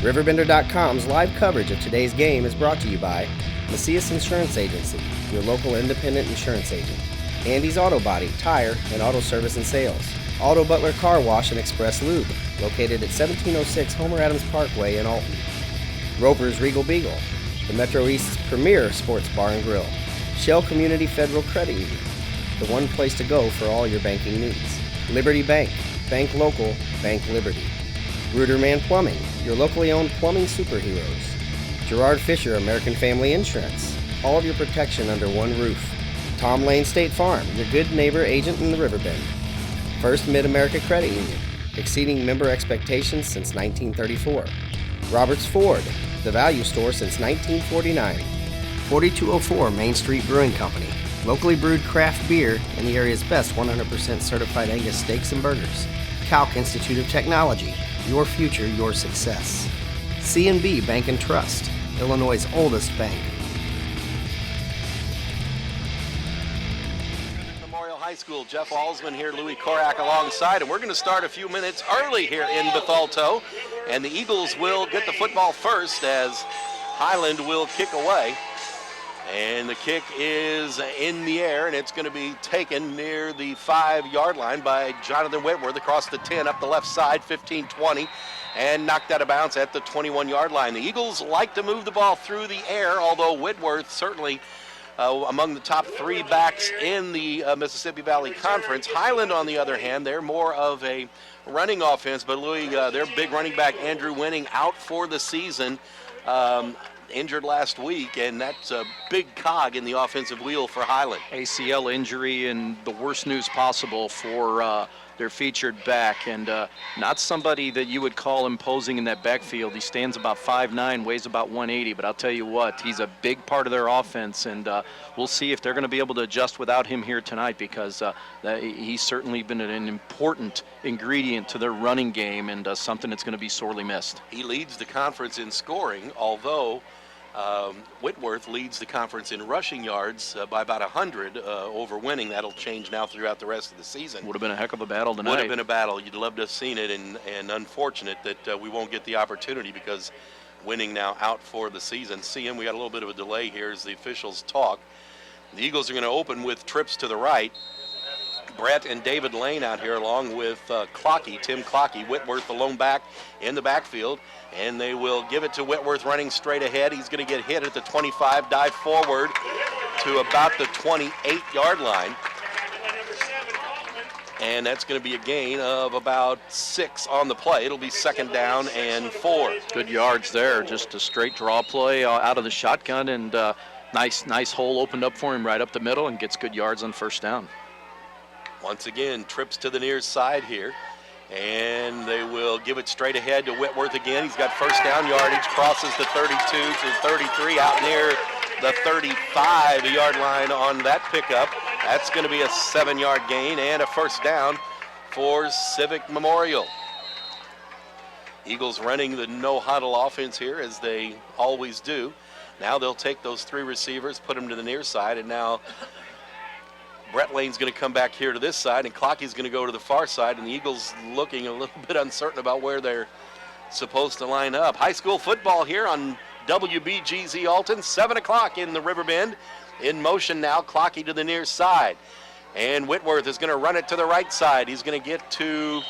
RiverBender.com's live coverage of today's game is brought to you by Macias Insurance Agency, your local independent insurance agent. Andy's Auto Body, Tire, and Auto Service and Sales. Auto Butler Car Wash and Express Lube, located at 1706 Homer Adams Parkway in Alton. Roper's Regal Beagle, the Metro East's premier sports bar and grill. Shell Community Federal Credit Union, the one place to go for all your banking needs. Liberty Bank, bank local, bank Liberty. Ruderman Plumbing, your locally owned plumbing superheroes. Gerard Fisher American Family Insurance, all of your protection under one roof. Tom Lane State Farm, your good neighbor agent in the Riverbend. First Mid-America Credit Union, exceeding member expectations since 1934. Roberts Ford, the value store since 1949. 4204 Main Street Brewing Company, locally brewed craft beer and the area's best 100% certified Angus steaks and burgers. Calc Institute of Technology, your future, your success. C&B Bank and Trust, Illinois' oldest bank. Memorial High School, Jeff Alsman here, Louis Korak alongside, and we're going to start a few minutes early here in Bethalto, and the Eagles will get the football first as Highland will kick away. And the kick is in the air, and it's going to be taken near the 5-yard line by Jonathan Whitworth across the 10 up the left side, 15-20, and knocked out of bounds at the 21-yard line. The Eagles like to move the ball through the air, although Whitworth certainly among the top 3 backs in the Mississippi Valley Conference. Highland, on the other hand, they're more of a running offense, but Louis, their big running back, Andrew Winning, out for the season. Injured last week, and that's a big cog in the offensive wheel for Highland. ACL injury, and the worst news possible for their featured back, and not somebody that you would call imposing in that backfield. He stands about 5'9", weighs about 180, but I'll tell you what, he's a big part of their offense, and we'll see if they're going to be able to adjust without him here tonight, because he's certainly been an important ingredient to their running game, and something that's going to be sorely missed. He leads the conference in scoring, although Whitworth leads the conference in rushing yards by about 100 over Winning. That'll change now throughout the rest of the season. Would have been a heck of a battle tonight. Would have been a battle. You'd love to have seen it, and unfortunate that we won't get the opportunity because Winning now out for the season. CM, we got a little bit of a delay here as the officials talk. The Eagles are going to open with trips to the right. Brett and David Lane out here along with Clockey, Tim Clockey. Whitworth, the lone back in the backfield, and they will give it to Whitworth running straight ahead. He's going to get hit at the 25, dive forward to about the 28-yard line. And that's going to be a gain of about 6 on the play. It'll be second down and 4. Good yards there, just a straight draw play out of the shotgun, and nice hole opened up for him right up the middle, and gets good yards on first down. Once again, trips to the near side here, and they will give it straight ahead to Whitworth again. He's got first down yardage, crosses the 32 to 33, out near the 35-yard line on that pickup. That's going to be a 7-yard gain and a first down for Civic Memorial. Eagles running the no-huddle offense here, as they always do. Now they'll take those 3 receivers, put them to the near side, and now Brett Lane's going to come back here to this side, and Clockey's going to go to the far side, and the Eagles looking a little bit uncertain about where they're supposed to line up. High school football here on WBGZ Alton, 7 o'clock in the Riverbend. In motion now, Clockey to the near side, and Whitworth is going to run it to the right side. He's going to get to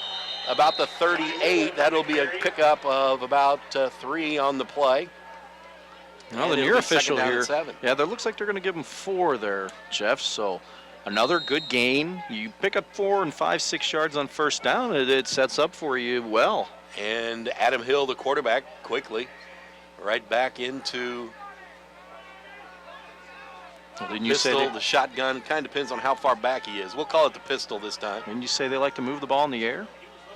about the 38. That'll be a pickup of about 3 on the play. Well, the near official here, yeah, there looks like they're going to give him 4 there, Jeff, so another good gain. You pick up 4 and 5, 6 yards on first down, it sets up for you well. And Adam Hill, the quarterback, quickly right back into the pistol, the shotgun. Kind of depends on how far back he is. We'll call it the pistol this time. And you say they like to move the ball in the air?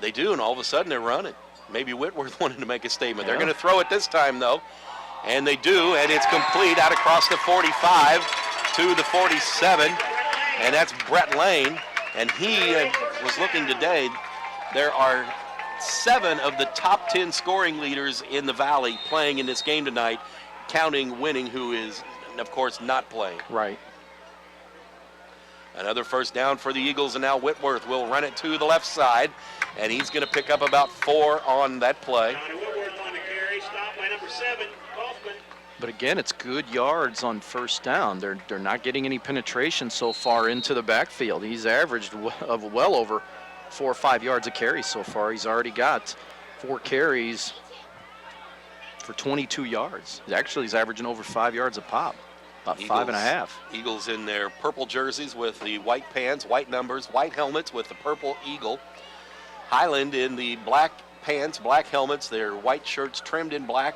They do, and all of a sudden they're running. Maybe Whitworth wanted to make a statement. Yeah. They're going to throw it this time, though. And they do, and it's complete out across the 45 to the 47. And that's Brett Lane, and he was looking today. There are 7 of the top 10 scoring leaders in the Valley playing in this game tonight, counting Winning, who is, of course, not playing. Right. Another first down for the Eagles, and now Whitworth will run it to the left side, and he's going to pick up about 4 on that play. But again, it's good yards on first down. They're not getting any penetration so far into the backfield. He's averaged well over 4 or 5 yards a carry so far. He's already got 4 carries for 22 yards. He's averaging over 5 yards a pop, about Eagles, 5.5. Eagles in their purple jerseys with the white pants, white numbers, white helmets with the purple eagle. Highland in the black pants, black helmets, their white shirts trimmed in black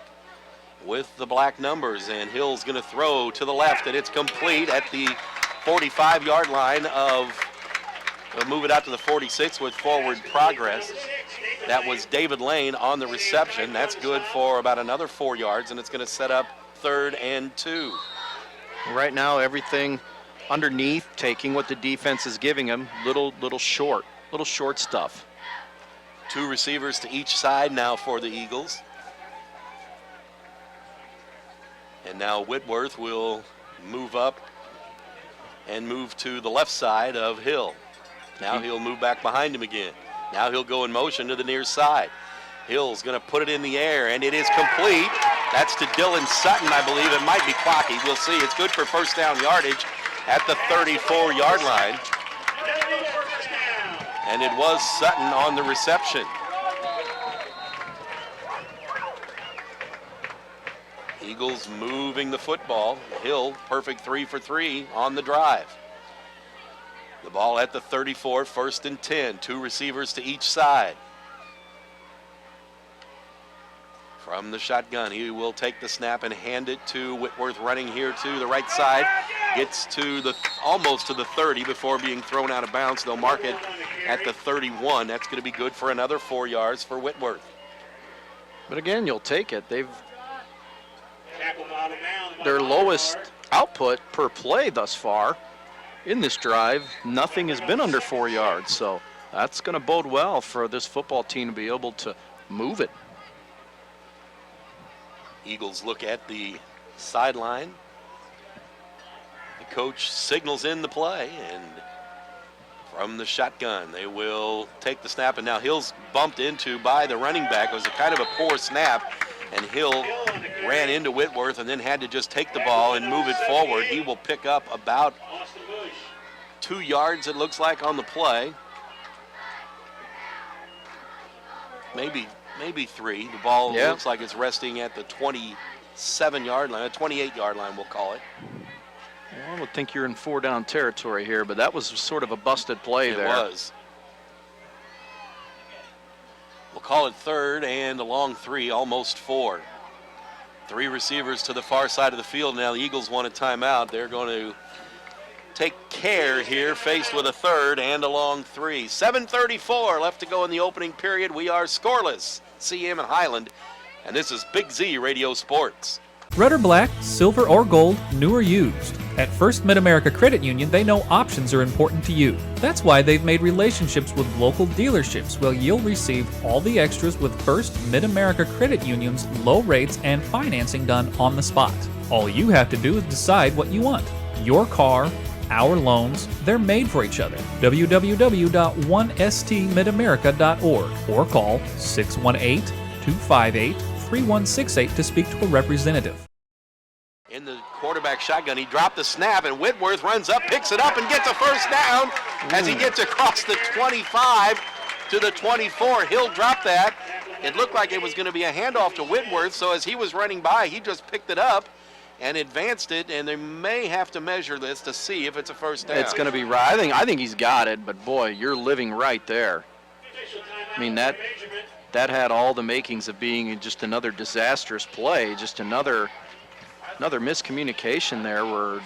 with the black numbers. And Hill's going to throw to the left, and it's complete at the 45-yard line they'll move it out to the 46 with forward progress. That was David Lane on the reception. That's good for about another 4 yards, and it's going to set up 3rd and 2. Right now, everything underneath, taking what the defense is giving him, little short stuff. 2 receivers to each side now for the Eagles. And now Whitworth will move up and move to the left side of Hill. Now he'll move back behind him again. Now he'll go in motion to the near side. Hill's going to put it in the air, and it is complete. That's to Dylan Sutton, I believe. It might be clocky. We'll see. It's good for first down yardage at the 34-yard line. And it was Sutton on the reception. Eagles moving the football. Hill, perfect 3 for 3 on the drive. The ball at the 34, 1st and 10. 2 receivers to each side. From the shotgun, he will take the snap and hand it to Whitworth, running here to the right side. Gets to almost to the 30 before being thrown out of bounds. They'll mark it at the 31. That's going to be good for another 4 yards for Whitworth. But again, you'll take it. Their lowest output per play thus far in this drive, nothing has been under 4 yards. So that's going to bode well for this football team to be able to move it. Eagles look at the sideline. The coach signals in the play, and from the shotgun, they will take the snap. And now Hill's bumped into by the running back. It was a kind of a poor snap, and Hill ran into Whitworth and then had to just take the ball and move it forward. He will pick up about 2 yards, it looks like, on the play. Maybe 3. The ball looks like it's resting at the 27-yard line, 28-yard line, we'll call it. Well, I would think you're in 4-down territory here, but that was sort of a busted play there. It was. We'll call it 3rd and a long 3, almost 4. 3 receivers to the far side of the field. Now the Eagles want a timeout. They're going to take care here, faced with a 3rd and a long 3. 7:34 left to go in the opening period. We are scoreless. CM and Highland, and this is Big Z Radio Sports. Red or black, silver or gold, new or used. At First Mid-America Credit Union, they know options are important to you. That's why they've made relationships with local dealerships where you'll receive all the extras with First Mid-America Credit Union's low rates and financing done on the spot. All you have to do is decide what you want. Your car, our loans, they're made for each other. www.1stmidamerica.org or call 618-258-3168 to speak to a representative. In the quarterback shotgun, he dropped the snap, and Whitworth runs up, picks it up, and gets a first down as he gets across the 25 to the 24. He'll drop that. It looked like it was going to be a handoff to Whitworth, so as he was running by, he just picked it up and advanced it, and they may have to measure this to see if it's a first down. It's going to be right. I think he's got it, but boy, you're living right there. I mean, that had all the makings of being just another disastrous play, just another miscommunication there where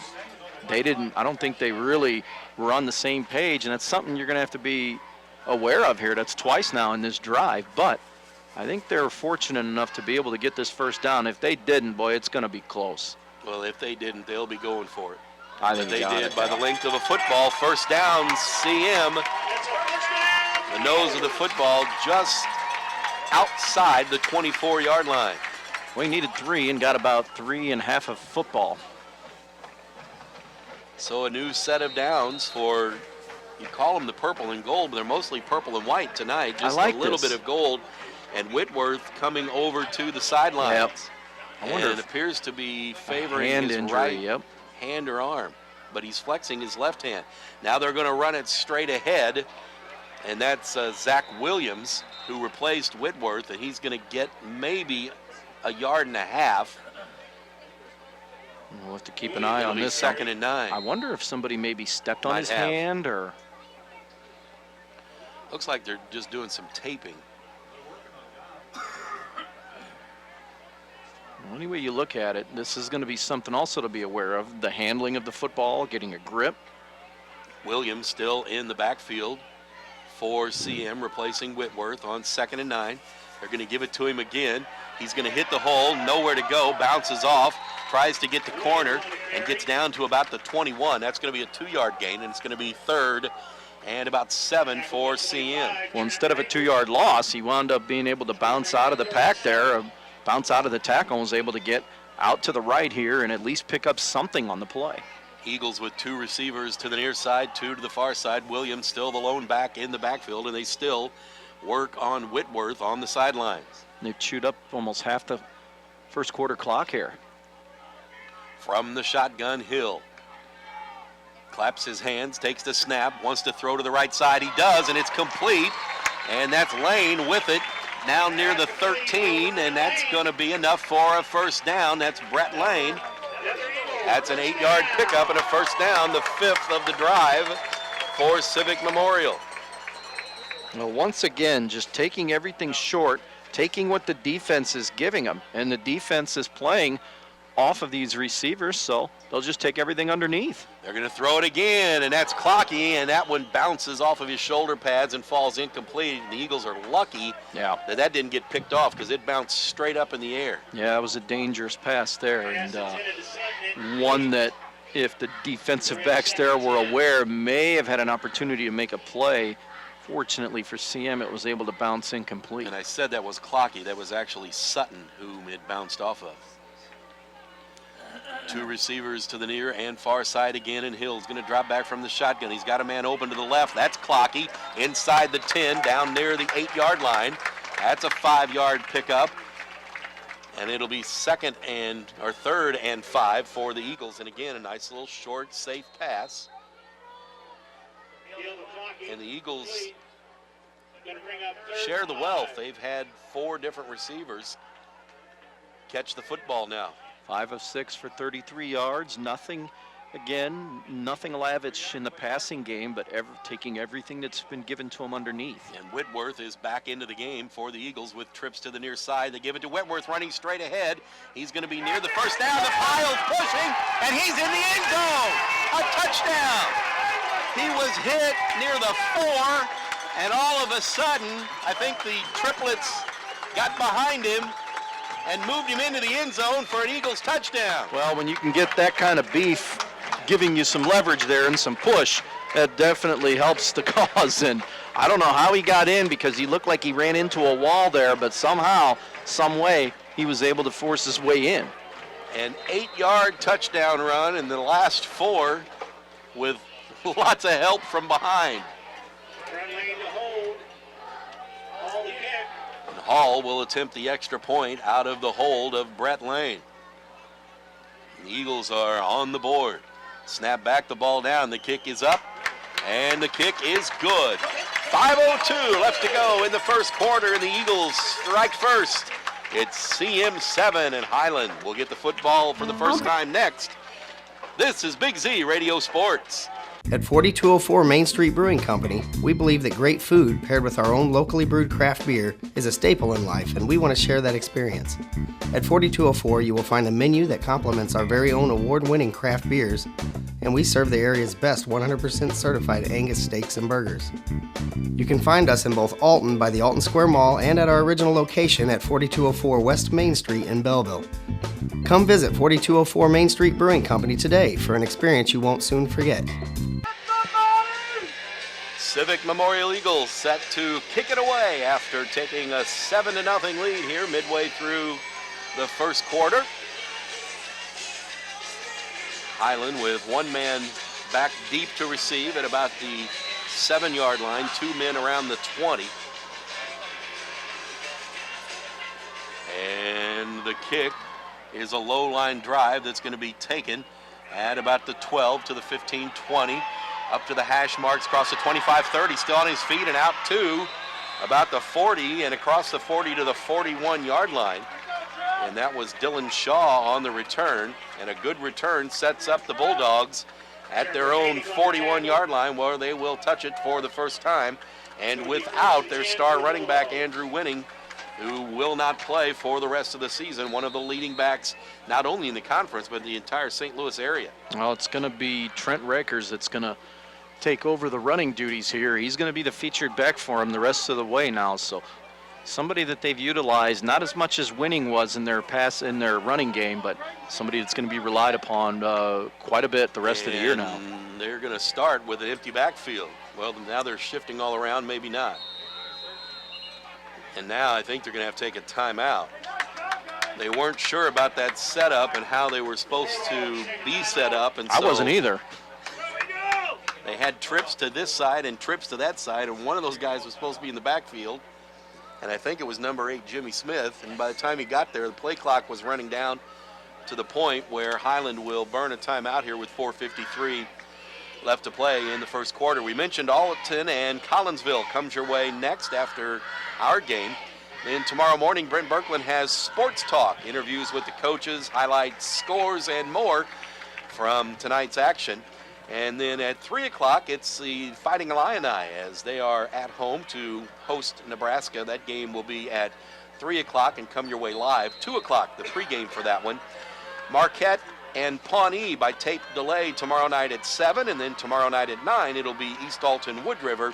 I don't think they really were on the same page, and that's something you're going to have to be aware of here. That's twice now in this drive, but I think they're fortunate enough to be able to get this first down. If they didn't, boy, it's going to be close. Well, if they didn't, they'll be going for it. I think they did by the length of a football. First down, CM. The nose of the football just outside the 24-yard line. We needed 3 and got about 3.5 of football. So a new set of downs for, you call them the purple and gold, but they're mostly purple and white tonight. Just I like a little this. bit of gold. And Whitworth coming over to the sidelines. Yep. wonder and if it appears to be favoring hand his injury, right yep. hand or arm, but he's flexing his left hand. Now they're going to run it straight ahead, and that's Zach Williams, who replaced Whitworth, and he's going to get maybe a yard and a half. We'll have to keep an eye on this. Second and 9. I wonder if somebody maybe stepped on Might his have. hand, or Looks like they're just doing some taping. any way you look at it, this is going to be something also to be aware of. The handling of the football, getting a grip. Williams still in the backfield for CM, replacing Whitworth on 2nd and 9. They're going to give it to him again. He's going to hit the hole, nowhere to go, bounces off, tries to get the corner, and gets down to about the 21. That's going to be a 2-yard gain, and it's going to be 3rd and about 7 for CM. Well, instead of a 2-yard loss, he wound up being able to bounce out of the pack there, bounce out of the tackle, and was able to get out to the right here and at least pick up something on the play. Eagles with 2 receivers to the near side, 2 to the far side. Williams still the lone back in the backfield, and they still work on Whitworth on the sidelines. They've chewed up almost half the first quarter clock here. From the shotgun, Hill claps his hands, takes the snap, wants to throw to the right side. He does, and it's complete. And that's Lane with it now near the 13, and that's going to be enough for a first down. That's Brett Lane. That's an 8-yard pickup and a first down, the 5th of the drive for Civic Memorial. Well, once again, just taking everything short, taking what the defense is giving them, and the defense is playing off of these receivers, so they'll just take everything underneath. They're going to throw it again, and that's Clocky, and that one bounces off of his shoulder pads and falls incomplete. The Eagles are lucky that didn't get picked off because it bounced straight up in the air. Yeah, it was a dangerous pass there, and one that if the defensive backs there were aware, may have had an opportunity to make a play. Fortunately for CM, it was able to bounce incomplete. And I said that was Clocky. That was actually Sutton whom it bounced off of. 2 receivers to the near and far side again, and Hill's going to drop back from the shotgun. He's got a man open to the left. That's Clocky inside the 10 down near the 8-yard line. That's a 5-yard pickup. And it'll be 3rd and 5 for the Eagles. And again, a nice little short, safe pass. And the Eagles share the wealth. They've had 4 different receivers catch the football now. 5 of 6 for 33 yards. Nothing lavish in the passing game, but taking everything that's been given to him underneath. And Whitworth is back into the game for the Eagles with trips to the near side. They give it to Whitworth running straight ahead. He's going to be near the first down. The pile's pushing, and he's in the end zone. A touchdown. He was hit near the 4, and all of a sudden, I think the triplets got behind him and moved him into the end zone for an Eagles touchdown. Well, when you can get that kind of beef giving you some leverage there and some push, that definitely helps the cause. And I don't know how he got in because he looked like he ran into a wall there, but somehow, some way, he was able to force his way in. An 8-yard touchdown run in the last 4 with lots of help from behind. And Hall will attempt the extra point out of the hold of Brett Lane. The Eagles are on the board. Snap back, the ball down, the kick is up, and the kick is good. 5:02 left to go in the first quarter, and the Eagles strike first. It's CM 7, and Highland will get the football for the first time next. This is Big Z Radio Sports. At 4204 Main Street Brewing Company, we believe that great food paired with our own locally brewed craft beer is a staple in life, and we want to share that experience. At 4204, you will find a menu that complements our very own award-winning craft beers, and we serve the area's best 100% certified Angus steaks and burgers. You can find us in both Alton by the Alton Square Mall and at our original location at 4204 West Main Street in Belleville. Come visit 4204 Main Street Brewing Company today for an experience you won't soon forget. Civic Memorial Eagles set to kick it away after taking a 7-0 lead here midway through the first quarter. Highland with 1 man back deep to receive at about the 7-yard line, 2 men around the 20. And the kick is a low line drive that's going to be taken at about the 12 to the 15-20, up to the hash marks, across the 25-30, still on his feet and out to about the 40 and across the 40 to the 41-yard line. And that was Dylan Shaw on the return, and a good return sets up the Bulldogs at their own 41-yard line, where they will touch it for the first time, and without their star running back Andrew Winning, who will not play for the rest of the season, one of the leading backs not only in the conference but the entire St. Louis area. Well, it's going to be Trent Rakers that's going to take over the running duties here. He's going to be the featured back for him the rest of the way now. So somebody that they've utilized, not as much as Winning was in their running game, but somebody that's going to be relied upon quite a bit the rest of the year now. They're going to start with an empty backfield. Well, now they're shifting all around, maybe not. And now I think they're going to have to take a timeout. They weren't sure about that setup and how they were supposed to be set up. And so I wasn't either. They had trips to this side and trips to that side, and one of those guys was supposed to be in the backfield. And I think it was number 8, Jimmy Smith. And by the time he got there, the play clock was running down to the point where Highland will burn a timeout here with 4:53 left to play in the first quarter. We mentioned Alton and Collinsville comes your way next after our game. Then tomorrow morning, Brent Birkeland has Sports Talk, interviews with the coaches, highlights, scores, and more from tonight's action. And then at 3 o'clock, it's the Fighting Illini as they are at home to host Nebraska. That game will be at 3 o'clock and come your way live. 2 o'clock, the pregame for that one. Marquette and Pawnee by tape delay tomorrow night at 7, and then tomorrow night at 9, it'll be East Alton Wood River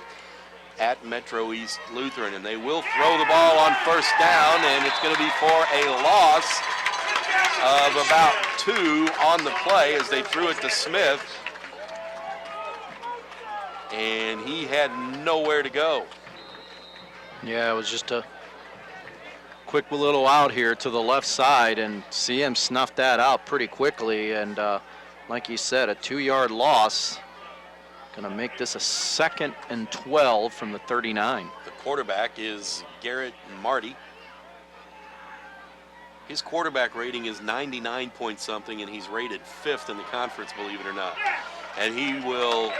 at Metro East Lutheran. And they will throw the ball on first down, and it's going to be for a loss of about 2 on the play as they threw it to Smith. And he had nowhere to go. Yeah, it was just a quick little out here to the left side, and CM snuffed that out pretty quickly. And like you said, a 2-yard loss. Going to make this a 2nd and 12 from the 39. The quarterback is Garrett Marty. His quarterback rating is 99 point something, and he's rated 5th in the conference, believe it or not. And he will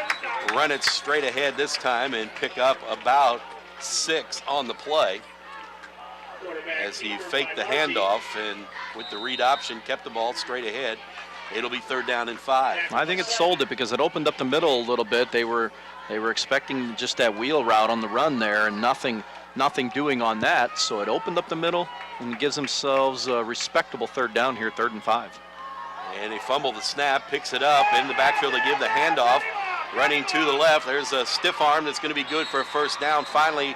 run it straight ahead this time and pick up about 6 on the play as he faked the handoff and with the read option kept the ball straight ahead. It'll be 3rd down and 5. I think it sold it because it opened up the middle a little bit. They were expecting just that wheel route on the run there, and nothing doing on that. So it opened up the middle and gives themselves a respectable 3rd down here, 3rd and 5. And he fumbled the snap, picks it up in the backfield to give the handoff. Running to the left, there's a stiff arm that's going to be good for a first down. Finally,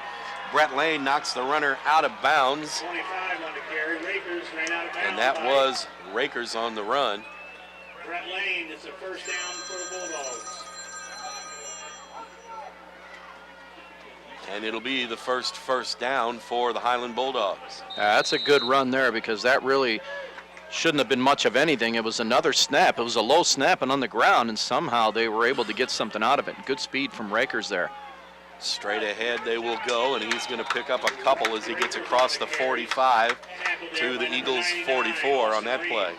Brett Lane knocks the runner out of bounds. 25 on the carry. Rakers ran out of bounds. And that was Rakers on the run. Brett Lane, it's a first down for the Bulldogs. And it'll be the first down for the Highland Bulldogs. That's a good run there because that really shouldn't have been much of anything. It was another snap. It was a low snap and on the ground, and somehow they were able to get something out of it. Good speed from Rakers there. Straight ahead they will go, and he's going to pick up a couple as he gets across the 45 to the Eagles 44 on that play.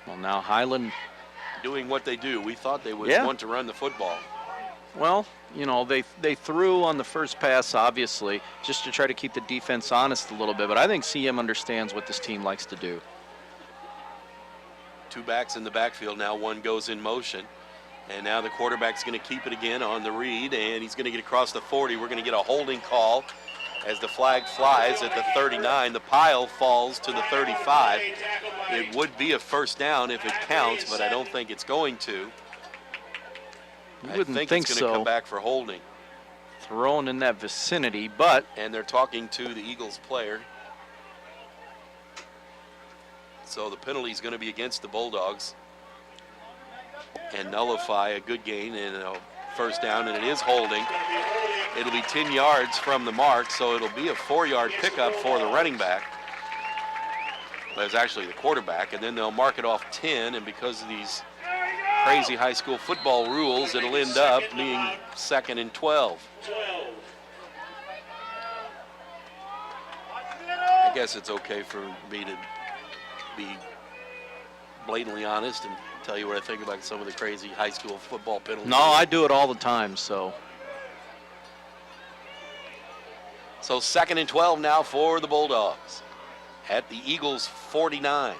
Well, now Highland doing what they do. We thought they would want to run the football. Well, you know, they threw on the first pass, obviously, just to try to keep the defense honest a little bit. But I think CM understands what this team likes to do. 2 backs in the backfield now. One goes in motion. And now the quarterback's going to keep it again on the read, and he's going to get across the 40. We're going to get a holding call as the flag flies at the 39. The pile falls to the 35. It would be a first down if it counts, but I don't think it's going to. You wouldn't think it's going to so. come back for holding. Thrown in that vicinity, but. And they're talking to the Eagles player. So the penalty is going to be against the Bulldogs and nullify a good gain and a first down, and it is holding. It'll be 10 yards from the mark, so it'll be a 4-yard pickup for the running back. Well, it's actually the quarterback, and then they'll mark it off 10, and because of these crazy high school football rules, it'll end up being 2nd and 12. guess it's okay for me to be blatantly honest and tell you what I think about some of the crazy high school football penalties. No, I do it all the time, so. So 2nd and 12 now for the Bulldogs at the Eagles 49.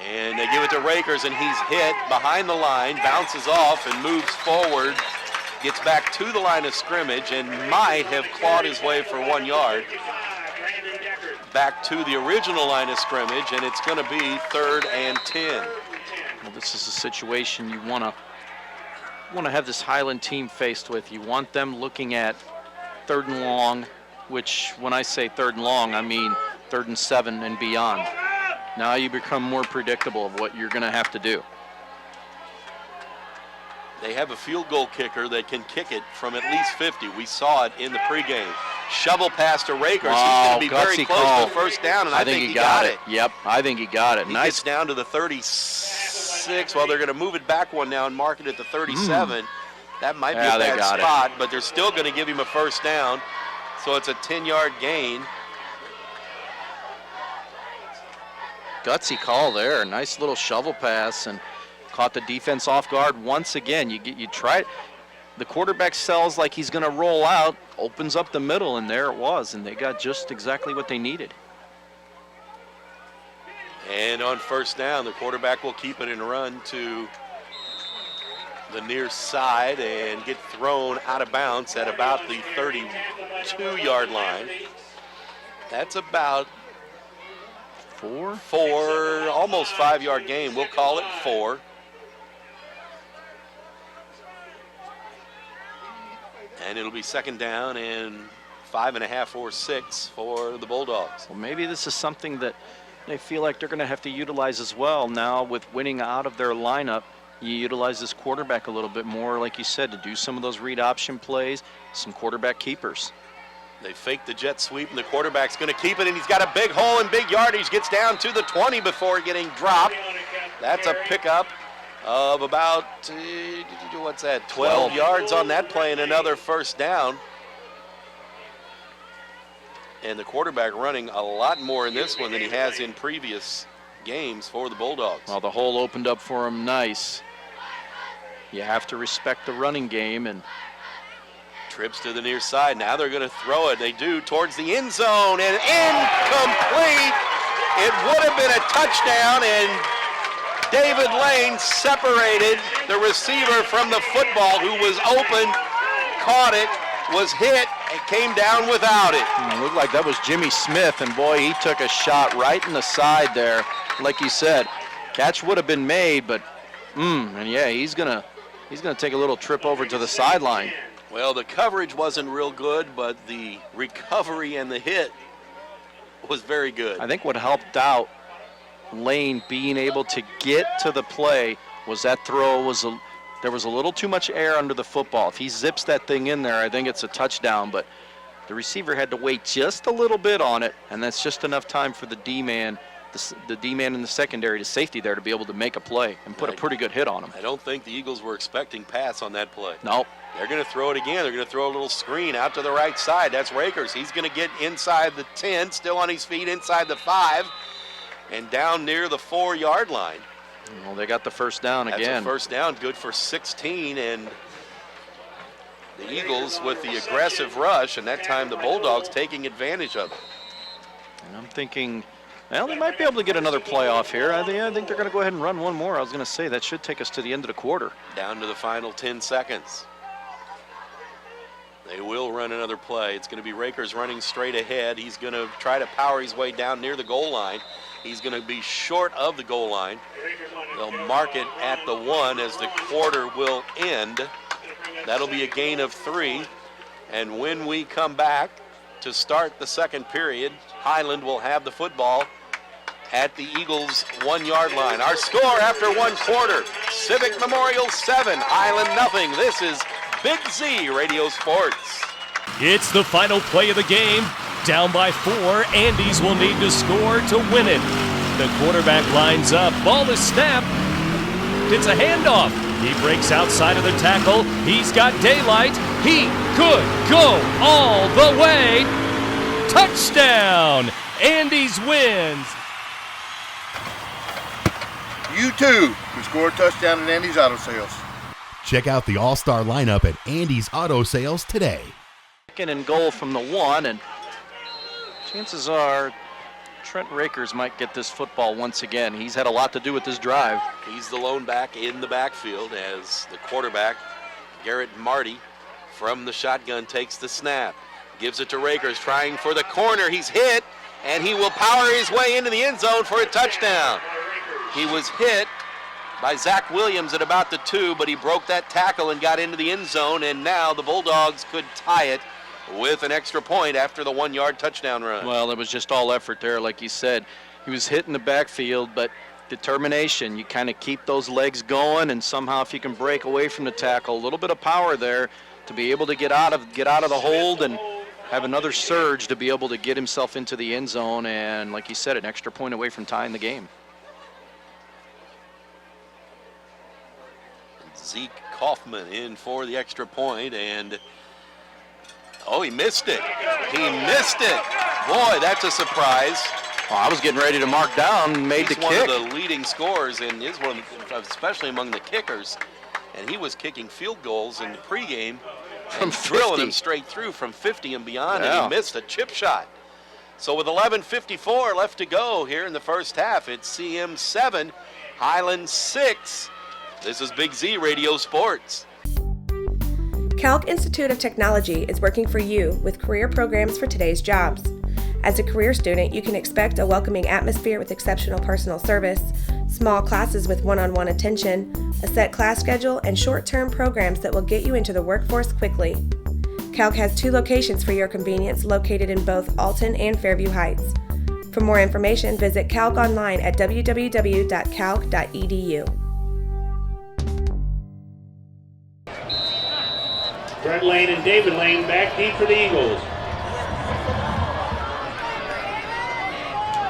And they give it to Rakers, and he's hit behind the line, bounces off and moves forward, gets back to the line of scrimmage and might have clawed his way for 1 yard back to the original line of scrimmage, and it's going to be 3rd and 10. Well, this is a situation you want to have this Highland team faced with. You want them looking at 3rd and long, which when I say 3rd and long, I mean 3rd and 7 and beyond. Now you become more predictable of what you're going to have to do. They have a field goal kicker that can kick it from at least 50. We saw it in the pregame. Shovel pass to Rakers. Wow, He's going to be very close to the first down, and I think he got it. Yep, I think he got it. He Nice. gets down to the 36. Well, they're going to move it back one now and mark it at the 37. That might be a bad spot, but they're still going to give him a first down. So it's a 10-yard gain. Gutsy call there. Nice little shovel pass and caught the defense off guard once again. You try it. The quarterback sells like he's going to roll out, opens up the middle, and there it was, and they got just exactly what they needed. And on first down, the quarterback will keep it and run to the near side and get thrown out of bounds at about the 32-yard line. That's about four, almost 5-yard gain. We'll call it 4. And it'll be 2nd down and 5.5 or 6 for the Bulldogs. Well, maybe this is something that they feel like they're going to have to utilize as well now with winning out of their lineup. You utilize this quarterback a little bit more, like you said, to do some of those read option plays, some quarterback keepers. They fake the jet sweep, and the quarterback's going to keep it, and he's got a big hole and big yardage. Gets down to the 20 before getting dropped. That's a pickup of about, 12 yards on that play and another first down. And the quarterback running a lot more in this one than he has in previous games for the Bulldogs. Well, the hole opened up for him nice. You have to respect the running game. And trips to the near side. Now they're going to throw it. They do towards the end zone, and incomplete. It would have been a touchdown, and David Lane separated the receiver from the football, who was open, caught it, was hit, and came down without it. It looked like that was Jimmy Smith, and boy, he took a shot right in the side there. Like you said, catch would have been made, but and yeah, he's gonna take a little trip over to the sideline. Well, the coverage wasn't real good, but the recovery and the hit was very good. I think what helped out Lane being able to get to the play was that throw there was a little too much air under the football. If he zips that thing in there, I think it's a touchdown, but the receiver had to wait just a little bit on it, and that's just enough time for the D-man, the D-man in the secondary, the safety there, to be able to make a play and put a pretty good hit on him. I don't think the Eagles were expecting pass on that play. Nope. They're going to throw it again. They're going to throw a little screen out to the right side. That's Rakers. He's going to get inside the 10, still on his feet, inside the 5, and down near the 4-yard line. Well, they got the first down again. That's a first down, good for 16, and the Eagles with the aggressive rush, and that time the Bulldogs taking advantage of it. And I'm thinking, well, they might be able to get another play off here. I think they're going to go ahead and run one more. I was going to say that should take us to the end of the quarter. Down to the final 10 seconds. They will run another play. It's going to be Rakers running straight ahead. He's going to try to power his way down near the goal line. He's going to be short of the goal line. They'll mark it at the 1 as the quarter will end. That'll be a gain of 3. And when we come back to start the second period, Highland will have the football at the Eagles' 1-yard line. Our score after 1 quarter, Civic Memorial 7, Highland nothing. This is Big Z Radio Sports. It's the final play of the game. Down by 4, Andes will need to score to win it. The quarterback lines up, ball is snapped. It's a handoff. He breaks outside of the tackle. He's got daylight. He could go all the way. Touchdown! Andes wins. You too can score a touchdown at Andy's Auto Sales. Check out the all-star lineup at Andy's Auto Sales today. Second and goal from the 1, and chances are Trent Rakers might get this football once again. He's had a lot to do with this drive. He's the lone back in the backfield as the quarterback, Garrett Marty, from the shotgun takes the snap. Gives it to Rakers, trying for the corner. He's hit, and he will power his way into the end zone for a touchdown. He was hit by Zach Williams at about the 2, but he broke that tackle and got into the end zone, and now the Bulldogs could tie it with an extra point after the 1-yard touchdown run. Well, it was just all effort there, like you said. He was hit in the backfield, but determination. You kind of keep those legs going, and somehow if you can break away from the tackle, a little bit of power there to be able to get out of the hold and have another surge to be able to get himself into the end zone, and like you said, an extra point away from tying the game. Zeke Kaufman in for the extra point, and oh, he missed it. He missed it. Boy, that's a surprise. Oh, I was getting ready to mark down, made the He's kick. one of the leading scorers, and is one, especially among the kickers. And he was kicking field goals in the pregame From and drilling 50. them straight through from 50 and beyond, Yeah. and he missed a chip shot. So with 11:54 left to go here in the first half, it's CM 7, Highland 6. This is Big Z Radio Sports. Calc Institute of Technology is working for you with career programs for today's jobs. As a career student, you can expect a welcoming atmosphere with exceptional personal service, small classes with one-on-one attention, a set class schedule, and short-term programs that will get you into the workforce quickly. Calc has 2 locations for your convenience located in both Alton and Fairview Heights. For more information, visit Calc online at www.calc.edu. Brett Lane and David Lane back deep for the Eagles.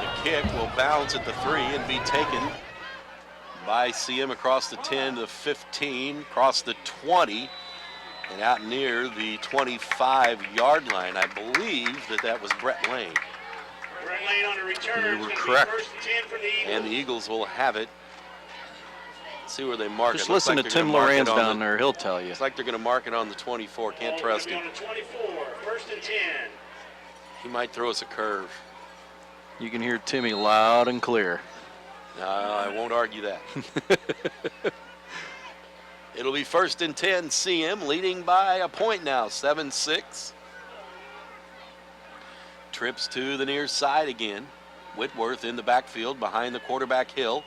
The kick will bounce at the 3 and be taken by CM across the 10 to the 15, across the 20, and out near the 25-yard line. I believe that was Brett Lane. Brett Lane on a return. You were correct. First and 10 for the Eagles. And the Eagles will have it. Let's see where they mark it. Just Looks listen like to they're Tim gonna mark it Lorenz on down the- there. He'll tell you. Looks like they're going to mark it on the 24. Can't trust him. On the 24. First and 10. He might throw us a curve. You can hear Timmy loud and clear. No, I won't argue that. It'll be first and 10, CM leading by a point now, 7-6. Trips to the near side again. Whitworth in the backfield behind the quarterback Hill.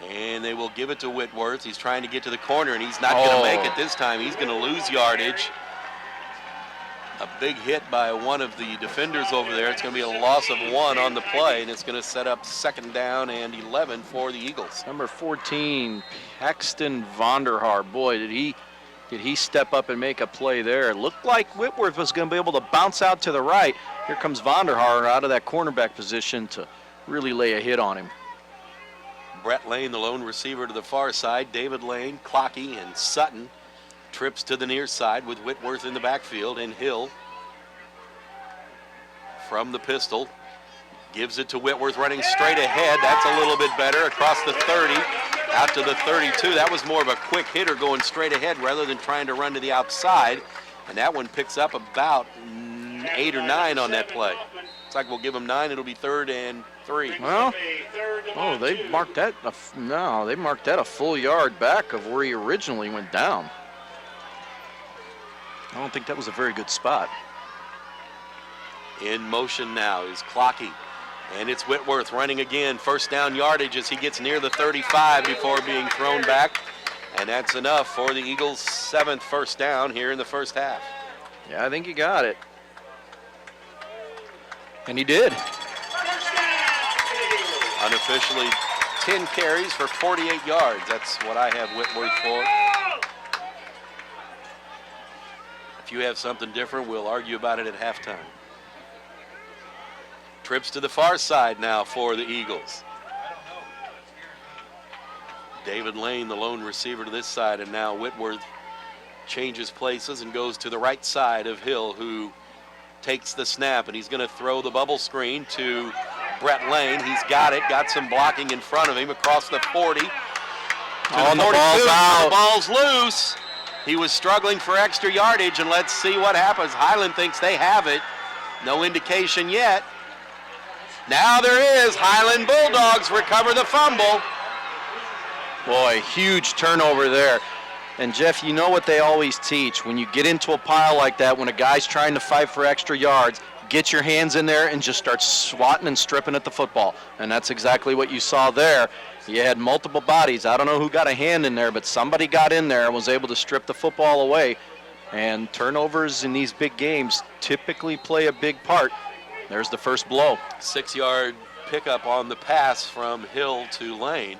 And they will give it to Whitworth. He's trying to get to the corner, and he's not going to make it this time. He's going to lose yardage. A big hit by one of the defenders over there. It's going to be a loss of 1 on the play, and it's going to set up 2nd down and 11 for the Eagles. Number 14, Paxton Vonderhaar. Boy, did he step up and make a play there. It looked like Whitworth was going to be able to bounce out to the right. Here comes Vonderhaar out of that cornerback position to really lay a hit on him. Brett Lane, the lone receiver to the far side. David Lane, Clocky, and Sutton. Trips to the near side with Whitworth in the backfield, and Hill from the pistol gives it to Whitworth running straight ahead. That's a little bit better across the 30 out to the 32. That was more of a quick hitter going straight ahead rather than trying to run to the outside, and that one picks up about 8 or 9 on that play. Looks like we'll give them 9. It'll be 3rd and 3. Well, oh, they marked that a full yard back of where he originally went down. I don't think that was a very good spot. In motion now is Clocky, and it's Whitworth running again. First down yardage as he gets near the 35 before being thrown back, and that's enough for the Eagles' 7th first down here in the first half. Yeah, I think he got it. And he did. Unofficially 10 carries for 48 yards. That's what I have Whitworth for. If you have something different, we'll argue about it at halftime. Trips to the far side now for the Eagles. David Lane, the lone receiver to this side, and now Whitworth changes places and goes to the right side of Hill, who takes the snap, and he's going to throw the bubble screen to Brett Lane. He's got it, got some blocking in front of him across the 40. Oh, the ball's out. The ball's loose. He was struggling for extra yardage, and let's see what happens. Highland thinks they have it. No indication yet. Now there is. Highland Bulldogs recover the fumble. Boy, huge turnover there. And Jeff, you know what they always teach. When you get into a pile like that, when a guy's trying to fight for extra yards, get your hands in there and just start swatting and stripping at the football. And that's exactly what you saw there. You had multiple bodies. I don't know who got a hand in there, but somebody got in there and was able to strip the football away. And turnovers in these big games typically play a big part. There's the first blow. 6-yard pickup on the pass from Hill to Lane.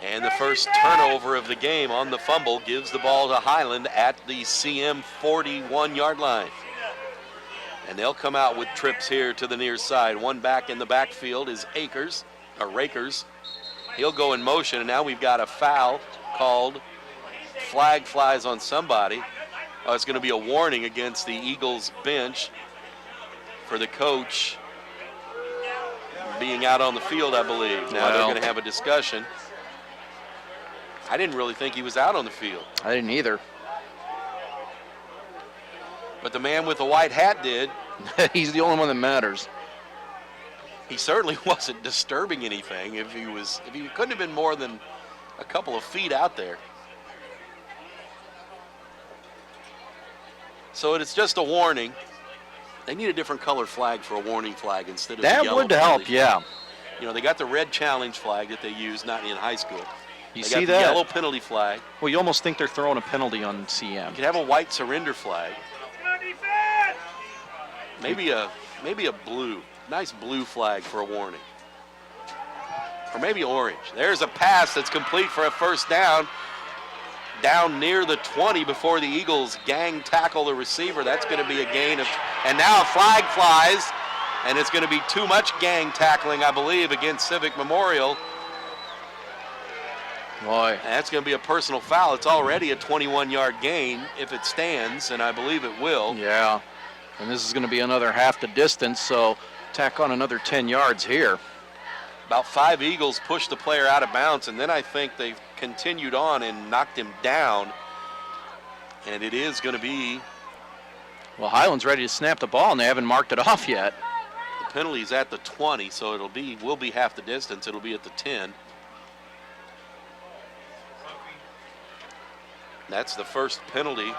And the first turnover of the game on the fumble gives the ball to Highland at the CM 41-yard line. And they'll come out with trips here to the near side. One back in the backfield is Rakers. He'll go in motion, and now we've got a foul called. Flag flies on somebody. It's going to be a warning against the Eagles bench for the coach being out on the field, I believe. Now they're going to have a discussion. I didn't really think he was out on the field. I didn't either. But the man with the white hat did. He's the only one that matters. He certainly wasn't disturbing anything. If he couldn't have been more than a couple of feet out there. So it's just a warning. They need a different color flag for a warning flag instead of the yellow. That would help, yeah. You know, they got the red challenge flag that they use, not in high school. You they see got that? The yellow penalty flag. Well, you almost think they're throwing a penalty on CM. You could have a white surrender flag. Maybe a nice blue flag for a warning. Or maybe orange. There's a pass that's complete for a first down. Down near the 20 before the Eagles gang tackle the receiver. That's going to be a gain of, and now a flag flies, and it's going to be too much gang tackling, I believe, against Civic Memorial. Boy. And that's going to be a personal foul. It's already a 21-yard gain if it stands, and I believe it will. Yeah, and this is going to be another half the distance, so tack on another 10 yards here. About 5 Eagles pushed the player out of bounds, and then I think they've continued on and knocked him down. And it is going to be... Well, Highland's ready to snap the ball, and they haven't marked it off yet. The penalty's at the 20, so will be half the distance. It'll be at the 10. That's the first penalty.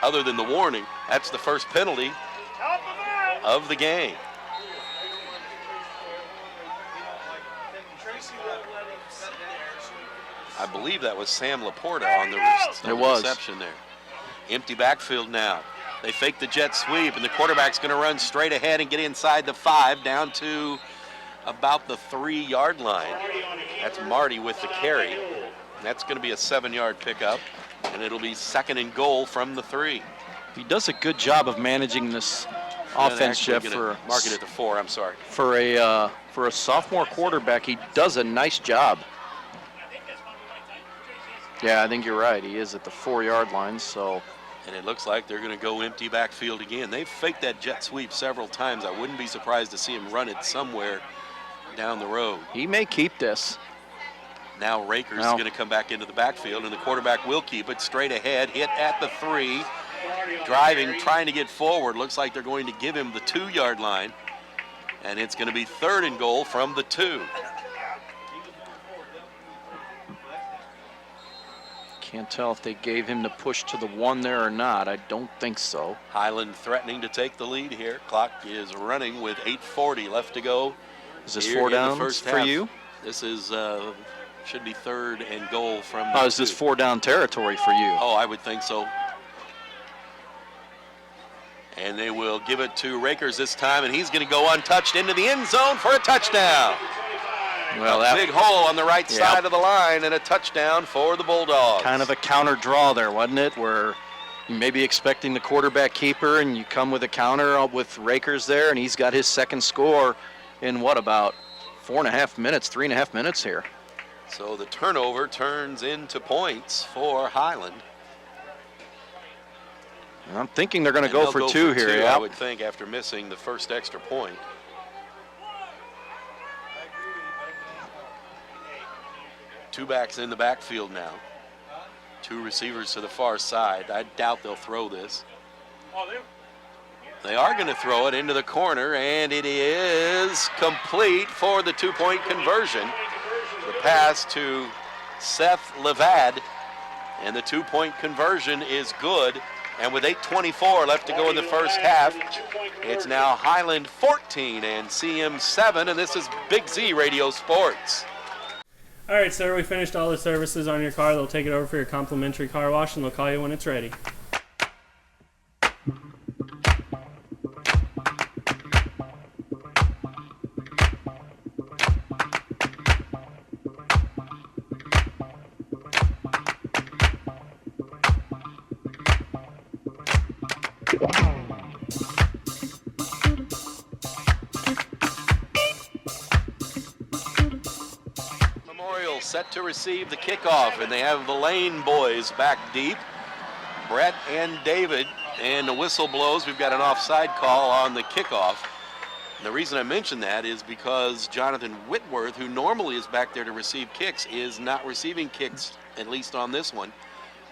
Other than the warning, that's the first penalty of the game. I believe that was Sam Laporta on the reception there. Empty backfield now. They fake the jet sweep, and the quarterback's going to run straight ahead and get inside the 5 down to about the 3-yard line. That's Marty with the carry. That's going to be a 7-yard pickup, and it'll be 2nd and goal from the 3. He does a good job of managing this offense, Jeff. For mark it at the 4. I'm sorry. For a sophomore quarterback, he does a nice job. Yeah, I think you're right. He is at the 4-yard line, so. And it looks like they're going to go empty backfield again. They've faked that jet sweep several times. I wouldn't be surprised to see him run it somewhere down the road. He may keep this. Now Rakers is going to come back into the backfield, and the quarterback will keep it straight ahead, hit at the 3, driving, trying to get forward. Looks like they're going to give him the 2-yard line, and it's going to be 3rd and goal from the 2. Can't tell if they gave him the push to the 1 there or not. I don't think so. Highland threatening to take the lead here. Clock is running with 8:40 left to go. Is this 4 down for you? This is should be 3rd and goal from. Oh, is this 4 down territory for you? Oh, I would think so. And they will give it to Rakers this time, and he's going to go untouched into the end zone for a touchdown. Well, a big hole on the right side of the line, and a touchdown for the Bulldogs. Kind of a counter draw there, wasn't it? Where you may be expecting the quarterback keeper, and you come with a counter with Rakers there, and he's got his 2nd score in what, about 4.5 minutes, 3.5 minutes here. So the turnover turns into points for Highland. I'm thinking they're going to And go they'll for two here. Yeah, I would think, after missing the first extra point. Two backs in the backfield now. Two receivers to the far side. I doubt they'll throw this. They are going to throw it into the corner, and it is complete for the two-point conversion. The pass to Seth Levad, and the two-point conversion is good. And with 8:24 left to go in the first half, it's now Highland 14 and CM 7, and this is Big Z Radio Sports. All right, sir, we finished all the services on your car. They'll take it over for your complimentary car wash, and they'll call you when it's ready. Memorial set to receive the kickoff, and they have the Lane boys back deep. Brett and David, and the whistle blows. We've got an offside call on the kickoff. And the reason I mention that is because Jonathan Whitworth, who normally is back there to receive kicks, is not receiving kicks, at least on this one.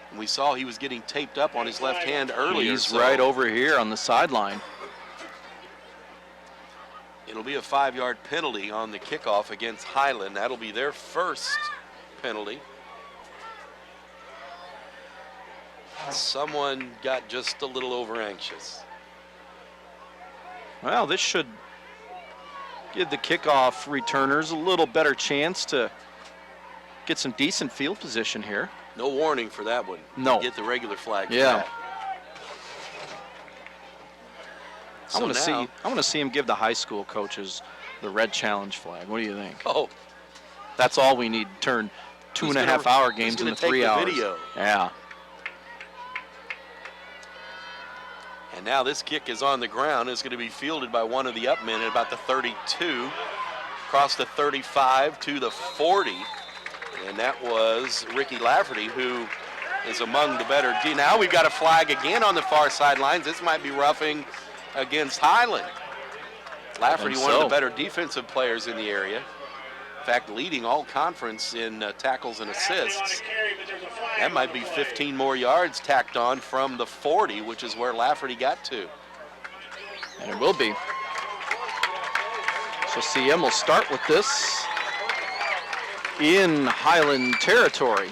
And we saw he was getting taped up on his left hand earlier. He's right over here on the sideline. It'll be a 5-yard penalty on the kickoff against Highland. That'll be their first penalty. Someone got just a little over anxious. Well, this should give the kickoff returners a little better chance to get some decent field position here. No warning for that one. No. Get the regular flag. Yeah. For that. I want to see him give the high school coaches the red challenge flag. What do you think? Oh, that's all we need. Turn 2.5 hour games into 3 hours. Video? Yeah. And now this kick is on the ground. It's going to be fielded by one of the up men at about the 32, across the 35 to the 40. And that was Ricky Lafferty, who is among the better. Now we've got a flag again on the far sidelines. This might be roughing against Highland. Lafferty, one of the better defensive players in the area. In fact, leading all conference in tackles and assists. That might be 15 more yards tacked on from the 40, which is where Lafferty got to. And it will be. So CM will start with this in Highland territory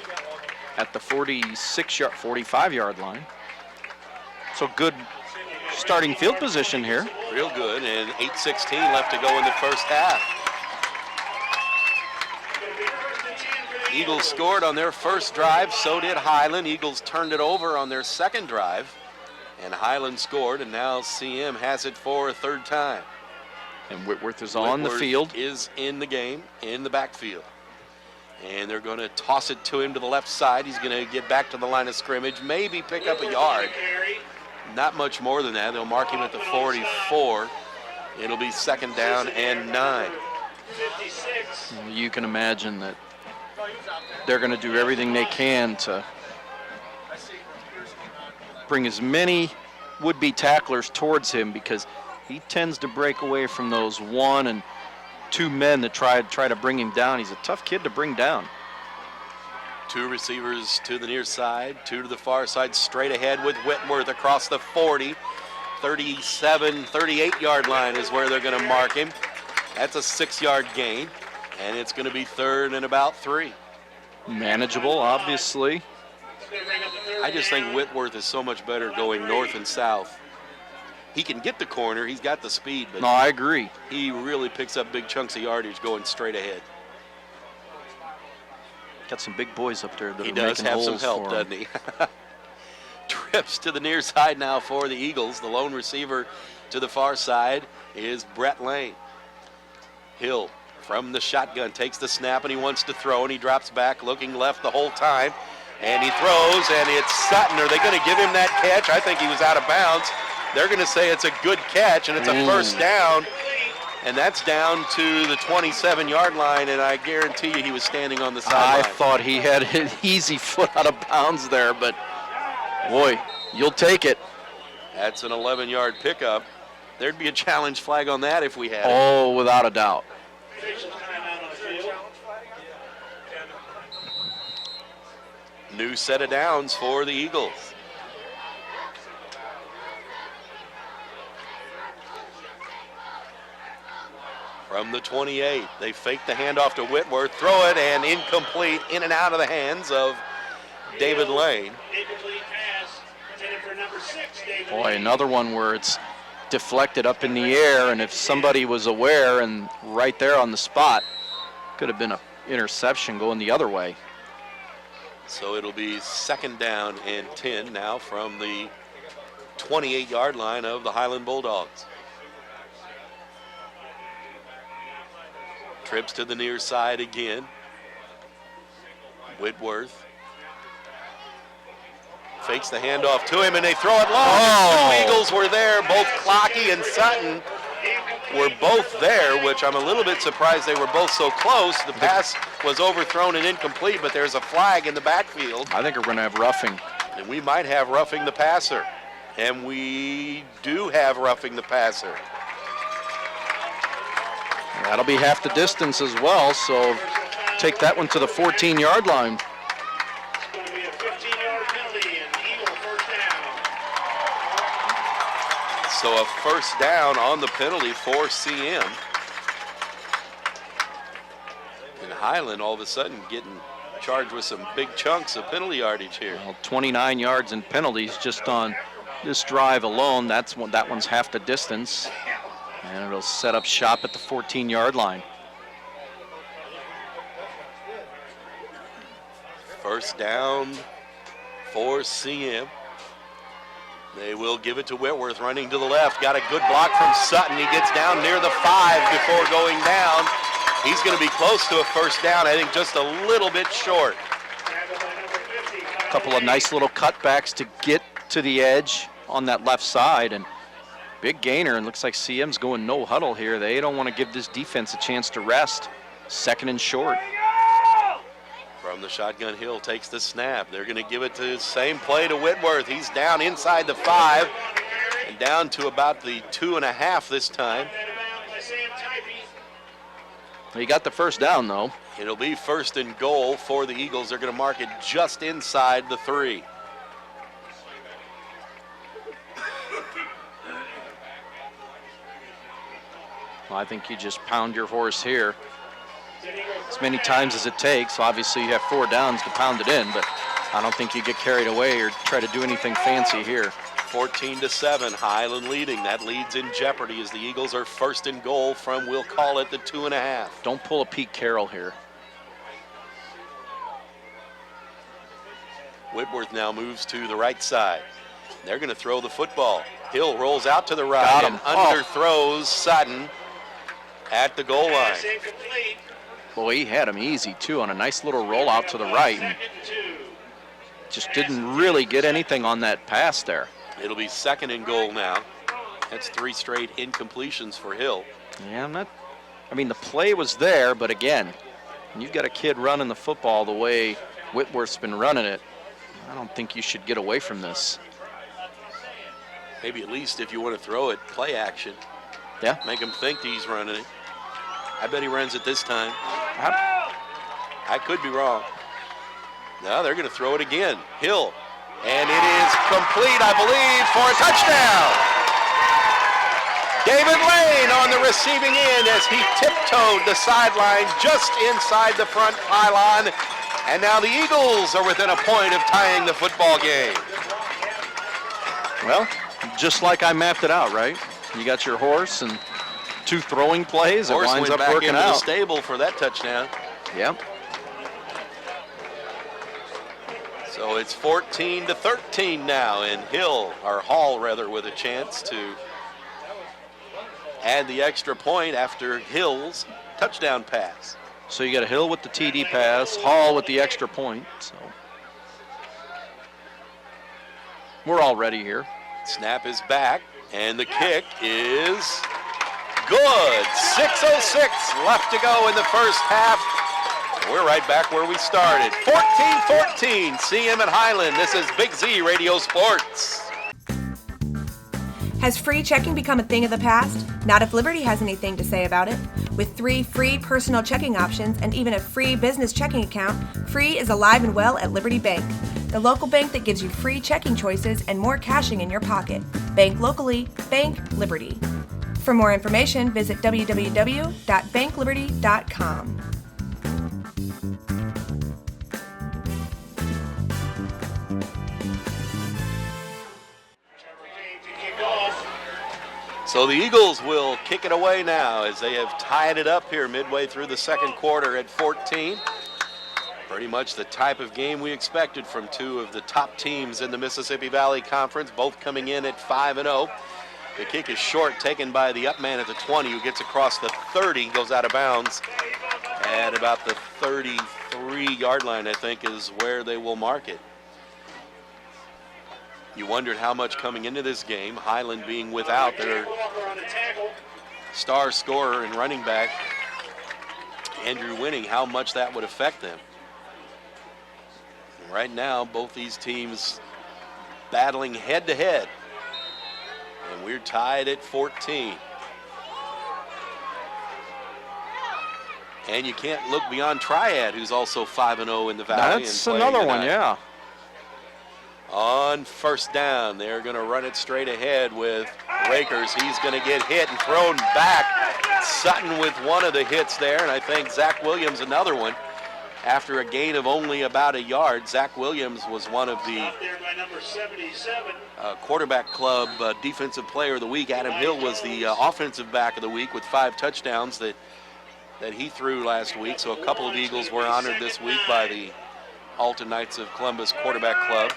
at the 45-yard line. So good starting field position here. Real good, and 8:16 left to go in the first half. Eagles scored on their first drive, so did Highland. Eagles turned it over on their second drive, and Highland scored, and now CM has it for a third time. And Whitworth is on the field. Is in the game, in the backfield. And they're going to toss it to him to the left side. He's going to get back to the line of scrimmage, maybe pick up a yard. Not much more than that. They'll mark him at the 44. It'll be second down and 9. Well, you can imagine that they're going to do everything they can to bring as many would-be tacklers towards him, because he tends to break away from those 1 and 2 men that try to bring him down. He's a tough kid to bring down. 2 receivers to the near side, 2 to the far side, straight ahead with Whitworth across the 40. 37, 38-yard line is where they're going to mark him. That's a 6-yard gain, and it's going to be third and about 3. Manageable, obviously. I just think Whitworth is so much better going north and south. He can get the corner, he's got the speed, but no, I agree. He really picks up big chunks of yardage going straight ahead. Got some big boys up there that he are does making have holes some help, doesn't he? Trips to the near side now for the Eagles. The lone receiver to the far side is Brett Lane. Hill from the shotgun takes the snap, and he wants to throw, and he drops back looking left the whole time, and he throws, and it's Sutton. Are they going to give him that catch? I think he was out of bounds. They're going to say it's a good catch, and it's a first down, and that's down to the 27-yard line, and I guarantee you he was standing on the sideline. I thought he had an easy foot out of bounds there, but boy, you'll take it. That's an 11-yard pickup. There'd be a challenge flag on that if we had it. Oh, without a doubt. New set of downs for the Eagles. From the 28, they fake the handoff to Whitworth, throw it, and incomplete, in and out of the hands of David Lane. Boy, another one where it's deflected up in the air, and if somebody was aware and right there on the spot, could have been an interception going the other way. So it'll be 2nd down and 10 now from the 28-yard line of the Highland Bulldogs. Trips to the near side again. Whitworth fakes the handoff to him, and they throw it long. The 2 Eagles were there. Both Clocky and Sutton were both there, which I'm a little bit surprised they were both so close. The pass was overthrown and incomplete, but there's a flag in the backfield. I think we're going to have roughing. And we might have roughing the passer. And we do have roughing the passer. That'll be half the distance as well, so take that one to the 14-yard line. It's going to be a 15-yard penalty and Eagle first down. So a first down on the penalty for CM. And Highland all of a sudden getting charged with some big chunks of penalty yardage here. Well, 29 yards in penalties just on this drive alone. That one's half the distance. And it'll set up shop at the 14-yard line. First down for CM. They will give it to Whitworth, running to the left. Got a good block from Sutton. He gets down near the 5 before going down. He's going to be close to a first down, I think just a little bit short. A couple of nice little cutbacks to get to the edge on that left side, and big gainer, and looks like CM's going no huddle here. They don't want to give this defense a chance to rest. 2nd and short. From the shotgun, Hill takes the snap. They're going to give it to the same play to Whitworth. He's down inside the 5 and down to about the 2.5 this time. He got the first down, though. It'll be 1st and goal for the Eagles. They're going to mark it just inside the 3. Well, I think you just pound your horse here as many times as it takes. Obviously, you have 4 downs to pound it in, but I don't think you get carried away or try to do anything fancy here. 14-7, Highland leading. That lead's in jeopardy as the Eagles are 1st and goal from, we'll call it, the 2.5. Don't pull a Pete Carroll here. Whitworth now moves to the right side. They're going to throw the football. Hill rolls out to the right and underthrows Sutton at the goal line. Boy, he had him easy, too, on a nice little rollout to the right. And just didn't really get anything on that pass there. It'll be 2nd and goal now. That's 3 straight incompletions for Hill. Yeah, I mean, the play was there, but again, when you've got a kid running the football the way Whitworth's been running it, I don't think you should get away from this. Maybe at least if you want to throw it, play action. Yeah. Make him think he's running it. I bet he runs it this time. I could be wrong. No, they're going to throw it again. Hill. And it is complete, I believe, for a touchdown. David Lane on the receiving end as he tiptoed the sideline just inside the front pylon. And now the Eagles are within a point of tying the football game. Well, just like I mapped it out, right? You got your horse and 2 throwing plays. It winds up working out. The stable for that touchdown. Yep. So it's 14-13 now, and Hall rather, with a chance to add the extra point after Hill's touchdown pass. So you got a Hill with the TD pass, Hall with the extra point. So we're all ready here. Snap is back, and the kick is good. 6:06 left to go in the first half. We're right back where we started. 14-14, CM and Highland. This is Big Z Radio Sports. Has free checking become a thing of the past? Not if Liberty has anything to say about it. With 3 free personal checking options and even a free business checking account, free is alive and well at Liberty Bank, the local bank that gives you free checking choices and more cashing in your pocket. Bank locally, bank Liberty. For more information, visit www.bankliberty.com. So the Eagles will kick it away now as they have tied it up here midway through the second quarter at 14. Pretty much the type of game we expected from 2 of the top teams in the Mississippi Valley Conference, both coming in at 5-0. The kick is short, taken by the up man at the 20, who gets across the 30, goes out of bounds at about the 33-yard line, I think, is where they will mark it. You wondered how much coming into this game, Highland being without their star scorer and running back, Andrew Winning, how much that would affect them. And right now, both these teams battling head-to-head. And we're tied at 14. And you can't look beyond Triad, who's also 5-0 in the Valley. That's another one, yeah. On first down, they're going to run it straight ahead with Rakers. He's going to get hit and thrown back. Sutton with one of the hits there, and I think Zach Williams another one. After a gain of only about a yard, Zach Williams was one of the quarterback club defensive player of the week. Adam Hill was the offensive back of the week with 5 touchdowns that he threw last week. So a couple of Eagles were honored this week by the Alton Knights of Columbus quarterback club.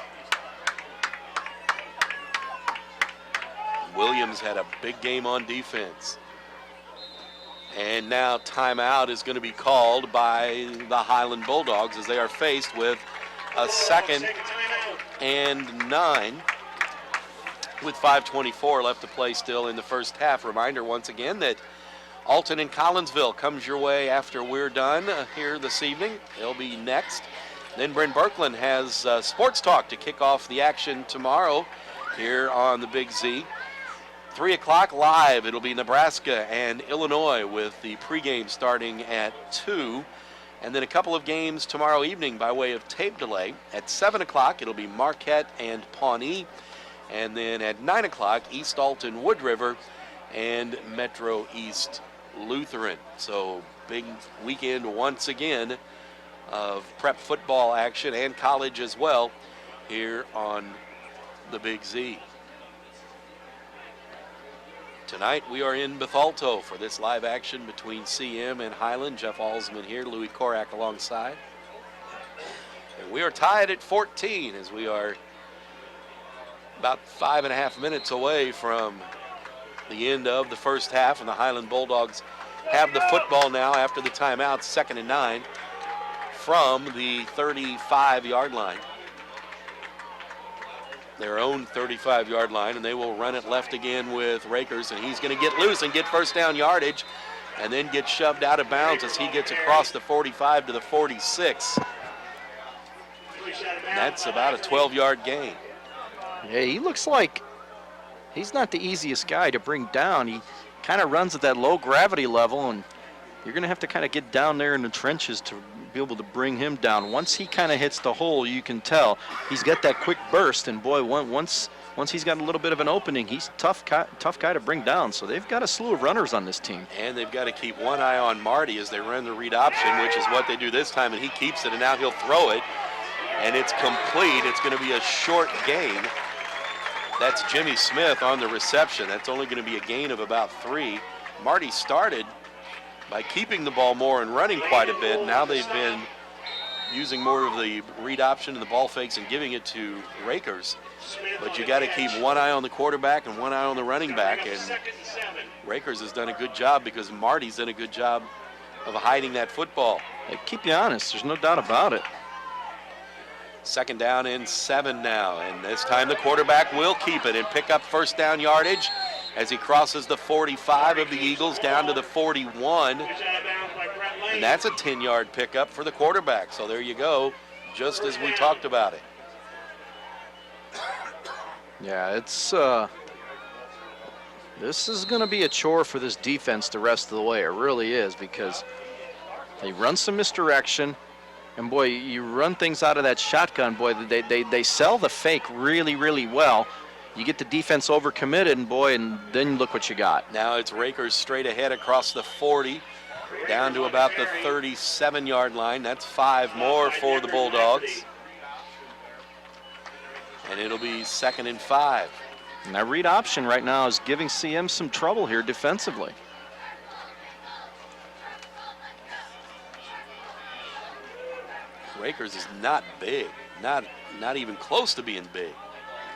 Williams had a big game on defense. And now timeout is going to be called by the Highland Bulldogs as they are faced with a 2nd and 9 with 5:24 left to play still in the first half. Reminder once again that Alton and Collinsville comes your way after we're done here this evening. They'll be next. Then Bryn Berkland has Sports Talk to kick off the action tomorrow here on the Big Z. 3 o'clock live, it'll be Nebraska and Illinois with the pregame starting at 2. And then a couple of games tomorrow evening by way of tape delay. At 7 o'clock, it'll be Marquette and Pawnee. And then at 9 o'clock, East Alton Wood River and Metro East Lutheran. So big weekend once again of prep football action and college as well here on the Big Z. Tonight we are in Bethalto for this live action between CM and Highland. Jeff Alsman here, Louis Korak alongside. And we are tied at 14 as we are about 5.5 minutes away from the end of the first half, and the Highland Bulldogs have the football now after the timeout, 2nd and 9 from the 35-yard line. Their own 35-yard line, and they will run it left again with Rakers, and he's going to get loose and get first down yardage and then get shoved out of bounds as he gets across the 45 to the 46. And that's about a 12-yard gain. Yeah, he looks like he's not the easiest guy to bring down. He kind of runs at that low gravity level, and you're going to have to kind of get down there in the trenches to be able to bring him down. Once he kind of hits the hole, you can tell he's got that quick burst, and boy, once he's got a little bit of an opening, he's a tough guy to bring down. So they've got a slew of runners on this team. And they've got to keep one eye on Marty as they run the read option, which is what they do this time, and he keeps it, and now he'll throw it, and it's complete. It's going to be a short gain. That's Jimmy Smith on the reception. That's only going to be a gain of about 3. Marty started by keeping the ball more and running quite a bit. Now they've been using more of the read option and the ball fakes and giving it to Rakers. But you got to keep one eye on the quarterback and one eye on the running back. And Rakers has done a good job because Marty's done a good job of hiding that football. They keep you honest. There's no doubt about it. 2nd down and 7 now. And this time the quarterback will keep it and pick up first down yardage as he crosses the 45 of the Eagles down to the 41. And that's a 10-yard pickup for the quarterback. So there you go, just as we talked about it. Yeah, it's This is going to be a chore for this defense the rest of the way. It really is, because they run some misdirection, and boy, you run things out of that shotgun, boy, they sell the fake really, really well. You get the defense overcommitted, and boy, and then look what you got. Now it's Rakers straight ahead across the 40, down to about the 37-yard line. That's 5 more for the Bulldogs. And it'll be 2nd and 5. And that read option right now is giving CM some trouble here defensively. Rakers is not big, not even close to being big.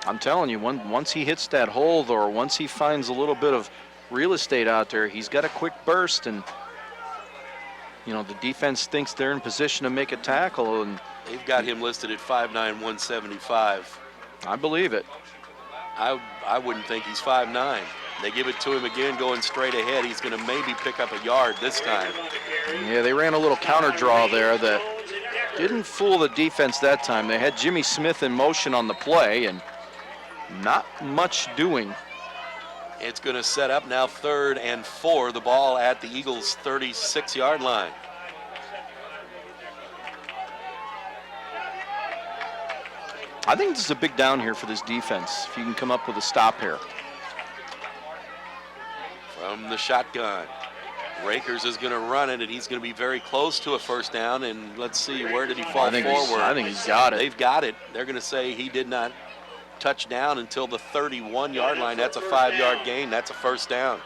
I'm telling you, once he hits that hole, or once he finds a little bit of real estate out there, he's got a quick burst, and you know the defense thinks they're in position to make a tackle, and they've got him listed at 5'9", 175. I believe it. I wouldn't think he's 5'9". They give it to him again, going straight ahead. He's going to maybe pick up a yard this time. Yeah, they ran a little counter draw there that didn't fool the defense that time. They had Jimmy Smith in motion on the play, and not much doing. It's going to set up now 3rd and 4. The ball at the Eagles' 36-yard line. I think this is a big down here for this defense, if you can come up with a stop here. From the shotgun, Rakers is going to run it, and he's going to be very close to a first down. And let's see, where did he fall forward? I think he's got it. They've got it. They're going to say he did not touch down until the 31-yard line. That's a 5-yard gain. That's a first down.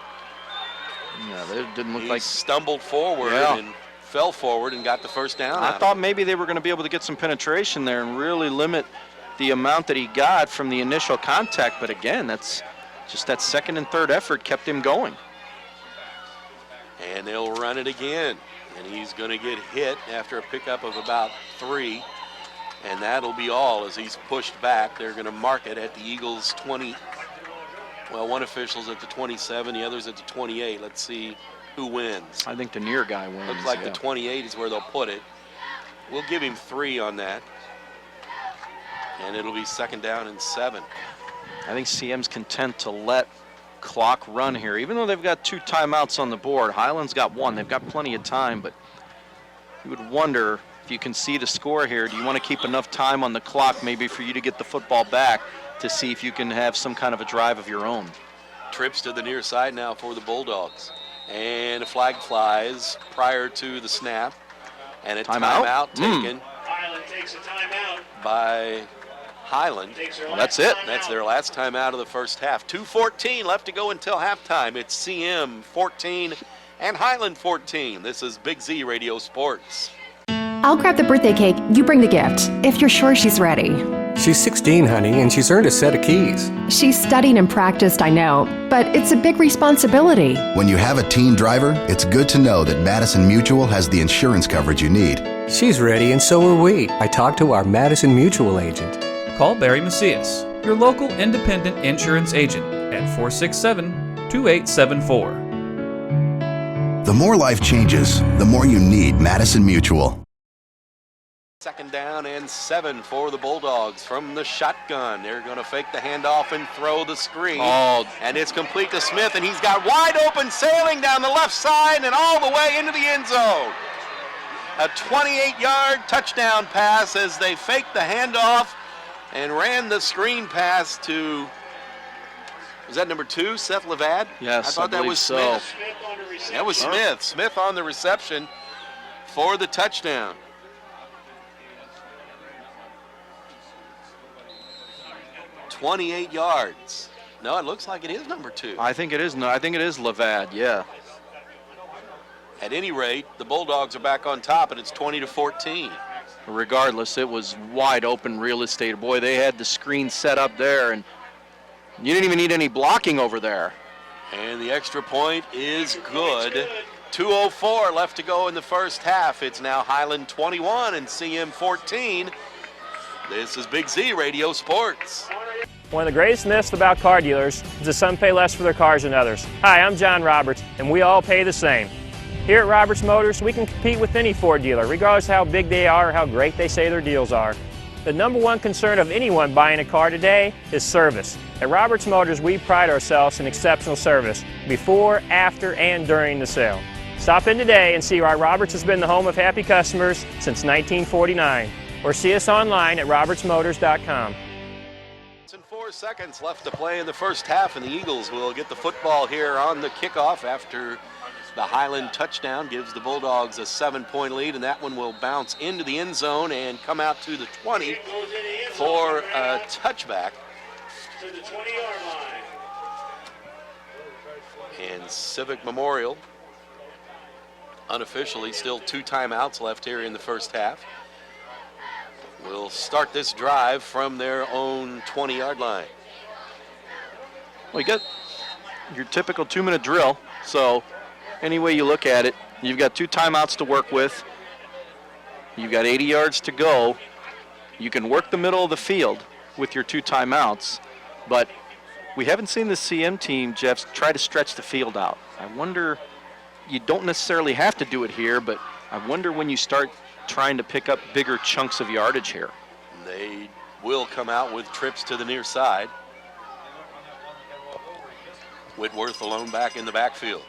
Yeah, it didn't look he like stumbled forward and fell forward and got the first down. I thought maybe they were going to be able to get some penetration there and really limit the amount that he got from the initial contact, but again, that's just that 2nd and 3rd effort kept him going. And they'll run it again, and he's going to get hit after a pickup of about 3, and that'll be all as he's pushed back. They're going to mark it at the Eagles' 20. Well, one official's at the 27, the other's at the 28. Let's see who wins. I think the near guy wins. Looks like the 28 is where they'll put it. We'll give him 3 on that. And it'll be 2nd down and 7. I think CM's content to let clock run here, even though they've got 2 timeouts on the board. Highland's got 1. They've got plenty of time, but you would wonder if you can see the score here. Do you want to keep enough time on the clock maybe for you to get the football back to see if you can have some kind of a drive of your own? Trips to the near side now for the Bulldogs. And a flag flies prior to the snap. And a timeout taken Highland takes a timeout by Highland. Well, that's it. That's their last time out of the first half. 2:14 left to go until halftime. It's CM 14 and Highland 14. This is Big Z Radio Sports. I'll grab the birthday cake. You bring the gift, if you're sure she's ready. She's 16, honey, and she's earned a set of keys. She's studied and practiced, I know, but it's a big responsibility. When you have a teen driver, it's good to know that Madison Mutual has the insurance coverage you need. She's ready, and so are we. I talked to our Madison Mutual agent. Call Barry Macias, your local independent insurance agent, at 467-2874. The more life changes, the more you need Madison Mutual. 2nd down and 7 for the Bulldogs from the shotgun. They're going to fake the handoff and throw the screen. And it's complete to Smith, and he's got wide open sailing down the left side and all the way into the end zone. A 28-yard touchdown pass as they faked the handoff and ran the screen pass to, was that number 2, Seth Levad? Yes, I thought that was so. Smith. That was Smith. Smith on the reception for the touchdown. .28 yards. No, it looks like it is number 2. I think it is. No, I think it is Levad. Yeah. At any rate, the Bulldogs are back on top, and it's 20-14. Regardless, it was wide open real estate. Boy, they had the screen set up there, and you didn't even need any blocking over there. And the extra point is good. 2:04 left to go in the first half. It's now Highland 21 and CM 14. This is Big Z Radio Sports. One of the greatest myths about car dealers is that some pay less for their cars than others. Hi, I'm John Roberts, and we all pay the same. Here at Roberts Motors, we can compete with any Ford dealer, regardless of how big they are or how great they say their deals are. The #1 concern of anyone buying a car today is service. At Roberts Motors, we pride ourselves in exceptional service before, after, and during the sale. Stop in today and see why Roberts has been the home of happy customers since 1949. Or see us online at RiverBender.com. 4 seconds left to play in the first half, and the Eagles will get the football here on the kickoff after the Highland touchdown gives the Bulldogs a 7-point lead, and that one will bounce into the end zone and come out to the 20 for a touchback. To the 20-yard line. And Civic Memorial, unofficially, still 2 timeouts left here in the first half, will start this drive from their own 20-yard line. Well, you got your typical 2-minute drill, so any way you look at it, you've got 2 timeouts to work with. You've got 80 yards to go. You can work the middle of the field with your 2 timeouts, but we haven't seen the CM team, Jeff, try to stretch the field out. I wonder, you don't necessarily have to do it here, but I wonder when you start trying to pick up bigger chunks of yardage here. They will come out with trips to the near side. Whitworth alone back in the backfield.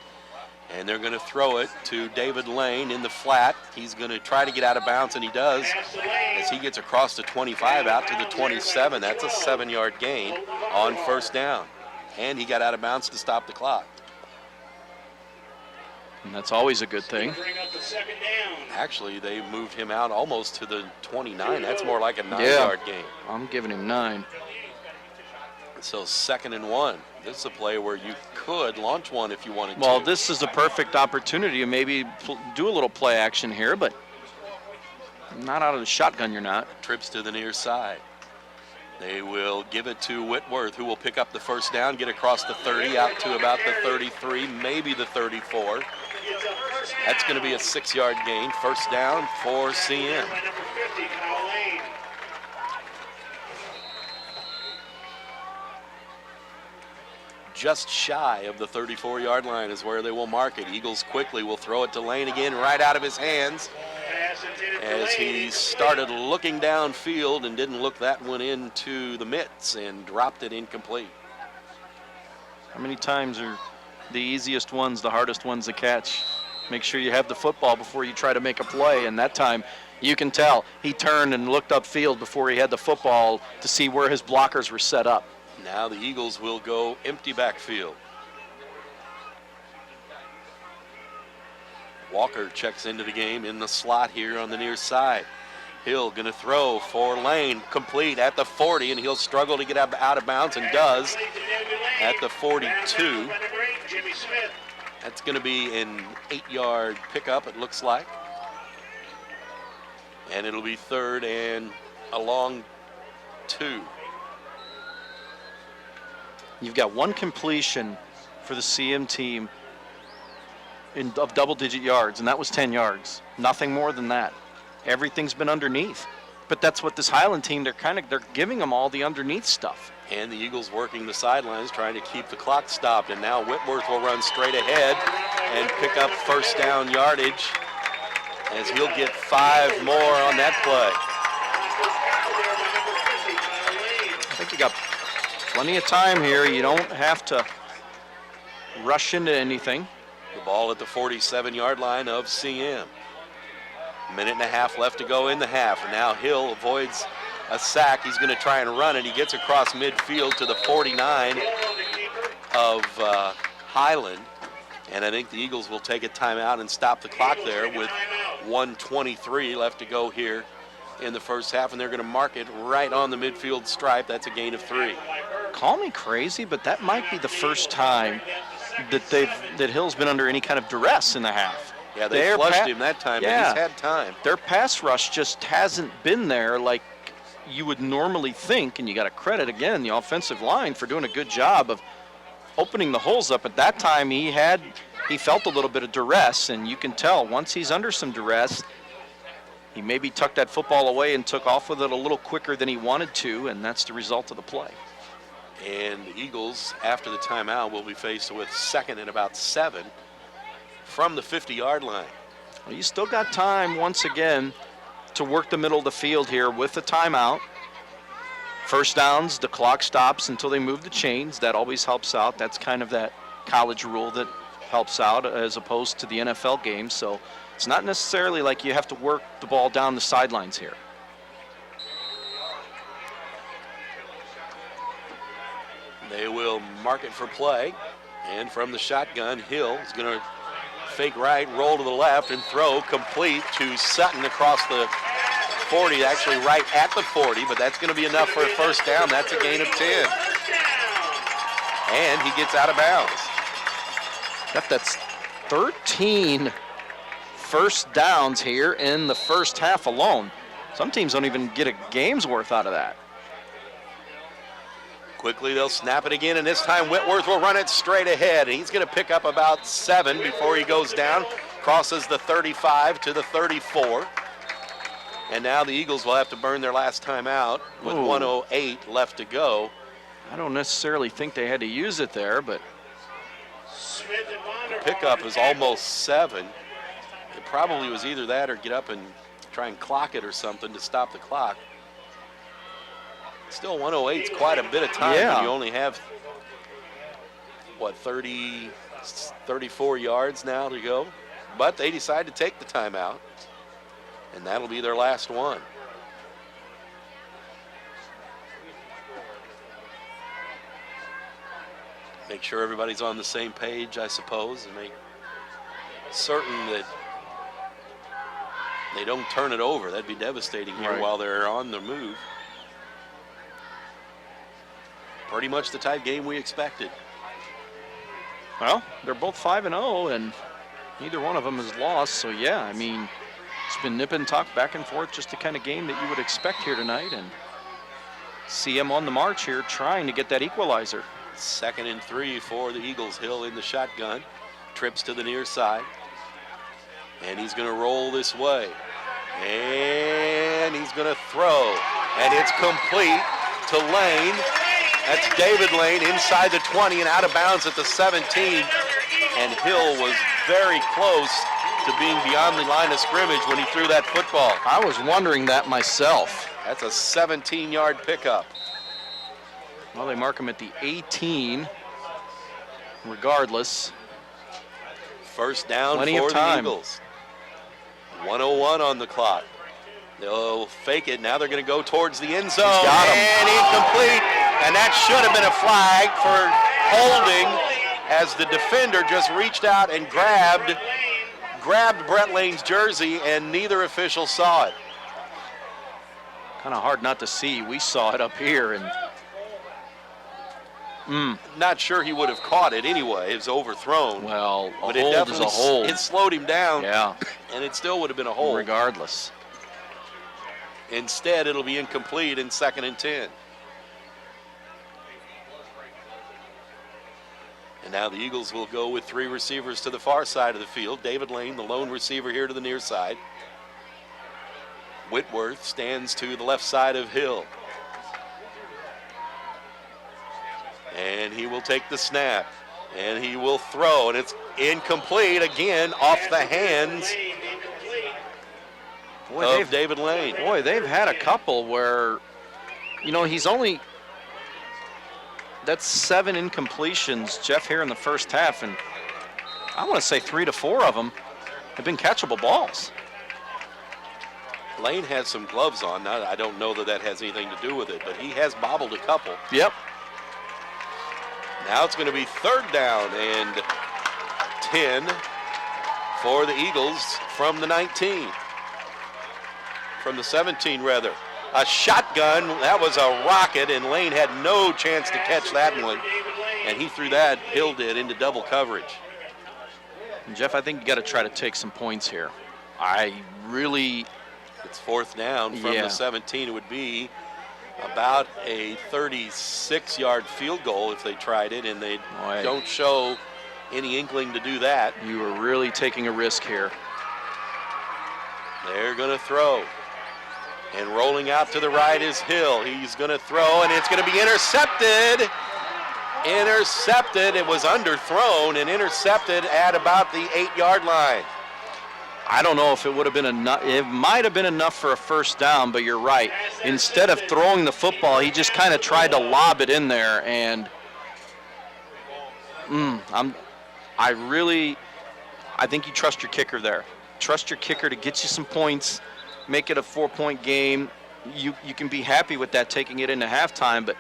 And they're going to throw it to David Lane in the flat. He's going to try to get out of bounds, and he does, as he gets across the 25 out to the 27. That's a 7-yard gain on first down. And he got out of bounds to stop the clock. And that's always a good thing. Actually, they moved him out almost to the 29. That's more like a 9-yard gain. I'm giving him 9. So 2nd and 1. This is a play where you could launch one if you wanted to. Well, this is a perfect opportunity to maybe do a little play action here, but not out of the shotgun, you're not. Trips to the near side. They will give it to Whitworth, who will pick up the first down, get across the 30, out to about the 33, maybe the 34. That's going to be a 6-yard gain. First down for CM. Just shy of the 34-yard line is where they will mark it. Eagles quickly will throw it to Lane again, right out of his hands, as he started looking downfield and didn't look that one into the mitts and dropped it incomplete. How many times are the easiest ones the hardest ones to catch? Make sure you have the football before you try to make a play, and that time you can tell he turned and looked upfield before he had the football to see where his blockers were set up. Now the Eagles will go empty backfield. Walker checks into the game in the slot here on the near side. Hill going to throw for Lane, complete at the 40, and he'll struggle to get out of bounds, and does at the 42. That's going to be an 8-yard pickup, it looks like. And it'll be 3rd and a long 2. You've got 1 completion for the CM team of double-digit yards, and that was 10 yards. Nothing more than that. Everything's been underneath. But that's what this Highland team, they're giving them all the underneath stuff. And the Eagles working the sidelines, trying to keep the clock stopped. And now Whitworth will run straight ahead and pick up first down yardage, as he'll get 5 more on that play. I think you got plenty of time here. You don't have to rush into anything. The ball at the 47-yard line of CM. Minute and a half left to go in the half. And now Hill avoids a sack. He's going to try and run it. He gets across midfield to the 49 of Highland. And I think the Eagles will take a timeout and stop the clock there with 1:23 left to go here in the first half. And they're going to mark it right on the midfield stripe. That's a gain of 3. Call me crazy, but that might be the first time that Hill's been under any kind of duress in the half. Yeah, they flushed him that time, but he's had time. Their pass rush just hasn't been there like you would normally think, and you got to credit, again, the offensive line for doing a good job of opening the holes up. At that time, he felt a little bit of duress, and you can tell once he's under some duress, he maybe tucked that football away and took off with it a little quicker than he wanted to, and that's the result of the play. And the Eagles, after the timeout, will be faced with 2nd and about 7 from the 50-yard line. Well, you still got time, once again, to work the middle of the field here with the timeout. First downs, the clock stops until they move the chains. That always helps out. That's kind of that college rule that helps out as opposed to the NFL game. So it's not necessarily like you have to work the ball down the sidelines here. They will mark it for play. And from the shotgun, Hill is going to fake right, roll to the left, and throw complete to Sutton across the 40, actually right at the 40, but that's going to be enough for a first down. That's a gain of 10. And he gets out of bounds. That's 13 first downs here in the first half alone. Some teams don't even get a game's worth out of that. Quickly, they'll snap it again, and this time Whitworth will run it straight ahead. He's going to pick up about 7 before he goes down, crosses the 35 to the 34. And now the Eagles will have to burn their last time out with 1:08 left to go. I don't necessarily think they had to use it there, but the pickup is almost 7. It probably was either that or get up and try and clock it or something to stop the clock. Still 1:08 is quite a bit of time when you only have, what, 34 yards now to go. But they decide to take the timeout. And that'll be their last one. Make sure everybody's on the same page, I suppose, and make certain that they don't turn it over. That'd be devastating here while they're on the move. Pretty much the type game we expected. Well, they're both 5-0, and neither one of them has lost. So, yeah, I mean, it's been nip and tuck, back and forth, just the kind of game that you would expect here tonight. And see him on the march here, trying to get that equalizer. 2nd and 3 for the Eagles. Hill in the shotgun, trips to the near side, and he's going to roll this way. And he's going to throw, and it's complete to Lane. That's David Lane inside the 20 and out of bounds at the 17. And Hill was very close to being beyond the line of scrimmage when he threw that football. I was wondering that myself. That's a 17-yard pickup. Well, they mark him at the 18, regardless. First down Plenty for of the time. Eagles. 1:01 on the clock. They'll fake it. Now they're going to go towards the end zone. And incomplete. And that should have been a flag for holding, as the defender just reached out and grabbed Brett Lane's jersey, and neither official saw it. Kind of hard not to see. We saw it up here, and not sure he would have caught it anyway. It was overthrown. Well, a but hold is a hold. It slowed him down. Yeah. And it still would have been a hold. Regardless. Instead, it'll be incomplete in 2nd and 10. And now the Eagles will go with 3 receivers to the far side of the field. David Lane, the lone receiver here to the near side. Whitworth stands to the left side of Hill. And he will take the snap. And he will throw. And it's incomplete again off the hands of David Lane. Boy, they've had a couple where, you know, he's only... That's 7 incompletions, Jeff, here in the first half, and I want to say 3 to 4 of them have been catchable balls. Lane has some gloves on. Now, I don't know that that has anything to do with it, but he has bobbled a couple. Yep. Now it's going to be 3rd down and 10 for the Eagles from the 19. From the 17, rather. A shotgun, that was a rocket, and Lane had no chance to catch that one. And he threw that, Hill did, into double coverage. And Jeff, I think you got to try to take some points here. It's 4th down from the 17. It would be about a 36-yard field goal if they tried it, and they don't show any inkling to do that. You were really taking a risk here. They're going to throw. And rolling out to the right is Hill. He's going to throw, and it's going to be intercepted. Intercepted. It was underthrown and intercepted at about the 8-yard line. I don't know if it would have been enough. It might have been enough for a first down, but you're right. Instead of throwing the football, he just kind of tried to lob it in there, and I think you trust your kicker there. Trust your kicker to get you some points, make it a 4-point game. You can be happy with that, taking it into halftime, but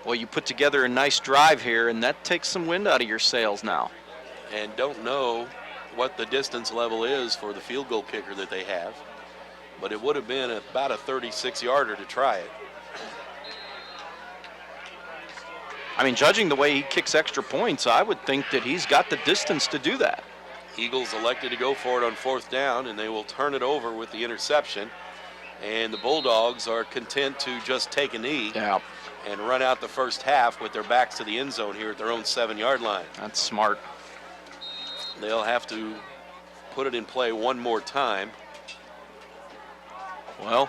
well, you put together a nice drive here, and that takes some wind out of your sails now. And don't know what the distance level is for the field goal kicker that they have, but it would have been about a 36-yarder to try it. I mean, judging the way he kicks extra points, I would think that he's got the distance to do that. Eagles elected to go for it on 4th down, and they will turn it over with the interception. And the Bulldogs are content to just take a knee and run out the first half with their backs to the end zone here at their own 7-yard line. That's smart. They'll have to put it in play one more time. Well,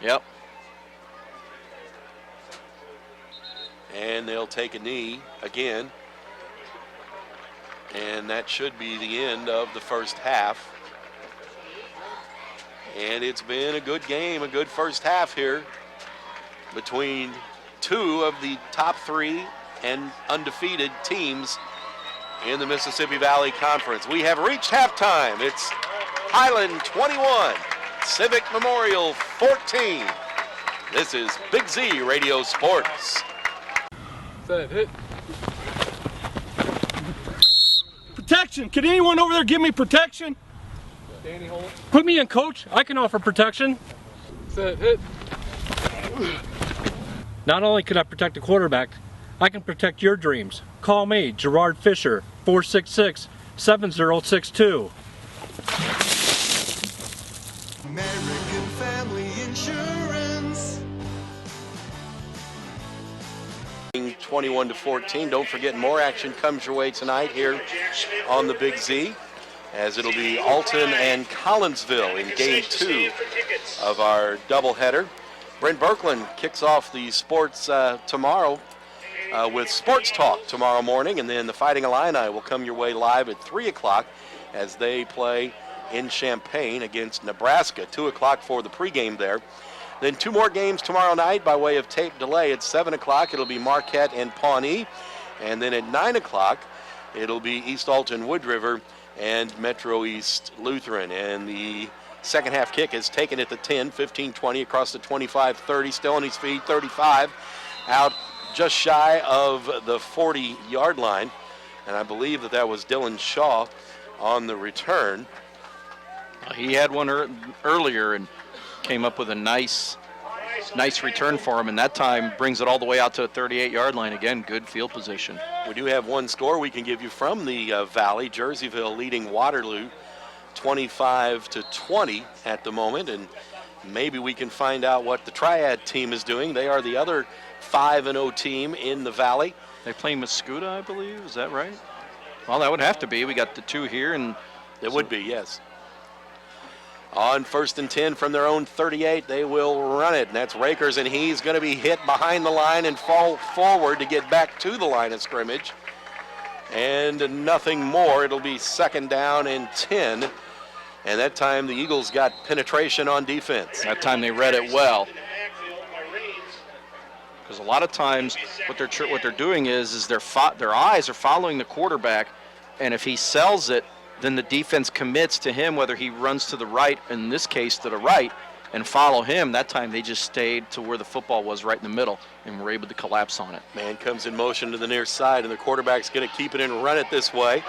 yep. And they'll take a knee again. And that should be the end of the first half. And it's been a good game, a good first half here between two of the top 3 and undefeated teams in the Mississippi Valley Conference. We have reached halftime. It's Highland 21, Civic Memorial 14. This is Big Z Radio Sports. Set, hit. Protection. Can anyone over there give me protection? Danny, hold it. Put me in, coach. I can offer protection. Set, hit. Not only can I protect the quarterback, I can protect your dreams. Call me, Gerard Fisher, 466-7062. American Family Insurance. 21-14. Don't forget, more action comes your way tonight here on the Big Z, as it'll be Alton and Collinsville in game 2 of our doubleheader. Brent Birkeland kicks off the sports tomorrow with Sports Talk tomorrow morning, and then the Fighting Illini will come your way live at 3 o'clock as they play in Champaign against Nebraska. 2 o'clock for the pregame there. Then 2 more games tomorrow night by way of tape delay. At 7 o'clock, it'll be Marquette and Pawnee. And then at 9 o'clock, it'll be East Alton Wood River and Metro East Lutheran. And the second half kick is taken at the 10, 15-20 across the 25-30, still on his feet, 35, out just shy of the 40-yard line. And I believe that was Dylan Shaw on the return. He had one earlier and came up with a nice return for him, and that time brings it all the way out to the 38-yard line. Again, good field position. We do have one score we can give you from the Valley. Jerseyville leading Waterloo 25-20 at the moment, and maybe we can find out what the Triad team is doing. They are the other 5-0 team in the Valley. They play Mascoutah, I believe. Is that right? Well, that would have to be. We got the 2 here, and it would be, yes. On 1st and 10 from their own 38, they will run it. And that's Rakers, and he's going to be hit behind the line and fall forward to get back to the line of scrimmage. And nothing more. It'll be 2nd down and 10. And that time the Eagles got penetration on defense. That time they read it well. Because a lot of times what they're doing is their eyes are following the quarterback, and if he sells it, then the defense commits to him, whether he runs to the right, in this case to the right, and follow him. That time they just stayed to where the football was, right in the middle, and were able to collapse on it. Man comes in motion to the near side, and the quarterback's going to keep it and run it this way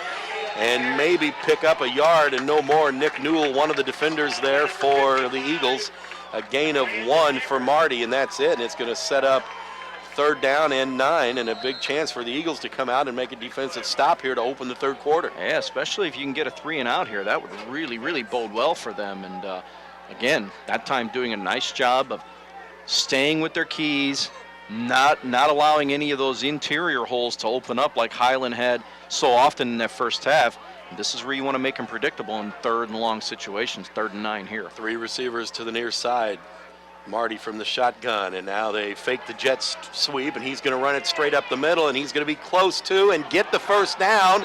and maybe pick up a yard and no more. Nick Newell, one of the defenders there for the Eagles, a gain of 1 for Marty, and that's it. And it's going to set up 3rd down and 9, and a big chance for the Eagles to come out and make a defensive stop here to open the 3rd quarter. Yeah, especially if you can get a 3 and out here. That would really, really bode well for them. And again, that time doing a nice job of staying with their keys, not allowing any of those interior holes to open up like Highland had so often in that first half. And this is where you want to make them predictable in 3rd and long situations, 3rd and 9 here. 3 receivers to the near side. Marty from the shotgun, and now they fake the jet sweep, and he's going to run it straight up the middle, and he's going to be close to and get the first down.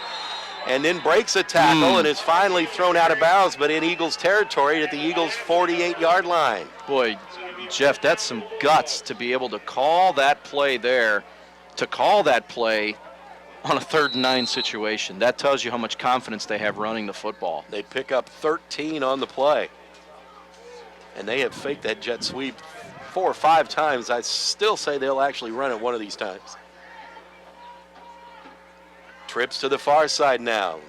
and then breaks a tackle and is finally thrown out of bounds, but in Eagles territory at the Eagles' 48-yard line. Boy, Jeff, that's some guts to be able to call that play there, to call that play on a 3rd and 9 situation. That tells you how much confidence they have running the football. They pick up 13 on the play, and they have faked that jet sweep 4 or 5 times. I still say they'll actually run it one of these times. Trips to the far side now.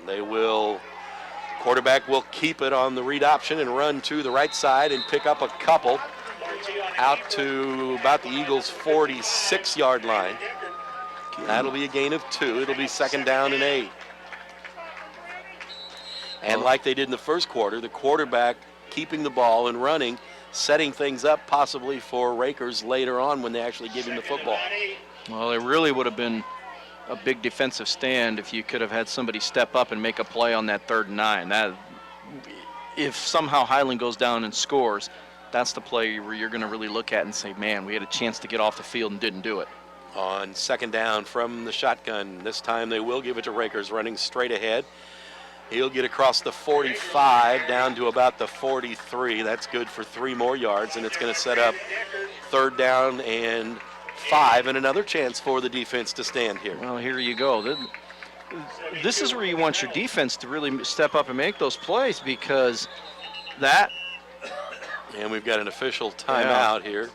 Quarterback will keep it on the read option and run to the right side and pick up a couple out to about the Eagles' 46-yard line. That'll be a gain of 2. It'll be 2nd down and 8. And like they did in the first quarter, the quarterback keeping the ball and running, setting things up possibly for Rakers later on when they actually give him the football. Well, it really would have been a big defensive stand if you could have had somebody step up and make a play on that 3rd and 9. That, if somehow Highland goes down and scores, that's the play where you're going to really look at and say, man, we had a chance to get off the field and didn't do it. On 2nd down from the shotgun, this time they will give it to Rakers running straight ahead. He'll get across the 45 down to about the 43. That's good for 3 more yards, and it's going to set up 3rd down and 5 and another chance for the defense to stand here. Well, here you go. This is where you want your defense to really step up and make those plays, because that. And we've got an official timeout here.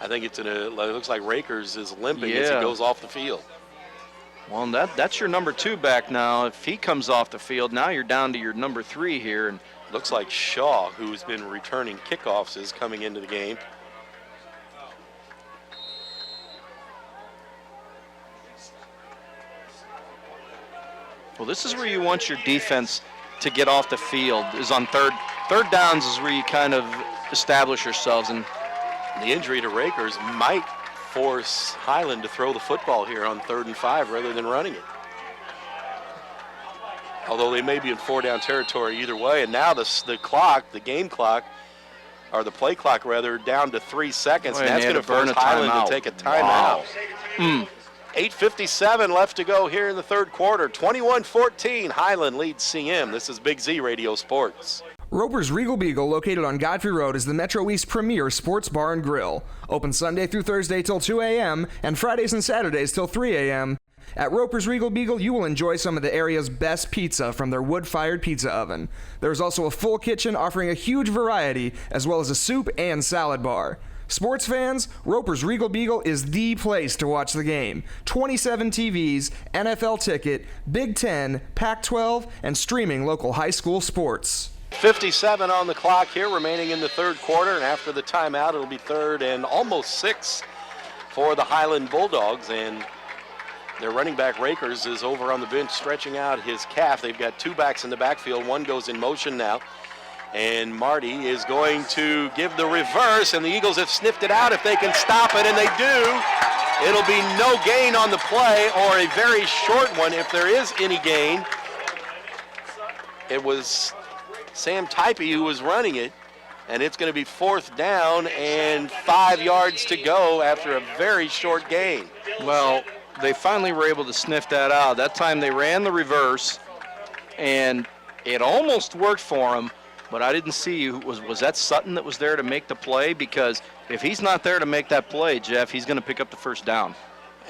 I think it looks like Rakers is limping as he goes off the field. Well, that's your number 2 back now. If he comes off the field, now you're down to your number 3 here. And looks like Shaw, who's been returning kickoffs, is coming into the game. Well, this is where you want your defense to get off the field, is on third downs is where you kind of establish yourselves. And the injury to Rakers might force Highland to throw the football here on 3rd and 5 rather than running it. Although they may be in 4-down territory either way. And now the game clock, or the play clock rather, down to 3 seconds. And that's going to force Highland to take a timeout. Wow. 8:57 left to go here in the 3rd quarter. 21-14, Highland leads CM. This is Big Z Radio Sports. Roper's Regal Beagle, located on Godfrey Road, is the Metro East premier sports bar and grill. Open Sunday through Thursday till 2 a.m. and Fridays and Saturdays till 3 a.m. At Roper's Regal Beagle, you will enjoy some of the area's best pizza from their wood-fired pizza oven. There's also a full kitchen offering a huge variety, as well as a soup and salad bar. Sports fans, Roper's Regal Beagle is the place to watch the game. 27 TVs, NFL ticket, Big Ten, Pac-12, and streaming local high school sports. 57 on the clock here, remaining in the 3rd quarter, and after the timeout, it'll be 3rd and almost 6 for the Highland Bulldogs, and their running back Rakers is over on the bench stretching out his calf. They've got 2 backs in the backfield. One goes in motion now, and Marty is going to give the reverse, and the Eagles have sniffed it out. If they can stop it, and they do, it'll be no gain on the play, or a very short one if there is any gain. It was Sam Typee who was running it, and it's going to be 4th down and 5 yards to go after a very short gain. Well, they finally were able to sniff that out. That time they ran the reverse, and it almost worked for them, but I didn't see, was that Sutton that was there to make the play? Because if he's not there to make that play, Jeff, he's going to pick up the 1st down.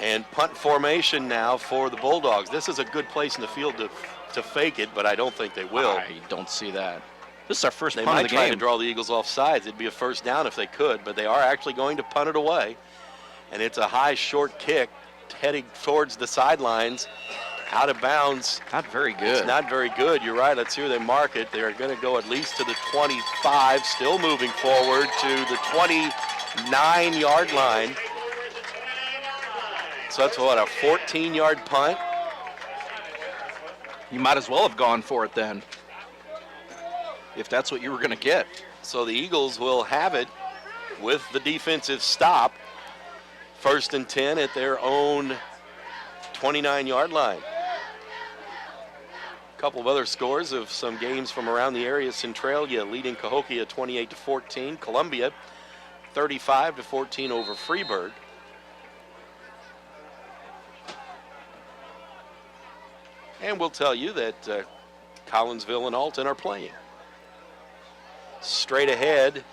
And punt formation now for the Bulldogs. This is a good place in the field to fake it, but I don't think they will. I don't see that. This is our first punt of the game. They might try to draw the Eagles off sides. It'd be a 1st down if they could, but they are actually going to punt it away. And it's a high, short kick heading towards the sidelines, out of bounds. Not very good. It's not very good. You're right. Let's see where they mark it. They're going to go at least to the 25, still moving forward to the 29-yard line. So that's what, a 14-yard punt? You might as well have gone for it then, if that's what you were going to get. So the Eagles will have it with the defensive stop. 1st and 10 at their own 29-yard line. A couple of other scores of some games from around the area. Centralia leading Cahokia 28-14. Columbia 35-14 over Freeburg. And we'll tell you that Collinsville and Alton are playing. Straight ahead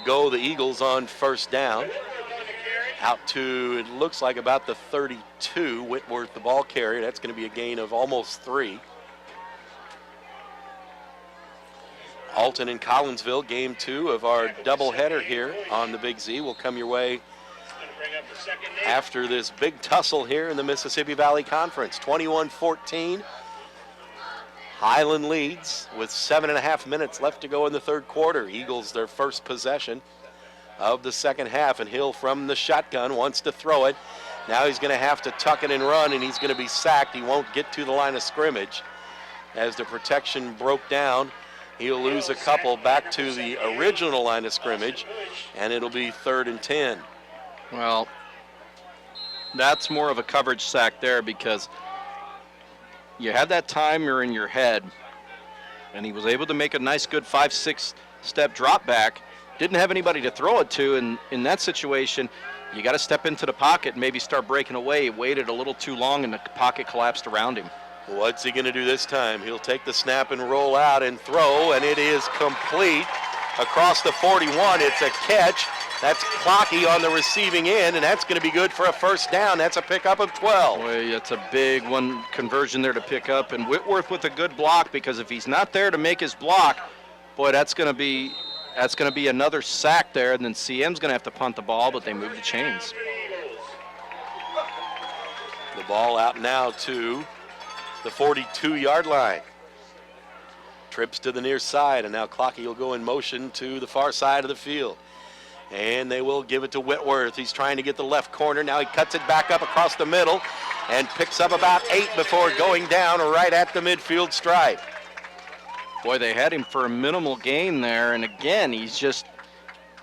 go the Eagles on first down. Out to, it looks like about the 32. Whitworth, the ball carrier. That's going to be a gain of almost 3. Alton and Collinsville, game 2 of our doubleheader here on the Big Z, will come your way after this big tussle here in the Mississippi Valley Conference. 21-14. Highland leads with 7.5 minutes left to go in the third quarter. Eagles their first possession of the second half, and Hill from the shotgun wants to throw it. Now he's going to have to tuck it and run, and he's going to be sacked. He won't get to the line of scrimmage as the protection broke down. He'll lose a couple back to the original line of scrimmage, and it'll be 3rd and 10. Well, that's more of a coverage sack there because you had that timer in your head, and he was able to make a nice, good 5-6 step drop back. Didn't have anybody to throw it to, and in that situation, you got to step into the pocket and maybe start breaking away. He waited a little too long, and the pocket collapsed around him. What's he going to do this time? He'll take the snap and roll out and throw, and it is complete across the 41. It's a catch. That's Clocky on the receiving end, and that's going to be good for a first down. That's a pickup of 12. Boy, that's a big one conversion there to pick up, and Whitworth with a good block, because if he's not there to make his block, boy, that's going to be another sack there, and then CM's going to have to punt the ball, but they move the chains. The ball out now to the 42-yard line. Trips to the near side, and now Clocky will go in motion to the far side of the field. And they will give it to Whitworth. He's trying to get the left corner. Now he cuts it back up across the middle and picks up about 8 before going down right at the midfield stripe. Boy, they had him for a minimal gain there, and again, he's just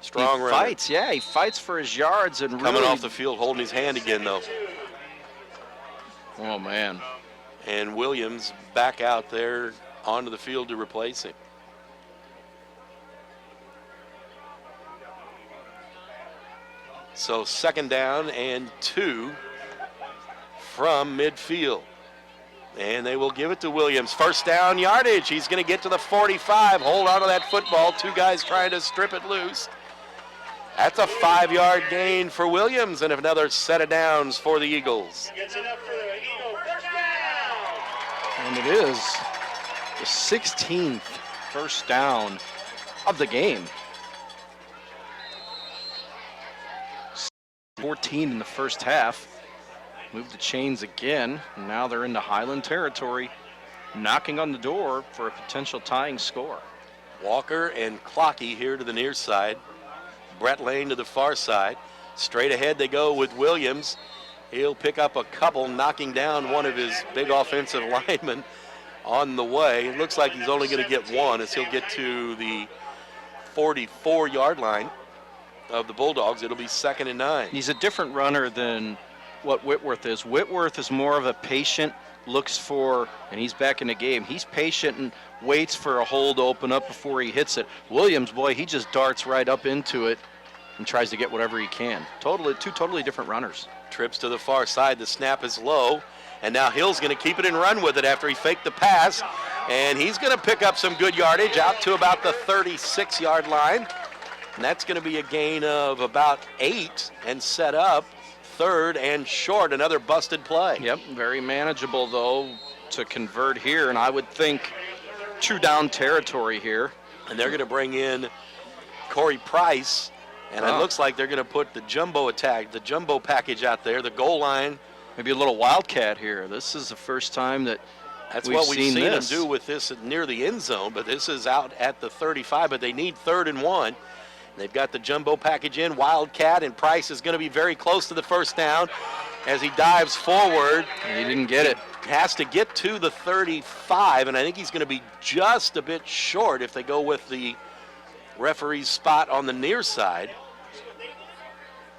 strong. He fights, yeah, he fights for his yards and coming really off the field, holding his hand again though. Oh man! And Williams back out there onto the field to replace him. So 2nd down and 2 from midfield. And they will give it to Williams. First down yardage. He's going to get to the 45. Hold on to that football. 2 guys trying to strip it loose. That's a 5-yard gain for Williams and another set of downs for the Eagles. And it is the 16th first down of the game. 14 in the first half. Moved the chains again. Now they're into Highland territory, knocking on the door for a potential tying score. Walker and Clocky here to the near side. Brett Lane to the far side. Straight ahead they go with Williams. He'll pick up a couple, knocking down one of his big offensive linemen on the way. It looks like he's only going to get one as he'll get to the 44-yard line of the Bulldogs. It'll be 2nd and 9. He's a different runner than what Whitworth is. Whitworth is more of a patient, looks for, and he's back in the game. He's patient and waits for a hole to open up before he hits it. Williams, boy, he just darts right up into it and tries to get whatever he can. Two totally different runners. Trips to the far side. The snap is low, and now Hill's going to keep it and run with it after he faked the pass, and he's going to pick up some good yardage out to about the 36-yard line, and that's going to be a gain of about 8 and set up 3rd and short. Another busted play. Yep, very manageable though to convert here, and I would think true down territory here. And they're going to bring in Corey Price, and it looks like they're going to put the jumbo package out there, the goal line. Maybe a little wildcat here. This is the first time that's what we've seen them do with this near the end zone, but this is out at the 35, but they need 3rd and 1. They've got the jumbo package in, wildcat, and Price is going to be very close to the first down as he dives forward. He didn't get it. Has to get to the 35, and I think he's going to be just a bit short if they go with the referee's spot on the near side.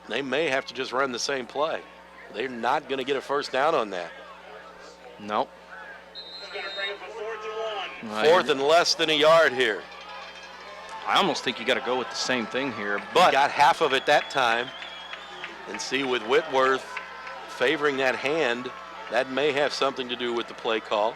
They may have to just run the same play. They're not going to get a first down on that. Nope. 4th and less than a yard here. I almost think you got to go with the same thing here, but got half of it that time. And see, with Whitworth favoring that hand That may have something to do with the play call.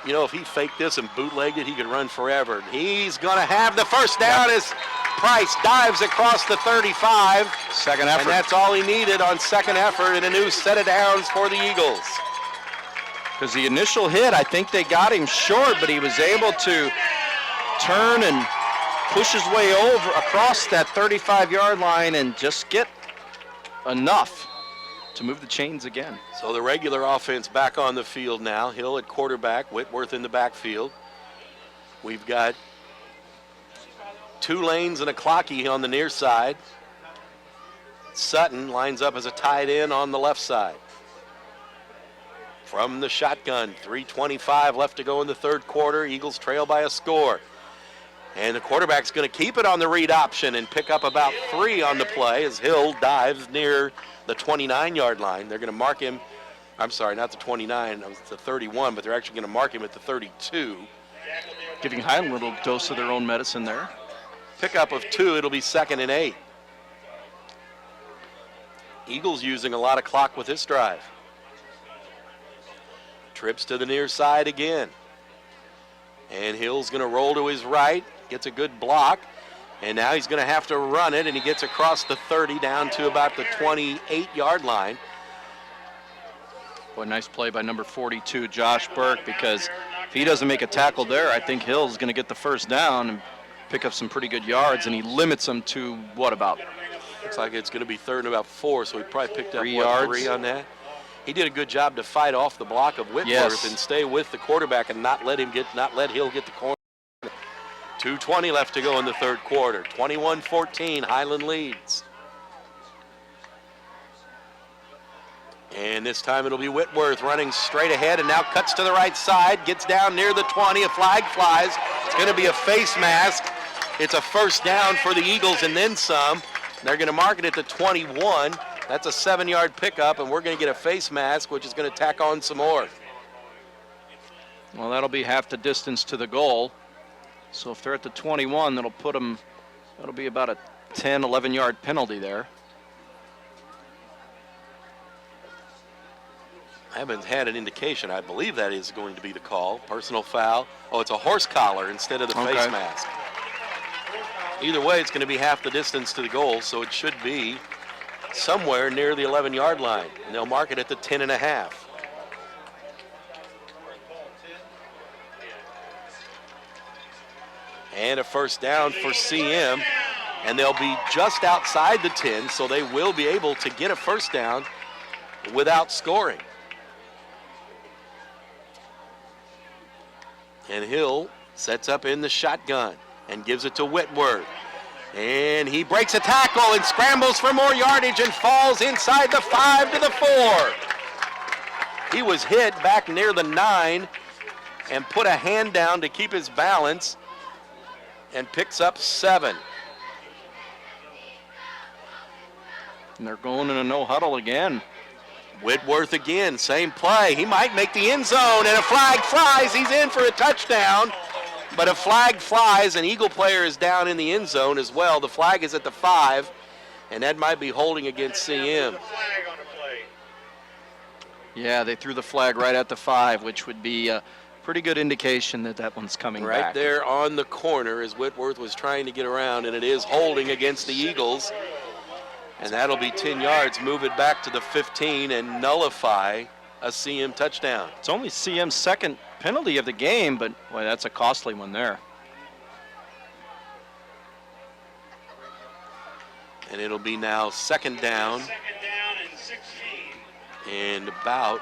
You know, if he faked this and bootlegged it, he could run forever. He's going to have the first down as Price dives across the 35. Second effort. And that's all he needed on second effort and a new set of downs for the Eagles. Because the initial hit, I think they got him short, but he was able to turn and push his way over across that 35-yard line and just get enough to move the chains again. So the regular offense back on the field now. Hill at quarterback, Whitworth in the backfield. We've got 2 lanes and a clocky on the near side. Sutton lines up as a tight end on the left side. From the shotgun, 3:25 left to go in the third quarter. Eagles trail by a score. And the quarterback's going to keep it on the read option and pick up about 3 on the play as Hill dives near the 29-yard line. They're going to mark him, I'm sorry, not the 29, it's the 31, but they're actually going to mark him at the 32. Giving Highland a little dose of their own medicine there. Pickup of 2, it'll be 2nd and 8. Eagles using a lot of clock with this drive. Trips to the near side again. And Hill's going to roll to his right, gets a good block, and now he's going to have to run it, and he gets across the 30 down to about the 28-yard line. Boy, nice play by number 42, Josh Burke, because if he doesn't make a tackle there, I think Hill's going to get the first down and pick up some pretty good yards, and he limits them to, what, about? Looks like it's going to be 3rd and about 4, so he probably picked up 3 yards. 3 on that. He did a good job to fight off the block of Whitworth and stay with the quarterback and not let Hill get the corner. 2:20 left to go in the third quarter. 21-14, Highland leads. And this time it'll be Whitworth running straight ahead and now cuts to the right side, gets down near the 20, a flag flies. It's going to be a face mask. It's a first down for the Eagles and then some. They're going to mark it at the 21. That's a 7-yard pickup, and we're going to get a face mask, which is going to tack on some more. Well, that'll be half the distance to the goal. So if they're at the 21, that'll be about a 10, 11-yard penalty there. I haven't had an indication. I believe that is going to be the call. Personal foul. Oh, it's a horse collar instead of the face mask. Either way, it's going to be half the distance to the goal, so it should be somewhere near the 11-yard line. And they'll mark it at the 10.5. And a first down for CM. And they'll be just outside the 10, so they will be able to get a first down without scoring. And Hill sets up in the shotgun and gives it to Whitworth. And he breaks a tackle and scrambles for more yardage and falls inside the 5 to the 4. He was hit back near the 9 and put a hand down to keep his balance and picks up 7. And they're going in a no huddle again. Whitworth again, same play. He might make the end zone, and a flag flies. He's in for a touchdown, but a flag flies. An Eagle player is down in the end zone as well. The flag is at the 5, and that might be holding against CM. Yeah, they threw the flag right at the 5, which would be a pretty good indication that that one's coming right back. There on the corner as Whitworth was trying to get around, and it is holding against the Eagles. And that'll be 10 yards, move it back to the 15 and nullify a CM touchdown. It's only CM's second penalty of the game, but boy, that's a costly one there. And it'll be now second down and about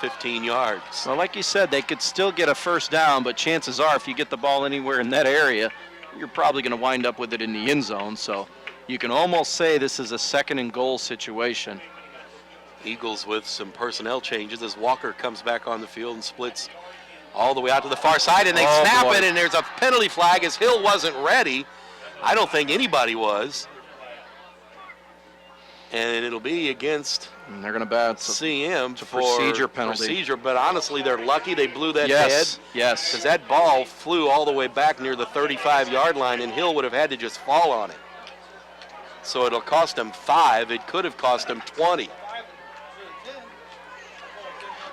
15 yards. Well, like you said, they could still get a first down, but chances are if you get the ball anywhere in that area, you're probably going to wind up with it in the end zone. So you can almost say this is a second and goal situation. Eagles with some personnel changes as Walker comes back on the field and splits all the way out to the far side, and they snap it, and there's a penalty flag as Hill wasn't ready. I don't think anybody was. And it'll be against and they're going to bat CM for procedure penalty. Procedure, but honestly, they're lucky they blew that dead. Yes, because that ball flew all the way back near the 35-yard line, and Hill would have had to just fall on it. So it'll cost him 5. It could have cost him 20.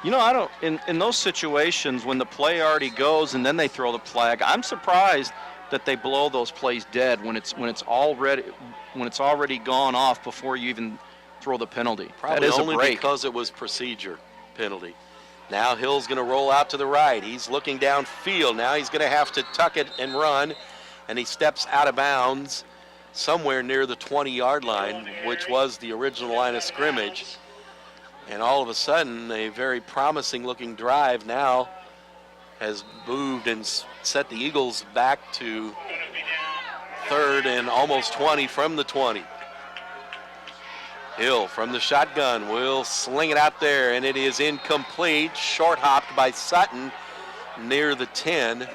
You know, I don't. In those situations when the play already goes and then they throw the flag, I'm surprised that they blow those plays dead when it's already gone off before you even throw the penalty. Probably that is only a break. because it was procedure penalty. Now Hill's going to roll out to the right. He's looking downfield. Now he's going to have to tuck it and run, and he steps out of bounds somewhere near the 20-yard line, which was the original line of scrimmage. And all of a sudden, a very promising-looking drive now has moved and set the Eagles back to third and almost 20 from the 20. Hill from the shotgun will sling it out there, and it is incomplete. Short-hopped by Sutton near the 10.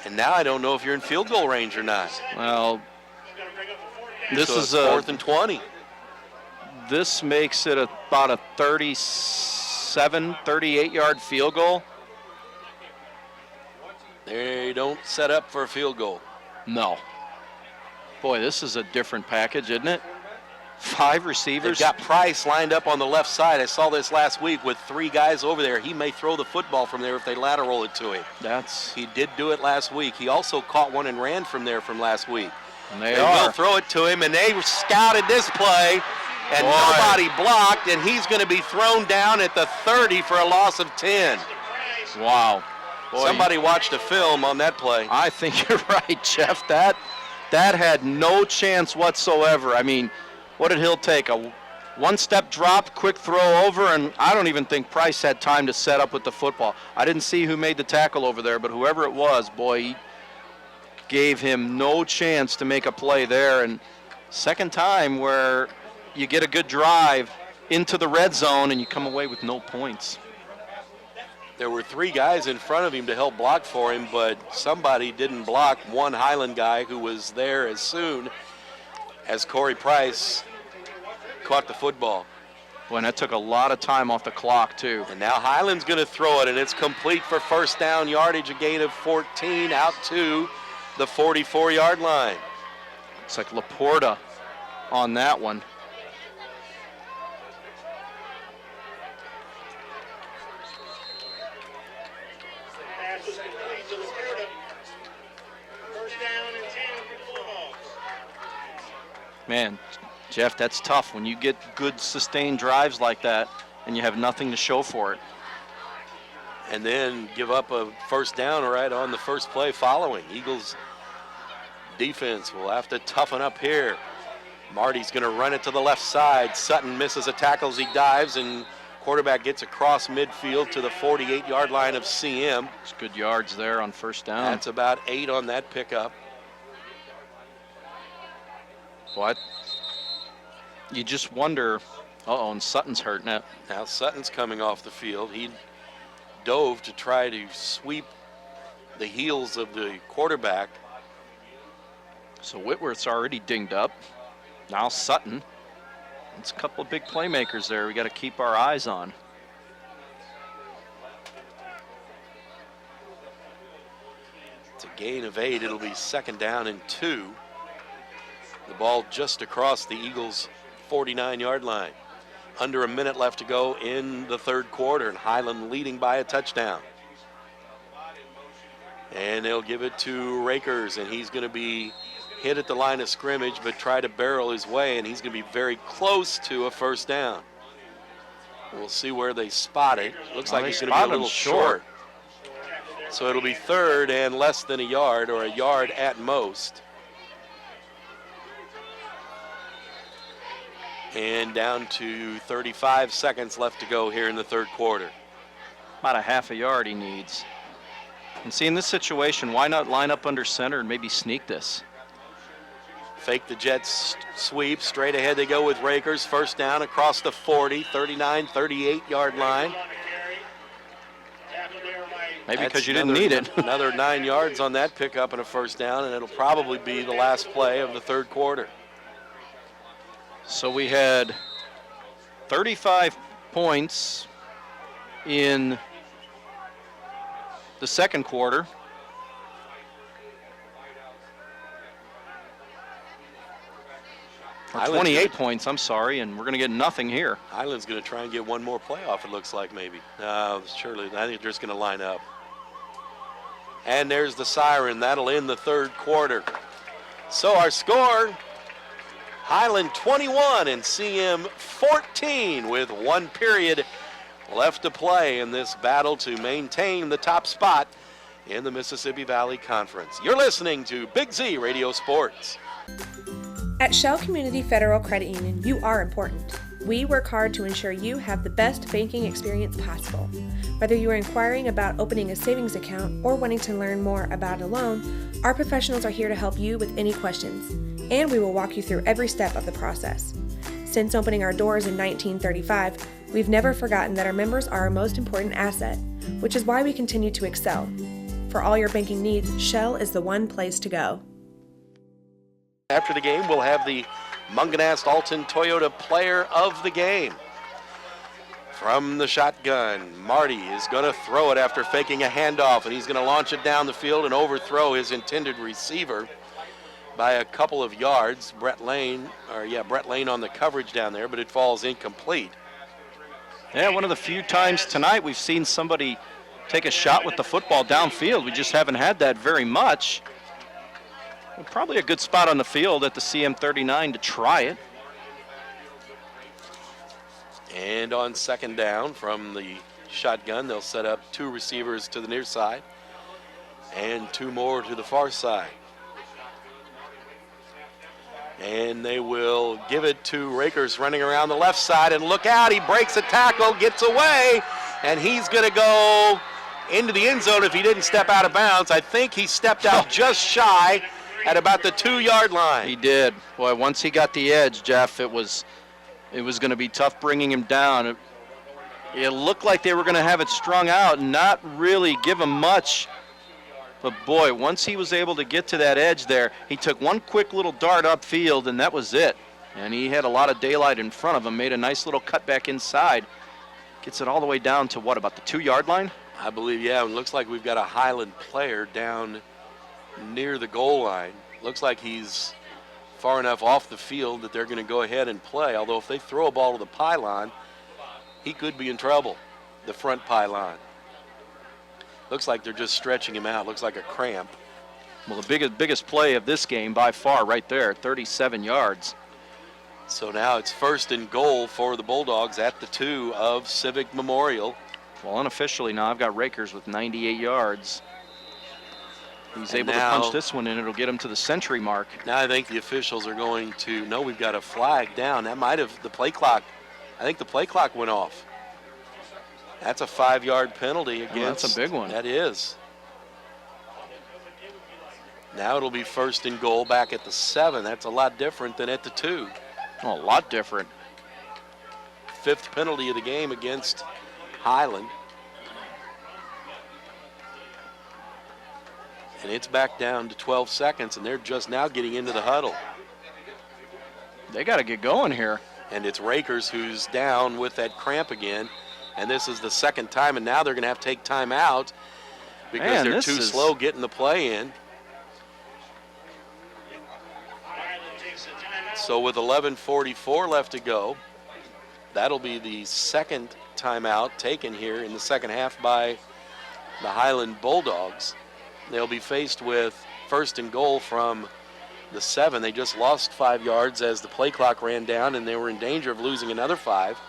And now I don't know if you're in field goal range or not. Well, this is fourth and 20. This makes it about a 37, 38-yard field goal. They don't set up for a field goal. No. Boy, this is a different package, isn't it? 5 receivers. They've got Price lined up on the left side. I saw this last week with 3 guys over there. He may throw the football from there if they lateral it to him. He did do it last week. He also caught one and ran from there from last week. And they will throw it to him, and they scouted this play, and nobody blocked, and he's going to be thrown down at the 30 for a loss of 10. Wow. Boy, somebody watched a film on that play. I think you're right, Jeff. That had no chance whatsoever. I mean, what did Hill take? A one-step drop, quick throw over, and I don't even think Price had time to set up with the football. I didn't see who made the tackle over there, but whoever it was, boy, he gave him no chance to make a play there. And second time where you get a good drive into the red zone and you come away with no points. There were 3 guys in front of him to help block for him, but somebody didn't block one Highland guy who was there as soon as Corey Price caught the football. Boy, and that took a lot of time off the clock, too. And now Highland's going to throw it, and it's complete for first down yardage, a gain of 14 out to the 44-yard line. It's like Laporta on that one. Man, Jeff, that's tough when you get good sustained drives like that and you have nothing to show for it. And then give up a first down right on the first play following. Eagles defense will have to toughen up here. Marty's going to run it to the left side. Sutton misses a tackle as he dives, and quarterback gets across midfield to the 48-yard line of CM. It's good yards there on first down. That's about 8 on that pickup. What? You just wonder, and Sutton's hurt now. Now Sutton's coming off the field. He dove to try to sweep the heels of the quarterback. So Whitworth's already dinged up. Now Sutton. It's a couple of big playmakers there we got to keep our eyes on. It's a gain of 8. It'll be second down and 2. The ball just across the Eagles' 49-yard line. Under a minute left to go in the third quarter, and Highland leading by a touchdown. And they'll give it to Rakers, and he's going to be hit at the line of scrimmage, but try to barrel his way, and he's going to be very close to a first down. We'll see where they spot it. Looks like he's going to be a little short. So it'll be third and less than a yard, or a yard at most. And down to 35 seconds left to go here in the third quarter. About a half a yard he needs. And see, in this situation, why not line up under center and maybe sneak this? Fake the Jets sweep. Straight ahead they go with Rakers. First down across the 40, 39, 38-yard line. Maybe because you didn't need it. Another 9 yards on that pickup and a first down, and it'll probably be the last play of the third quarter. So we had 35 points in the second quarter. Or 28 points, I'm sorry, and we're going to get nothing here. Highland's going to try and get one more playoff, it looks like, maybe. Surely, I think they're just going to line up. And there's the siren. That'll end the third quarter. So our score, Highland 21 and CM 14 with 1 period left to play in this battle to maintain the top spot in the Mississippi Valley Conference. You're listening to Big Z Radio Sports. At Shell Community Federal Credit Union, you are important. We work hard to ensure you have the best banking experience possible. Whether you are inquiring about opening a savings account or wanting to learn more about a loan, our professionals are here to help you with any questions, and we will walk you through every step of the process. Since opening our doors in 1935, we've never forgotten that our members are our most important asset, which is why we continue to excel. For all your banking needs, Shell is the one place to go. After the game, we'll have the Munganast Alton Toyota Player of the Game. From the shotgun, Marty is going to throw it after faking a handoff, and he's going to launch it down the field and overthrow his intended receiver by a couple of yards. Brett Lane on the coverage down there, but it falls incomplete. Yeah, one of the few times tonight we've seen somebody take a shot with the football downfield. We just haven't had that very much. Well, probably a good spot on the field at the CM39 to try it. And on second down from the shotgun, they'll set up 2 receivers to the near side and 2 more to the far side. And they will give it to Rakers running around the left side, and look out, he breaks a tackle, gets away, and he's going to go into the end zone if he didn't step out of bounds. I think he stepped out just shy at about the 2-yard line. He did. Boy, once he got the edge, Jeff, it was going to be tough bringing him down. It looked like they were going to have it strung out and not really give him much. But boy, once he was able to get to that edge there, he took one quick little dart upfield, and that was it. And he had a lot of daylight in front of him, made a nice little cut back inside. Gets it all the way down to what, about the 2-yard line? I believe, yeah. It looks like we've got a Highland player down near the goal line. Looks like he's far enough off the field that they're going to go ahead and play. Although if they throw a ball to the pylon, he could be in trouble, the front pylon. Looks like they're just stretching him out. Looks like a cramp. Well, the biggest play of this game by far right there, 37 yards. So now it's 1st and goal for the Bulldogs at the 2 of Civic Memorial. Well, unofficially now I've got Rakers with 98 yards. He's able to punch this one in. It'll get him to the century mark. Now I think the officials are going to, no, we've got a flag down. That might have, the play clock, I think the play clock went off. That's a 5-yard penalty against. Oh, that's a big one. That is. Now it'll be 1st and goal back at the 7. That's a lot different than at the 2. Oh, a lot different. 5th penalty of the game against Highland. And it's back down to 12 seconds, and they're just now getting into the huddle. They got to get going here. And it's Rakers who's down with that cramp again. And this is the 2nd time, and now they're going to have to take time out because they're too slow getting the play in. So with 11:44 left to go, that'll be the 2nd timeout taken here in the second half by the Highland Bulldogs. They'll be faced with 1st and goal from the 7. They just lost 5 yards as the play clock ran down, and they were in danger of losing another 5.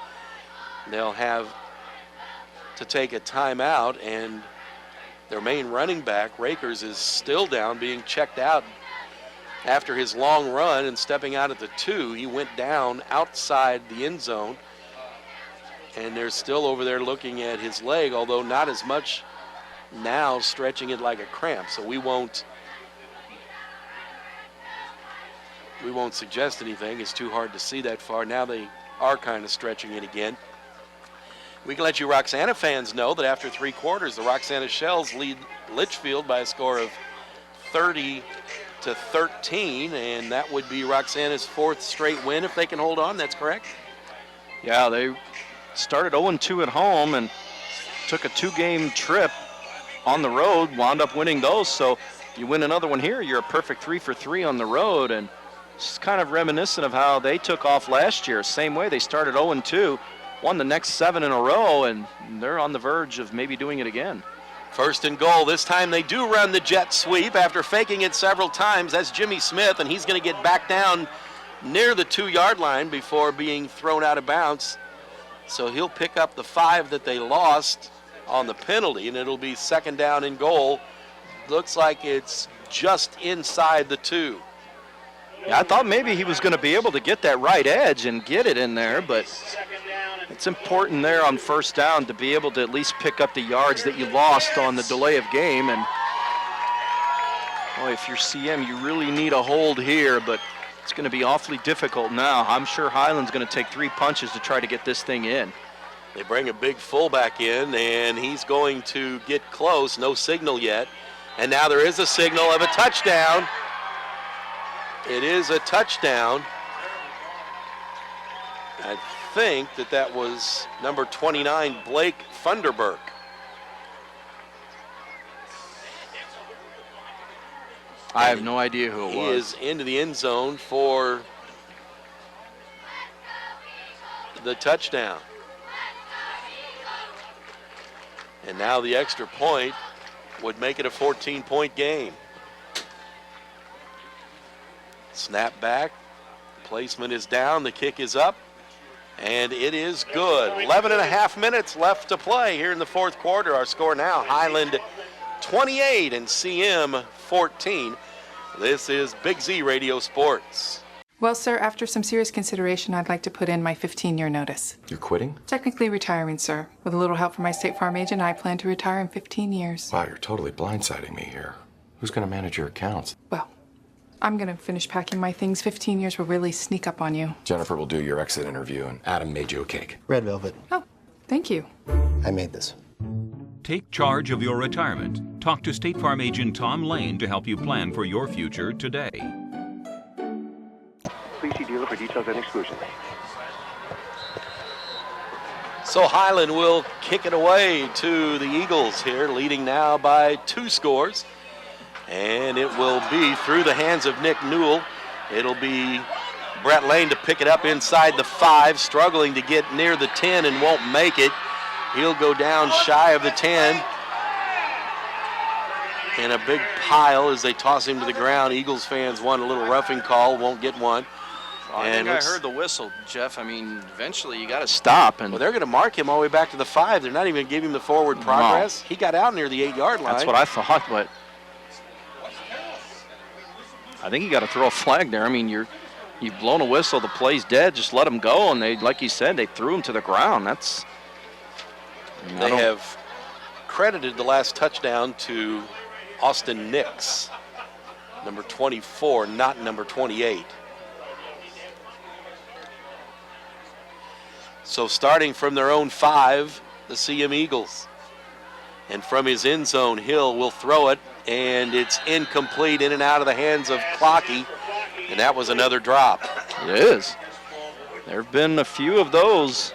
They'll have to take a timeout, and their main running back, Rakers, is still down, being checked out after his long run and stepping out at the 2. He went down outside the end zone, and they're still over there looking at his leg, although not as much now, stretching it like a cramp. So we won't suggest anything. It's too hard to see that far. Now they are kind of stretching it again. We can let you Roxana fans know that after 3 quarters, the Roxana Shells lead Litchfield by a score of 30-13, and that would be Roxana's 4th straight win if they can hold on. That's correct? Yeah, they started 0-2 at home and took a 2-game trip on the road, wound up winning those. So you win another one here, you're a perfect 3 for 3 on the road, and It's kind of reminiscent of how they took off last year. Same way, they started 0-2, won the next 7 in a row, and they're on the verge of maybe doing it again. First and goal. This time they do run the jet sweep after faking it several times. That's Jimmy Smith, and he's going to get back down near the 2-yard line before being thrown out of bounds. So he'll pick up the 5 that they lost on the penalty, and it'll be second down and goal. Looks like it's just inside the 2. Yeah, I thought maybe he was going to be able to get that right edge and get it in there, but it's important there on first down to be able to at least pick up the yards that you lost on the delay of game. And boy, if you're CM, you really need a hold here, but it's going to be awfully difficult now. I'm sure Highland's going to take 3 punches to try to get this thing in. They bring a big fullback in, and he's going to get close. No signal yet. And now there is a signal of a touchdown. It is a touchdown. I think that was number 29, Blake Funderburk. I have no idea who it was. He is into the end zone for the touchdown. And now the extra point would make it a 14-point game. Snap back, placement is down, the kick is up, and it is good. 11 and a half minutes left to play here in the fourth quarter. Our score now, Highland 28 and CM 14. This is Big Z Radio Sports. Well, sir, after some serious consideration, I'd like to put in my 15-year notice. You're quitting? Technically retiring, sir. With a little help from my State Farm agent, I plan to retire in 15 years. Wow, you're totally blindsiding me here. Who's going to manage your accounts? Well, I'm going to finish packing my things. 15 years will really sneak up on you. Jennifer will do your exit interview, and Adam made you a cake. Red velvet. Oh, thank you. I made this. Take charge of your retirement. Talk to State Farm agent Tom Lane to help you plan for your future today. Please see dealer for details and exclusions. So Highland will kick it away to the Eagles here, leading now by 2 scores. And it will be through the hands of Nick Newell. It'll be Brett Lane to pick it up inside the 5, struggling to get near the 10 and won't make it. He'll go down shy of the 10. And a big pile as they toss him to the ground. Eagles fans want a little roughing call, won't get one. I think I heard the whistle, Jeff. I mean, eventually you got to stop. And well, they're going to mark him all the way back to the 5. They're not even giving him the forward progress. No. He got out near the 8-yard line. That's what I thought, but I think you got to throw a flag there. I mean, you've blown a whistle. The play's dead. Just let him go. And they, like you said, they threw him to the ground. They have credited the last touchdown to Austin Nix, number 24, not number 28. So starting from their own 5, the CM Eagles. And from his end zone, Hill will throw it, and it's incomplete, in and out of the hands of Clocky, and that was another drop. It is. There have been a few of those.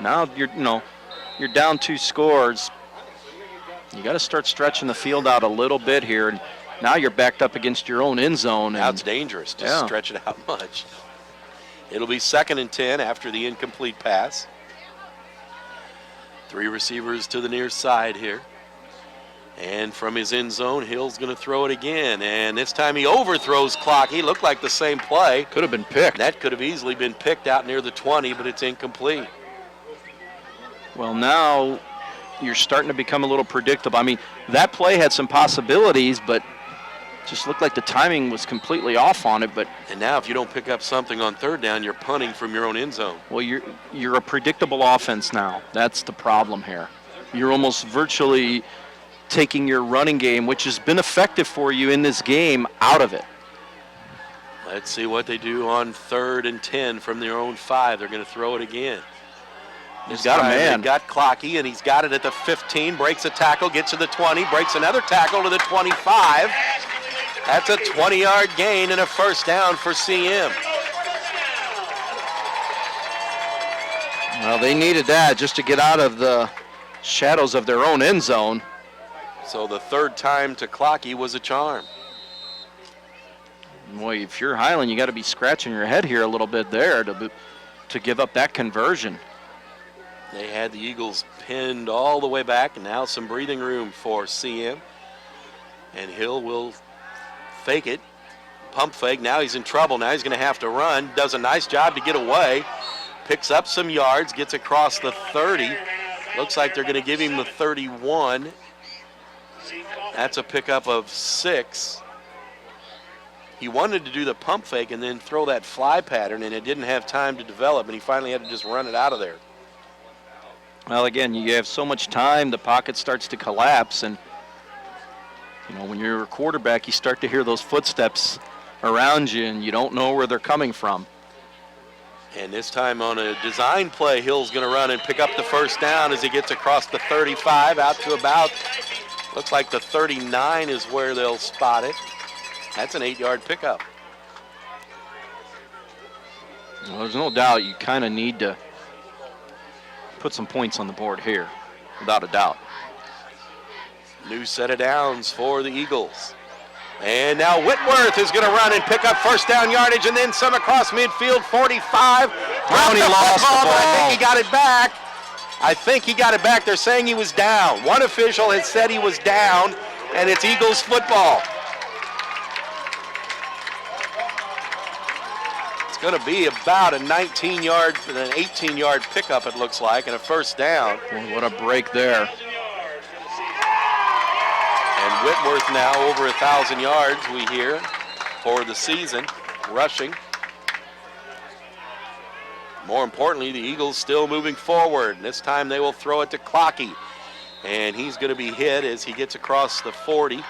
Now you're down 2 scores. You got to start stretching the field out a little bit here. And now you're backed up against your own end zone. Now it's dangerous to stretch it out much. It'll be 2nd and 10 after the incomplete pass. 3 receivers to the near side here. And from his end zone, Hill's going to throw it again. And this time he overthrows Clocky. Looked like the same play. Could have been picked. That could have easily been picked out near the 20, but it's incomplete. Well, now you're starting to become a little predictable. I mean, that play had some possibilities, but just looked like the timing was completely off on it. And now if you don't pick up something on 3rd down, you're punting from your own end zone. Well, you're a predictable offense now. That's the problem here. You're almost virtually taking your running game, which has been effective for you in this game, out of it. Let's see what they do on 3rd and 10 from their own 5. They're going to throw it again. He's got a man. He's got Clocky, and he's got it at the 15, breaks a tackle, gets to the 20, breaks another tackle to the 25. That's a 20-yard gain and a first down for CM. Well, they needed that just to get out of the shadows of their own end zone. So the 3rd time to Clocky was a charm. Boy, if you're Highland, you got to be scratching your head here a little bit there to give up that conversion. They had the Eagles pinned all the way back, and now some breathing room for CM. And Hill will fake it, pump fake. Now he's in trouble. Now he's going to have to run. Does a nice job to get away. Picks up some yards, gets across the 30. Looks like they're going to give him the 31. That's a pickup of 6. He wanted to do the pump fake and then throw that fly pattern, and it didn't have time to develop, and he finally had to just run it out of there. Well, again, you have so much time, the pocket starts to collapse, and when you're a quarterback, you start to hear those footsteps around you, and you don't know where they're coming from. And this time on a design play, Hill's going to run and pick up the first down as he gets across the 35 out to about, looks like the 39 is where they'll spot it. That's an 8-yard pickup. Well, there's no doubt you kind of need to put some points on the board here, without a doubt. New set of downs for the Eagles. And now Whitworth is going to run and pick up first down yardage and then some across midfield, 45. Brownie lost the ball. But I think he got it back. They're saying he was down. One official has said he was down, and it's Eagles football. It's going to be about a 19-yard, an 18-yard pickup, it looks like, and a first down. Boy, what a break there. And Whitworth now over 1,000 yards, we hear, for the season, rushing. More importantly, the Eagles still moving forward. This time they will throw it to Clocky. And he's going to be hit as he gets across the 40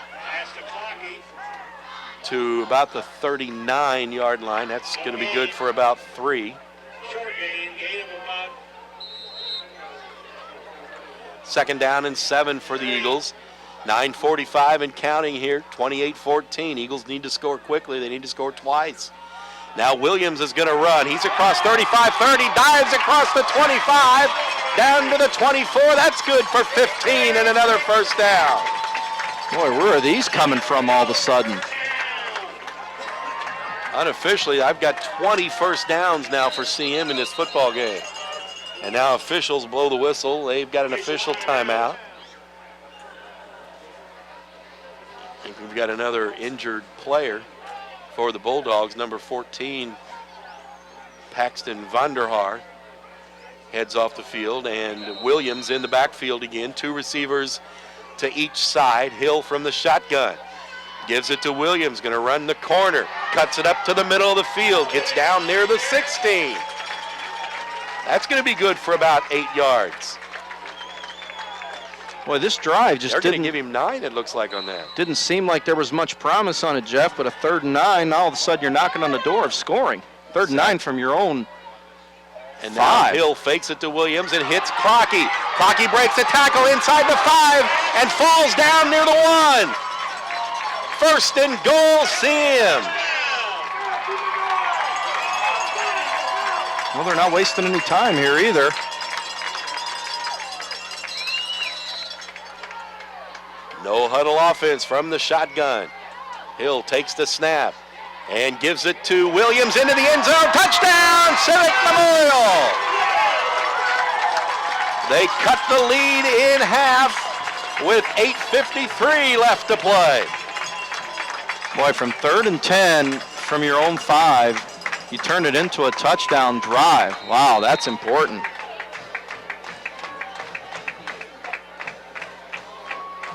to about the 39-yard line. That's going to be good for about 3. Second down and 7 for the Eagles. 9:45 and counting here, 28-14. Eagles need to score quickly. They need to score twice. Now Williams is going to run. He's across 35-30, dives across the 25, down to the 24. That's good for 15 and another first down. Boy, where are these coming from all of a sudden? Unofficially, I've got 20 first downs now for CM in this football game. And now officials blow the whistle. They've got an official timeout. I think we've got another injured player for the Bulldogs. Number 14, Paxton Vanderhaar, heads off the field. And Williams in the backfield again. 2 receivers to each side. Hill from the shotgun. Gives it to Williams, going to run the corner. Cuts it up to the middle of the field. Gets down near the 16. That's going to be good for about 8 yards. Boy, this drive just They're going to give him 9, it looks like, on that. Didn't seem like there was much promise on it, Jeff, but a 3rd and 9, all of a sudden you're knocking on the door of scoring. 3rd and 9 from your own And now Hill fakes it to Williams and hits Clocky. Clocky breaks a tackle inside the 5 and falls down near the 1. First and goal, CM. Well, they're not wasting any time here either. No huddle offense from the shotgun. Hill takes the snap and gives it to Williams into the end zone. Touchdown, Civic Memorial. They cut the lead in half with 8:53 left to play. Boy, from 3rd and 10 from your own 5, you turn it into a touchdown drive. Wow, that's important.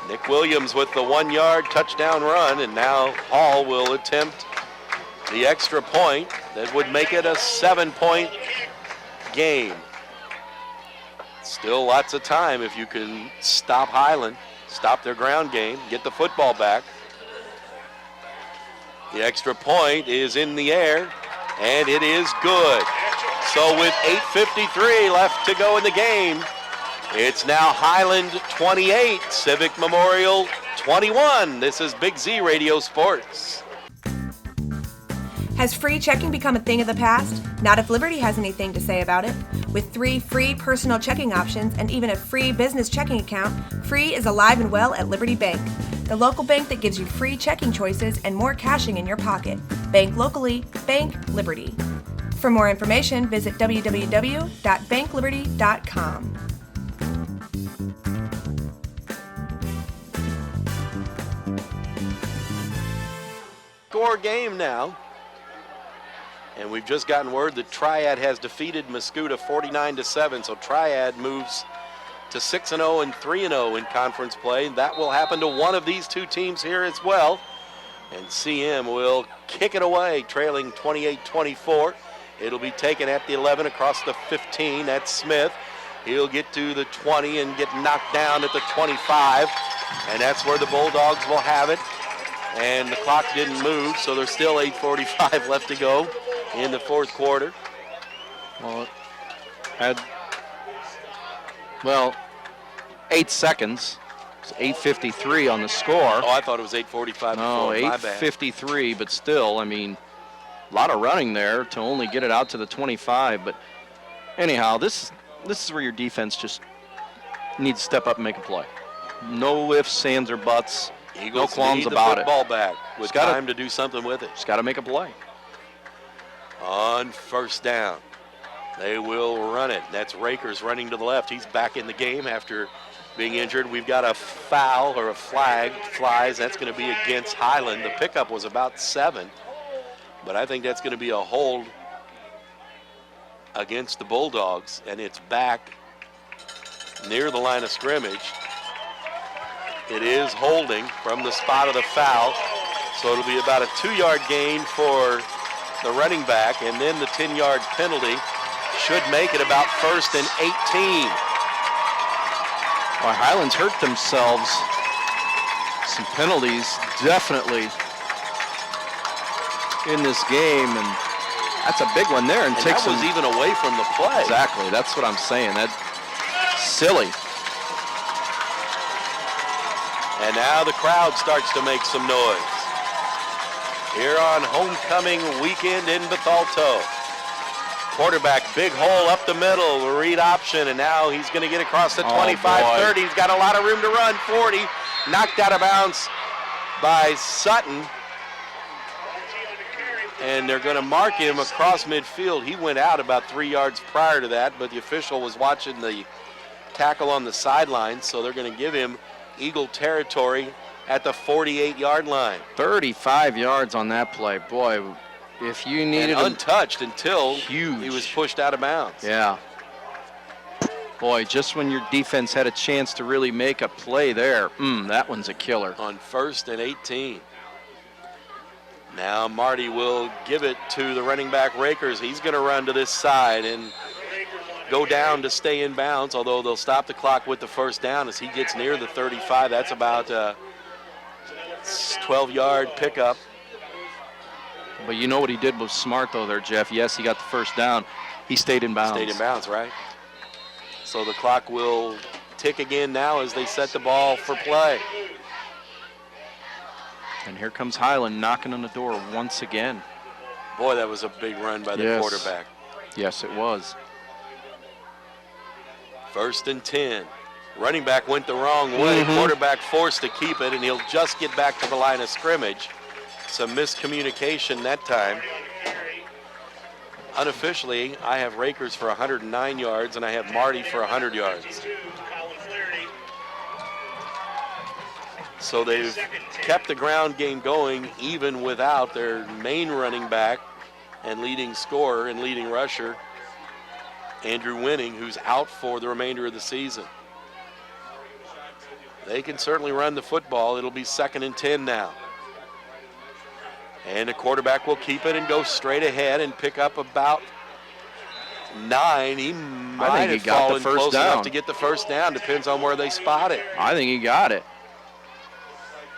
Nick Williams with the 1-yard touchdown run, and now Hall will attempt the extra point that would make it a 7-point game. Still lots of time if you can stop Highland, stop their ground game, get the football back. The extra point is in the air, and it is good. So with 8:53 left to go in the game, it's now Highland 28, Civic Memorial 21. This is Big Z Radio Sports. Has free checking become a thing of the past? Not if Liberty has anything to say about it. With 3 free personal checking options and even a free business checking account, free is alive and well at Liberty Bank, the local bank that gives you free checking choices and more cashing in your pocket. Bank locally, bank Liberty. For more information, visit www.bankliberty.com. Score game now. And we've just gotten word that Triad has defeated Mascoutah 49-7, so Triad moves to 6-0 and 3-0 in conference play. That will happen to one of these two teams here as well. And CM will kick it away, trailing 28-24. It'll be taken at the 11 across the 15. That's Smith. He'll get to the 20 and get knocked down at the 25. And that's where the Bulldogs will have it. And the clock didn't move, so there's still 8:45 left to go in the fourth quarter. Well, it had, 8 seconds. It's 8:53 on the score. Oh, I thought it was 8:45 No, before. My bad. 8:53, but still, I mean, a lot of running there to only get it out to the 25. But anyhow, this is where your defense just needs to step up and make a play. No ifs, ands, or buts. Eagles no qualms need about the it. Ball back with time to do something with it. Just got to make a play. On first down, they will run it. That's Rakers running to the left. He's back in the game after being injured. We've got a foul or a flag flies. That's going to be against Highland. The pickup was about 7, but I think that's going to be a hold against the Bulldogs, and it's back near the line of scrimmage. It is holding from the spot of the foul, so it'll be about a 2-yard gain for the running back, and then the 10-yard penalty should make it about 1st and 18. Well, Highlands hurt themselves. Some penalties definitely in this game, and that's a big one there. And that was even away from the play. Exactly, that's what I'm saying. That's silly. And now the crowd starts to make some noise here on homecoming weekend in Bethalto. Quarterback, big hole up the middle, read option, and now he's going to get across the 25-30. He's got a lot of room to run, 40. Knocked out of bounds by Sutton. And they're going to mark him across midfield. He went out about 3 yards prior to that, but the official was watching the tackle on the sideline, so they're going to give him Eagle territory at the 48-yard line. 35 yards on that play. Boy, if you needed and untouched until he was pushed out of bounds. Yeah. Boy, just when your defense had a chance to really make a play there, that one's a killer. On 1st and 18. Now Marty will give it to the running back Rakers. He's going to run to this side and go down to stay in bounds, although they'll stop the clock with the first down as he gets near the 35. That's about a 12-yard pickup. But you know what he did was smart, though, there, Jeff. Yes, he got the first down. He stayed in bounds. Stayed in bounds, right? So the clock will tick again now as they set the ball for play. And here comes Highland knocking on the door once again. Boy, that was a big run by the quarterback. Yes, it was. 1st and 10. Running back went the wrong way. Quarterback forced to keep it, and he'll just get back to the line of scrimmage. Some miscommunication that time. Unofficially, I have Rakers for 109 yards, and I have Marty for 100 yards. So they've kept the ground game going even without their main running back and leading scorer and leading rusher, Andrew Winning, who's out for the remainder of the season. They can certainly run the football. It'll be 2nd and 10 now. And the quarterback will keep it and go straight ahead and pick up about 9. He might have fallen close enough to get the first down. Depends on where they spot it. I think he got it.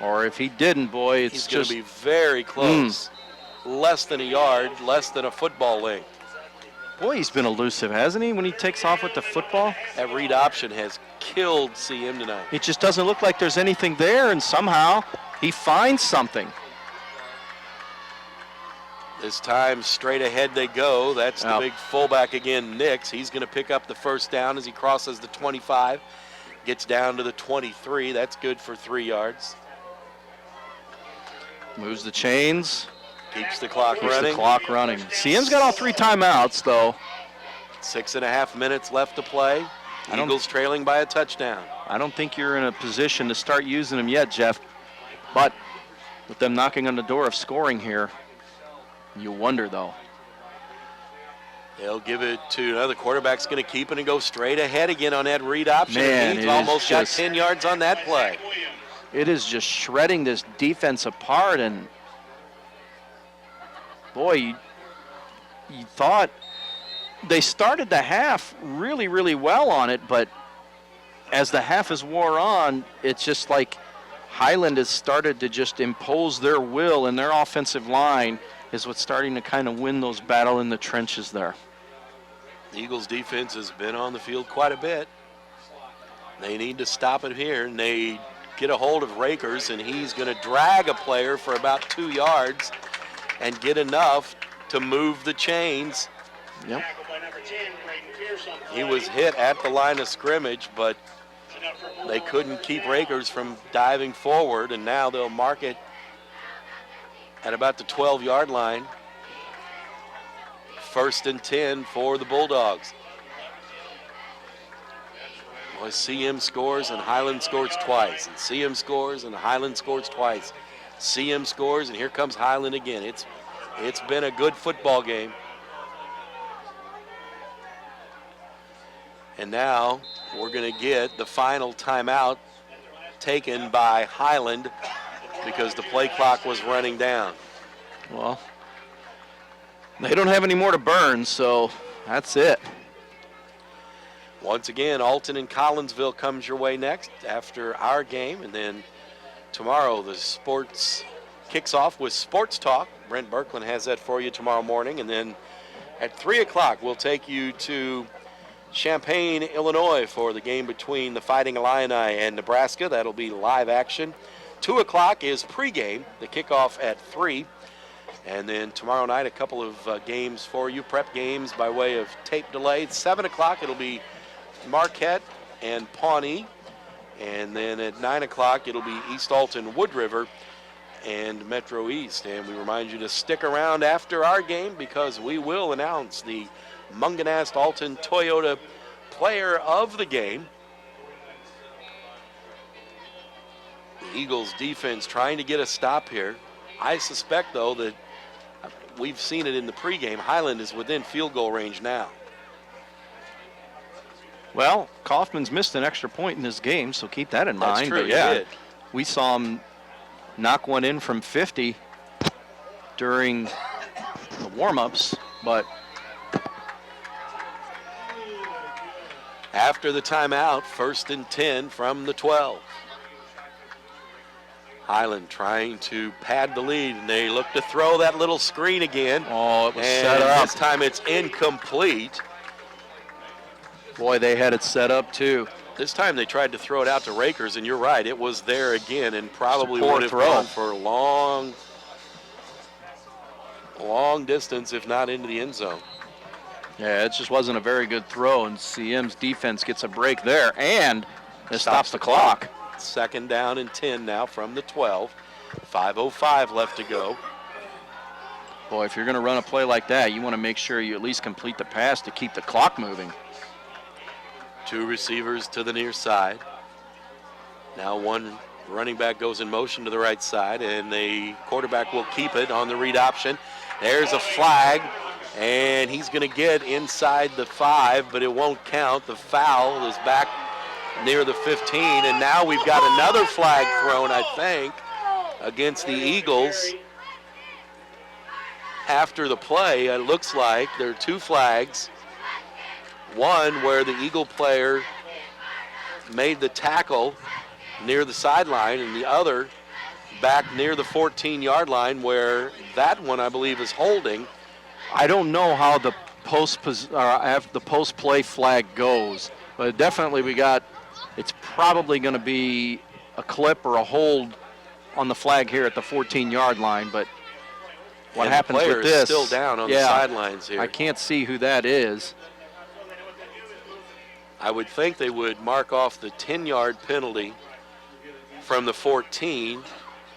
Or if he didn't, boy, it's He's going to be very close. Less than a yard, less than a football length. Boy, he's been elusive, hasn't he, when he takes off with the football? That read option has killed CM tonight. It just doesn't look like there's anything there, and somehow he finds something. This time, straight ahead they go. That's the big fullback again, Nix. He's going to pick up the first down as he crosses the 25, gets down to the 23. That's good for 3 yards. Moves the chains. Keeps the clock Keeps running. the clock running. CM's got all 3 timeouts, though. 6.5 minutes left to play. Eagles trailing by a touchdown. I don't think you're in a position to start using them yet, Jeff. But with them knocking on the door of scoring here, you wonder, though. They'll give it to another quarterback's going to keep it and go straight ahead again on that read option. Man, He's almost got 10 yards on that play. It is just shredding this defense apart, and boy, you thought they started the half really, really well on it, but as the half has wore on, it's just like Highland has started to just impose their will, and their offensive line is what's starting to kind of win those battle in the trenches there. The Eagles defense has been on the field quite a bit. They need to stop it here, and they get a hold of Rakers, and he's going to drag a player for about 2 yards and get enough to move the chains. Yep. He was hit at the line of scrimmage, but they couldn't keep Rakers from diving forward, and now they'll mark it at about the 12-yard line. 1st and 10 for the Bulldogs. Boy, CM scores and Highland scores twice. And CM scores and Highland scores twice. CM scores and here comes Highland again. It's been a good football game. And now we're going to get the final timeout taken by Highland because the play clock was running down. Well, they don't have any more to burn, so that's it. Once again, Alton and Collinsville comes your way next after our game, and then tomorrow the sports kicks off with Sports Talk. Brent Birkland has that for you tomorrow morning, and then at 3 o'clock we'll take you to Champaign, Illinois for the game between the Fighting Illini and Nebraska. That'll be live action. 2 o'clock is pregame, the kickoff at 3. And then tomorrow night, a couple of games for you, prep games by way of tape delay. 7 o'clock, it'll be Marquette and Pawnee. And then at 9 o'clock, it'll be East Alton, Wood River, and Metro East. And we remind you to stick around after our game because we will announce the Munganast Alton Toyota player of the game. The Eagles defense trying to get a stop here. I suspect, though, that we've seen it in the pregame. Highland is within field goal range now. Well, Kaufman's missed an extra point in this game, so keep that in mind. That's true, but yeah, he did. We saw him knock one in from 50 during the warm-ups, but after the timeout, 1st and 10 from the 12. Highland trying to pad the lead, and they look to throw that little screen again. Oh, it was and set up. This time it's incomplete. Boy, they had it set up too. This time they tried to throw it out to Rakers, and you're right, it was there again, and probably Poor would have throw. gone for a long distance, if not into the end zone. Yeah, it just wasn't a very good throw, and CM's defense gets a break there, and it stops the clock. 2nd down and 10 now from the 12. 5:05 left to go. Boy, if you're going to run a play like that, you want to make sure you at least complete the pass to keep the clock moving. 2 receivers to the near side. Now one running back goes in motion to the right side, and the quarterback will keep it on the read option. There's a flag, and he's going to get inside the 5, but it won't count. The foul is back near the 15, and now we've got another flag thrown, I think, against the Eagles. After the play, it looks like there are 2 flags. One where the Eagle player made the tackle near the sideline, and the other back near the 14-yard line where that one, I believe, is holding. I don't know how the post-play flag goes, but definitely it's probably going to be a clip or a hold on the flag here at the 14-yard line, but what and happens the player with this? Is still down on the sidelines here. I can't see who that is. I would think they would mark off the 10-yard penalty from the 14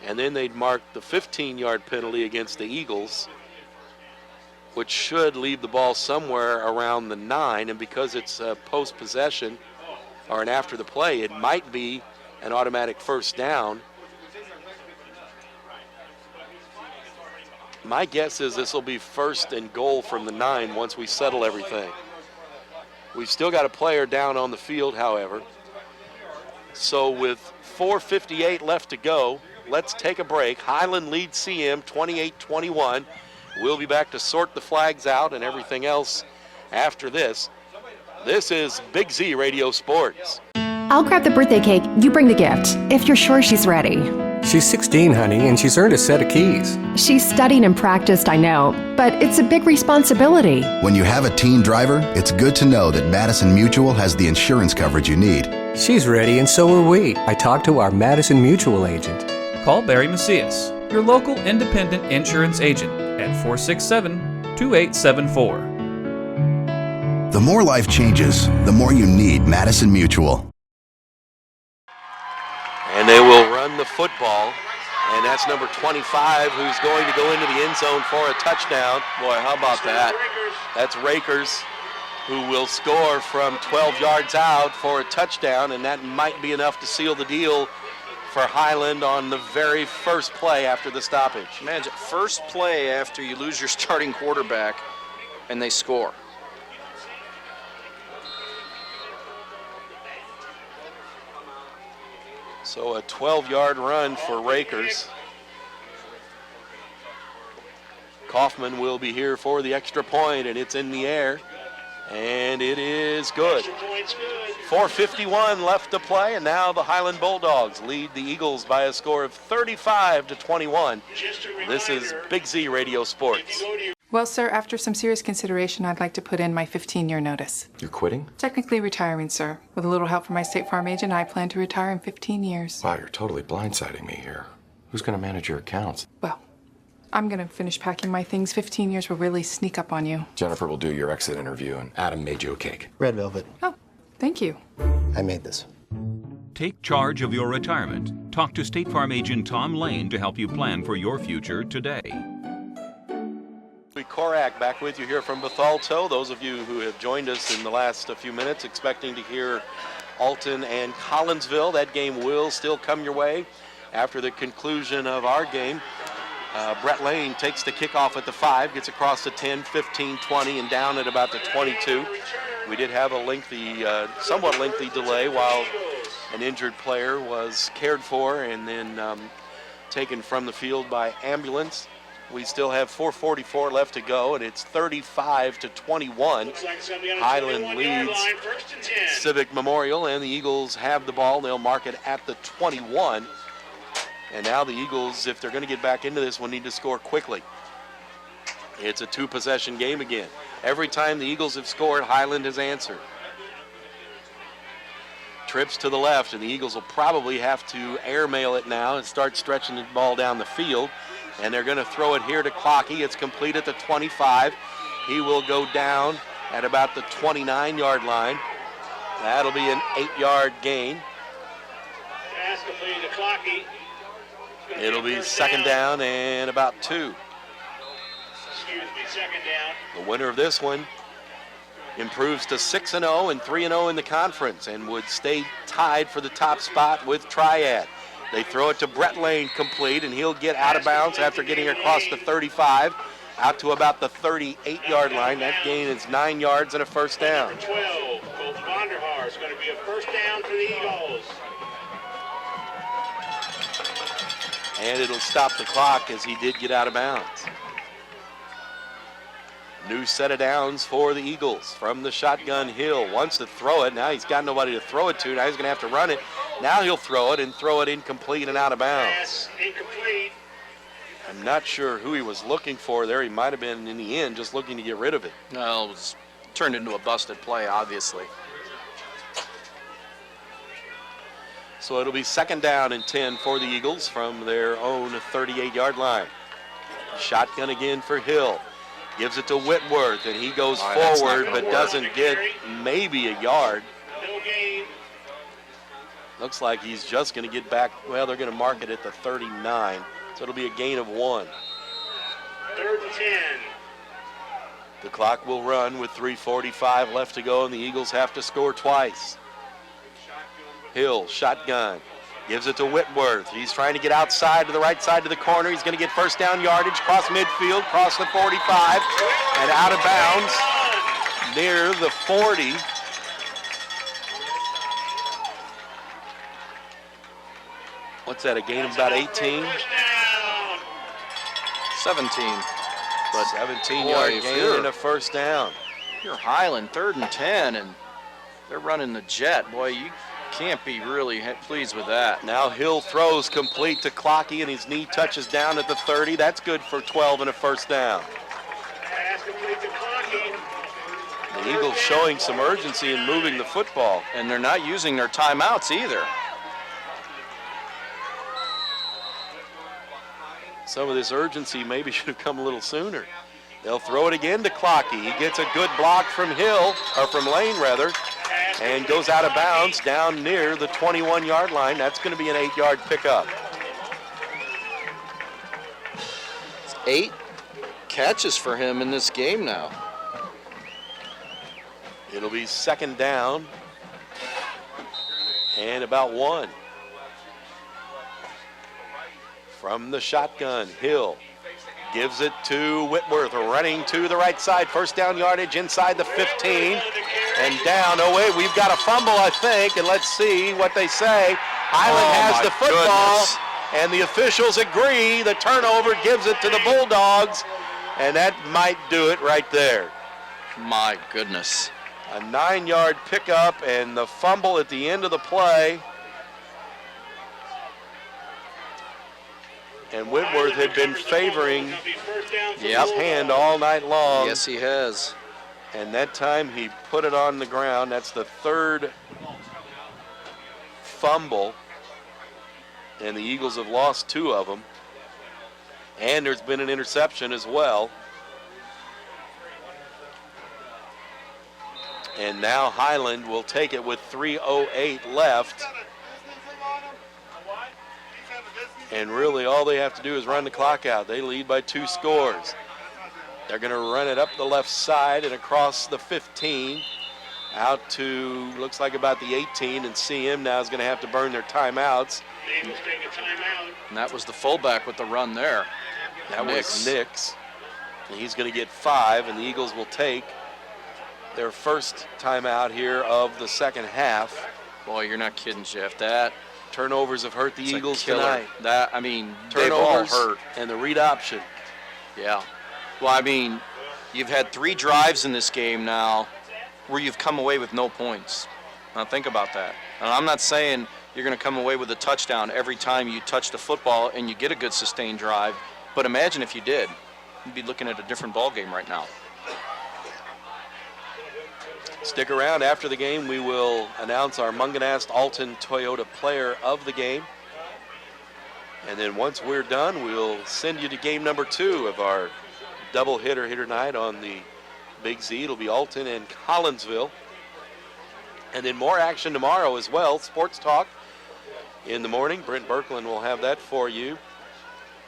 And then they'd mark the 15-yard penalty against the Eagles, which should leave the ball somewhere around the 9. And because it's a post-possession or an after the play, it might be an automatic first down. My guess is this will be 1st and goal from the 9 once we settle everything. We've still got a player down on the field, however. So with 4:58 left to go, let's take a break. Highland leads CM 28-21. We'll be back to sort the flags out and everything else after this. This is Big Z Radio Sports. I'll grab the birthday cake, you bring the gift, if you're sure she's ready. She's 16, honey, and she's earned a set of keys. She's studied and practiced, I know, but it's a big responsibility. When you have a teen driver, it's good to know that Madison Mutual has the insurance coverage you need. She's ready, and so are we. I talked to our Madison Mutual agent. Call Barry Macias, your local independent insurance agent, at 467-2874. The more life changes, the more you need Madison Mutual. And they will run the football, and that's number 25 who's going to go into the end zone for a touchdown. Boy, how about that? That's Rakers, who will score from 12 yards out for a touchdown, and that might be enough to seal the deal for Highland on the very first play after the stoppage. Imagine, first play after you lose your starting quarterback, and they score. So a 12-yard run for Rakers. Kaufman will be here for the extra point, and it's in the air, and it is good. 4:51 left to play, and now the Highland Bulldogs lead the Eagles by a score of 35-21. This is Big Z Radio Sports. Well, sir, after some serious consideration, I'd like to put in my 15-year notice. You're quitting? Technically retiring, sir. With a little help from my State Farm agent, I plan to retire in 15 years. Wow, you're totally blindsiding me here. Who's going to manage your accounts? Well, I'm going to finish packing my things. 15 years will really sneak up on you. Jennifer will do your exit interview, and Adam made you a cake. Red velvet. Oh, thank you. I made this. Take charge of your retirement. Talk to State Farm agent Tom Lane to help you plan for your future today. Korak back with you here from Bethalto. Those of you who have joined us in the last few minutes expecting to hear Alton and Collinsville, that game will still come your way after the conclusion of our game. Brett Lane takes the kickoff at the 5, gets across the 10, 15, 20, and down at about the 22. We did have a lengthy, somewhat lengthy delay while an injured player was cared for and then taken from the field by ambulance. We still have 4:44 left to go, and it's 35-21. Highland leads Civic Memorial, and the Eagles have the ball. They'll mark it at the 21. And now the Eagles, if they're going to get back into this one, need to score quickly. It's a 2-possession game again. Every time the Eagles have scored, Highland has answered. Trips to the left, and the Eagles will probably have to airmail it now and start stretching the ball down the field. And they're going to throw it here to Clocky. It's complete at the 25. He will go down at about the 29-yard line. That'll be an 8-yard gain. Pass completed to Clocky. It'll be second down and about 2. Second down. The winner of this one improves to 6-0 and 3-0 in the conference and would stay tied for the top spot with Triad. They throw it to Brett Lane complete, and he'll get out of bounds after getting across the 35, out to about the 38-yard line. That gain is 9 yards and a first down. Number 12, Colt Vonderhaar is going to be a first down for the Eagles. And it'll stop the clock as he did get out of bounds. New set of downs for the Eagles from the shotgun. Hill wants to throw it. Now he's got nobody to throw it to. Now he's going to have to run it. Now he'll throw it and throw it incomplete and out of bounds. Pass incomplete. I'm not sure who he was looking for there. He might have been, in the end, just looking to get rid of it. No, it was turned into a busted play, obviously. So it'll be second down and 10 for the Eagles from their own 38-yard line. Shotgun again for Hill. Gives it to Whitworth, and he goes forward but doesn't get maybe a yard. No gain. Looks like he's just going to get back. Well, they're going to mark it at the 39, so it'll be a gain of 1. 3rd and 10. The clock will run with 3:45 left to go, and the Eagles have to score twice. Hill, shotgun, gives it to Whitworth. He's trying to get outside to the right side of the corner. He's going to get first down yardage, cross midfield, cross the 45, and out of bounds near the 40. What's that, a gain of about 18? 17. But 17-yard gain and a first down. You're Highland, 3rd and 10, and they're running the jet. Boy, you can't be really pleased with that. Now Hill throws complete to Clocky, and his knee touches down at the 30. That's good for 12 and a first down. The Eagles showing some urgency in moving the football. And they're not using their timeouts either. Some of this urgency maybe should have come a little sooner. They'll throw it again to Clocky. He gets a good block from from Lane rather, and goes out of bounds down near the 21-yard line. That's going to be an 8-yard pickup. 8 catches for him in this game now. It'll be 2nd down and about 1. From the shotgun, Hill gives it to Whitworth, running to the right side. First down yardage inside the 15 and down. Oh, wait, we've got a fumble, I think, and let's see what they say. Highland has the football, and the officials agree. The turnover gives it to the Bulldogs, and that might do it right there. My goodness. A 9-yard pickup and the fumble at the end of the play. And Whitworth had been favoring his hand all night long. Yes, he has. And that time he put it on the ground. That's the 3rd fumble. And the Eagles have lost 2 of them. And there's been an interception as well. And now Highland will take it with 3:08 left. And really all they have to do is run the clock out. They lead by 2 scores. They're going to run it up the left side and across the 15 out to, looks like about the 18, and CM now is going to have to burn their timeouts. And that was the fullback with the run there. That was Nix. And he's going to get 5, and the Eagles will take their first timeout here of the second half. Boy, you're not kidding, Jeff. That turnovers have hurt the Eagles tonight. That, I mean, turnovers they've all hurt. And the read option. Yeah. Well, I mean, you've had 3 drives in this game now where you've come away with no points. Now think about that. And I'm not saying you're going to come away with a touchdown every time you touch the football and you get a good sustained drive, but imagine if you did. You'd be looking at a different ball game right now. Stick around. After the game, we will announce our Munganast Alton Toyota player of the game. And then once we're done, we'll send you to game number 2 of our double hitter night on the Big Z. It'll be Alton and Collinsville. And then more action tomorrow as well. Sports Talk in the morning. Brent Birkeland will have that for you.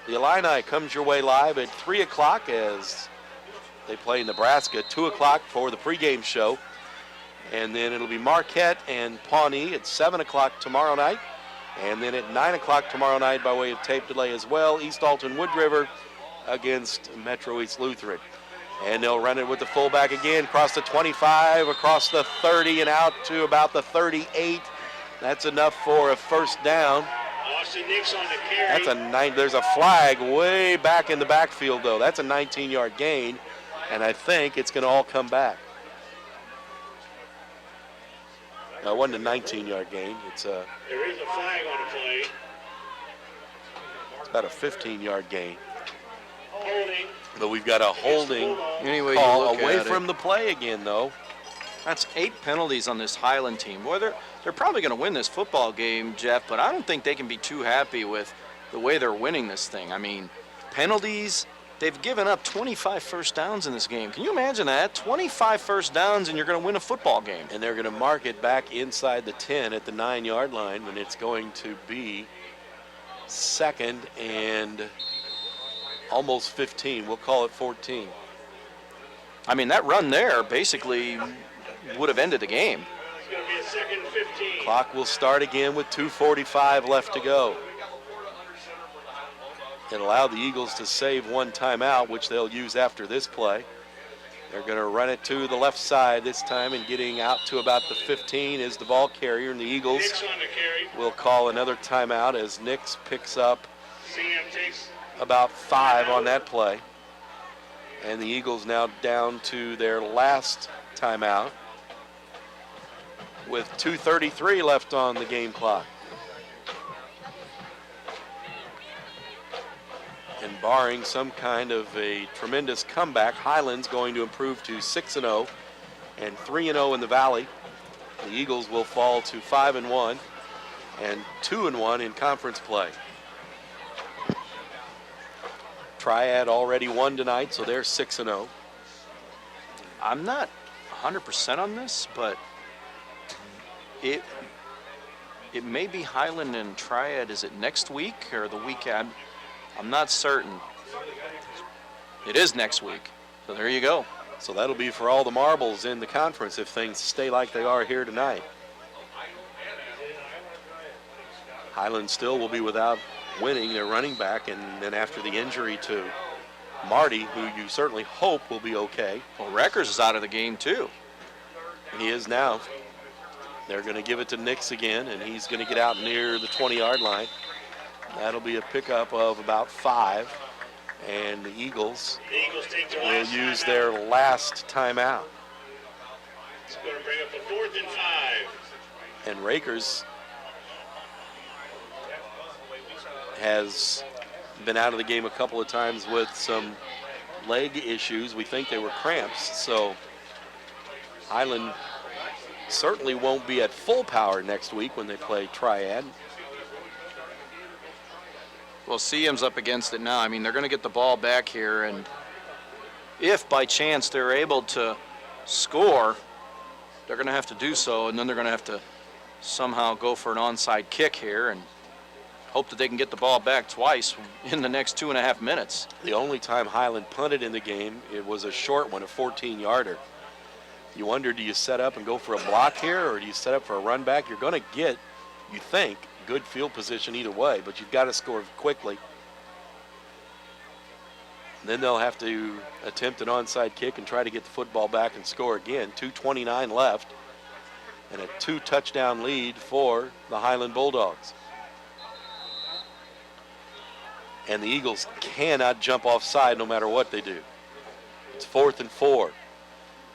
The Illini comes your way live at 3 o'clock as they play Nebraska. 2 o'clock for the pregame show. And then it'll be Marquette and Pawnee at 7 o'clock tomorrow night. And then at 9 o'clock tomorrow night by way of tape delay as well, East Alton Wood River against Metro East Lutheran. And they'll run it with the fullback again, across the 25, across the 30, and out to about the 38. That's enough for a first down. Austin Nix on the carry. There's a flag way back in the backfield, though. That's a 19-yard gain, and I think it's going to all come back. No, it wasn't a 19-yard gain. There is a flag on the play. It's about a 15-yard gain. Holding. But we've got a holding call away from the play again, though. That's 8 penalties on this Highland team. Boy, they're probably going to win this football game, Jeff, but I don't think they can be too happy with the way they're winning this thing. I mean, penalties They've given up 25 first downs in this game. Can you imagine that? 25 first downs and you're going to win a football game. And they're going to mark it back inside the 10 at the 9-yard line when it's going to be 2nd and almost 15. We'll call it 14. I mean, that run there basically would have ended the game. It's going to be a 2nd and 15. Clock will start again with 2:45 left to go. It allowed the Eagles to save one timeout, which they'll use after this play. They're going to run it to the left side this time, and getting out to about the 15 is the ball carrier, and the Eagles will call another timeout as Nix picks up about 5 on that play. And the Eagles now down to their last timeout with 2:33 left on the game clock. And barring some kind of a tremendous comeback, Highland's going to improve to 6-0 and 3-0 in the Valley. The Eagles will fall to 5-1 and 2-1 in conference play. Triad already won tonight, so they're 6-0. I'm not 100% on this, but it may be Highland and Triad. Is it next week or the weekend? I'm not certain. It is next week, so there you go. So that'll be for all the marbles in the conference if things stay like they are here tonight. Highland still will be without winning their running back, and then after the injury to Marty, who you certainly hope will be okay. Well, Reckers is out of the game too. He is now. They're going to give it to Nix again, and he's going to get out near the 20-yard line. That'll be a pickup of about 5, and the Eagles will use their last timeout. It's going to bring up a 4th and 5. And Rakers has been out of the game a couple of times with some leg issues. We think they were cramps, so Highland certainly won't be at full power next week when they play Triad. Well, CM's up against it now. I mean, they're going to get the ball back here, and if by chance they're able to score, they're going to have to do so, and then they're going to have to somehow go for an onside kick here and hope that they can get the ball back twice in the next 2.5 minutes. The only time Highland punted in the game, it was a short one, a 14-yarder. You wonder, do you set up and go for a block here, or do you set up for a run back? You're going to get, you think, good field position either way, but you've got to score quickly. Then they'll have to attempt an onside kick and try to get the football back and score again. 2:29 left, and a 2-touchdown lead for the Highland Bulldogs. And the Eagles cannot jump offside no matter what they do. It's 4th and 4.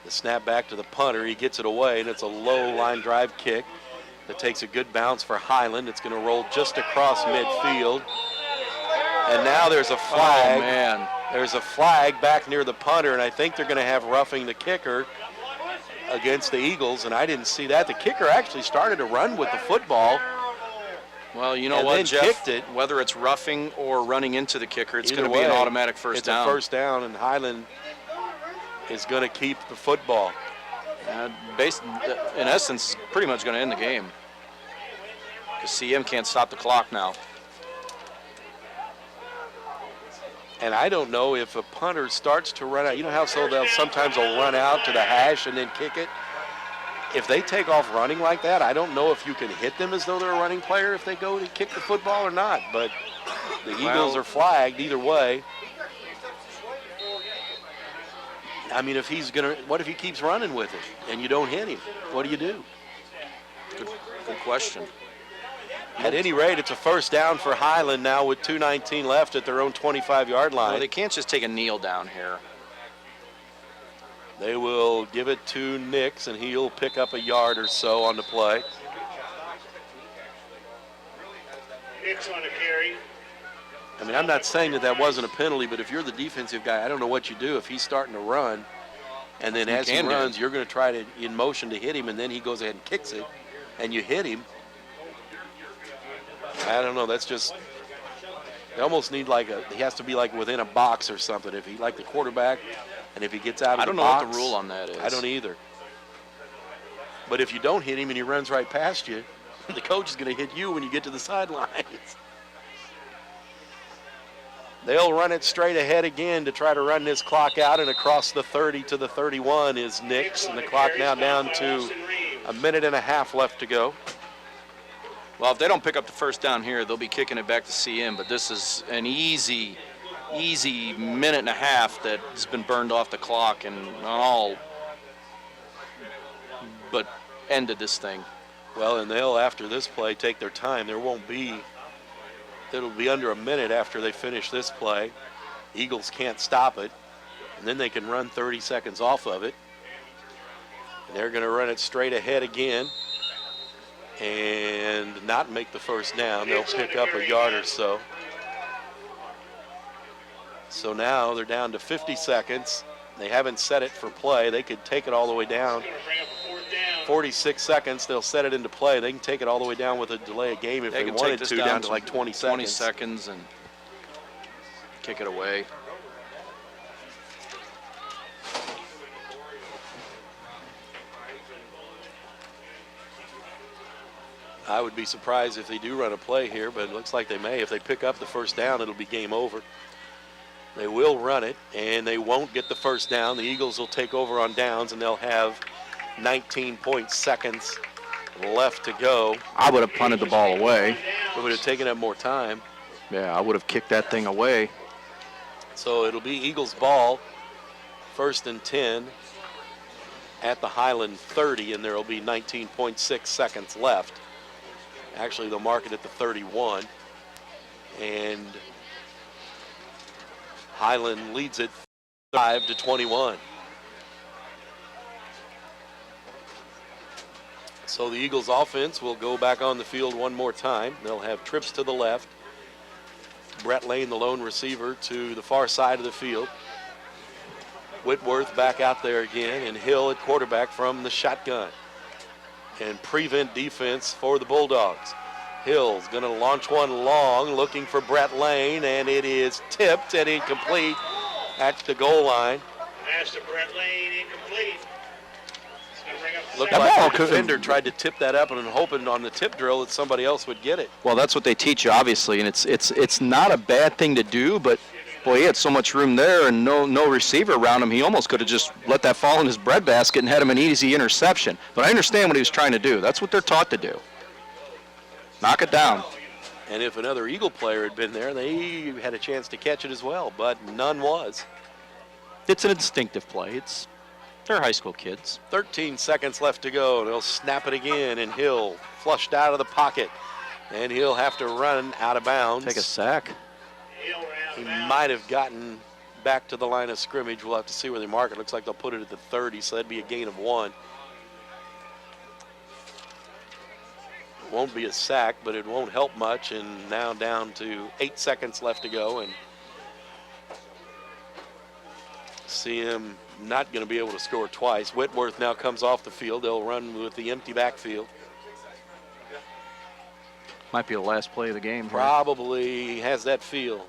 The snap back to the punter, he gets it away, and it's a low line drive kick that takes a good bounce for Highland. It's going to roll just across midfield. And now there's a flag. Oh, man. There's a flag back near the punter, and I think they're going to have roughing the kicker against the Eagles, and I didn't see that. The kicker actually started to run with the football. Well, you know what, Jeff? Kicked it. Whether it's roughing or running into the kicker, it's going to be an automatic first down. It's a first down, and Highland is going to keep the football. In essence, pretty much going to end the game, because CM can't stop the clock now. And I don't know if a punter starts to run out. You know how sometimes they'll run out to the hash and then kick it? If they take off running like that, I don't know if you can hit them as though they're a running player if they go to kick the football or not. But the Eagles are flagged either way. I mean, what if he keeps running with it and you don't hit him? What do you do? Good question. At any rate, it's a first down for Highland now with 2:19 left at their own 25-yard line. Well, they can't just take a kneel down here. They will give it to Nix, and he'll pick up a yard or so on the play. Nix on a carry. I mean, I'm not saying that wasn't a penalty, but if you're the defensive guy, I don't know what you do if he's starting to run, and then as he runs, you're going to try to, in motion, to hit him, and then he goes ahead and kicks it, and you hit him. I don't know. That's just They almost need he has to be like within a box or something. If he, like the quarterback, and if he gets out of the box. I don't know what the rule on that is. I don't either. But if you don't hit him and he runs right past you, the coach is going to hit you when you get to the sidelines. They'll run it straight ahead again to try to run this clock out, and across the 30 to the 31 is Nix, and the clock now down to a minute and a half left to go. Well, if they don't pick up the first down here, they'll be kicking it back to CM, but this is an easy minute and a half that has been burned off the clock and all but ended this thing. Well, and they'll, after this play, take their time. It'll be under a minute after they finish this play. Eagles can't stop it, and then they can run 30 seconds off of it. And they're going to run it straight ahead again and not make the first down. They'll pick up a yard or so. So now they're down to 50 seconds. They haven't set it for play. They could take it all the way down. 46 seconds, they'll set it into play. They can take it all the way down with a delay of game if they wanted to, down to like 20 seconds. 20 seconds and kick it away. I would be surprised if they do run a play here, but it looks like they may. If they pick up the first down, it'll be game over. They will run it, and they won't get the first down. The Eagles will take over on downs, and they'll have 19 seconds left to go. I would have punted the ball away. It would have taken up more time. Yeah, I would have kicked that thing away. So it'll be Eagles ball, 1st and 10 at the Highland 30, and there will be 19.6 seconds left. Actually, they'll mark it at the 31, and Highland leads it 5-21. So the Eagles offense will go back on the field one more time. They'll have trips to the left. Brett Lane, the lone receiver, to the far side of the field. Whitworth back out there again, and Hill at quarterback from the shotgun. And prevent defense for the Bulldogs. Hill's going to launch one long, looking for Brett Lane, and it is tipped and incomplete at the goal line. Pass to Brett Lane, incomplete. Looked like the defender tried to tip that up and hoping on the tip drill that somebody else would get it. Well, that's what they teach you, obviously, and it's not a bad thing to do, but boy, he had so much room there and no receiver around him. He almost could have just let that fall in his breadbasket and had him an easy interception. But I understand what he was trying to do. That's what they're taught to do. Knock it down. And if another Eagle player had been there, they had a chance to catch it as well, but none was. It's an instinctive play. They're high school kids. 13 seconds left to go. They'll snap it again, and Hill flushed out of the pocket. And he'll have to run out of bounds. Take a sack. He might have gotten back to the line of scrimmage. We'll have to see where they mark it. Looks like they'll put it at the 30, so that'd be a gain of 1. It won't be a sack, but it won't help much. And now down to 8 seconds left to go. And CM not going to be able to score twice. Whitworth now comes off the field. They'll run with the empty backfield. Might be the last play of the game. Probably has that feel.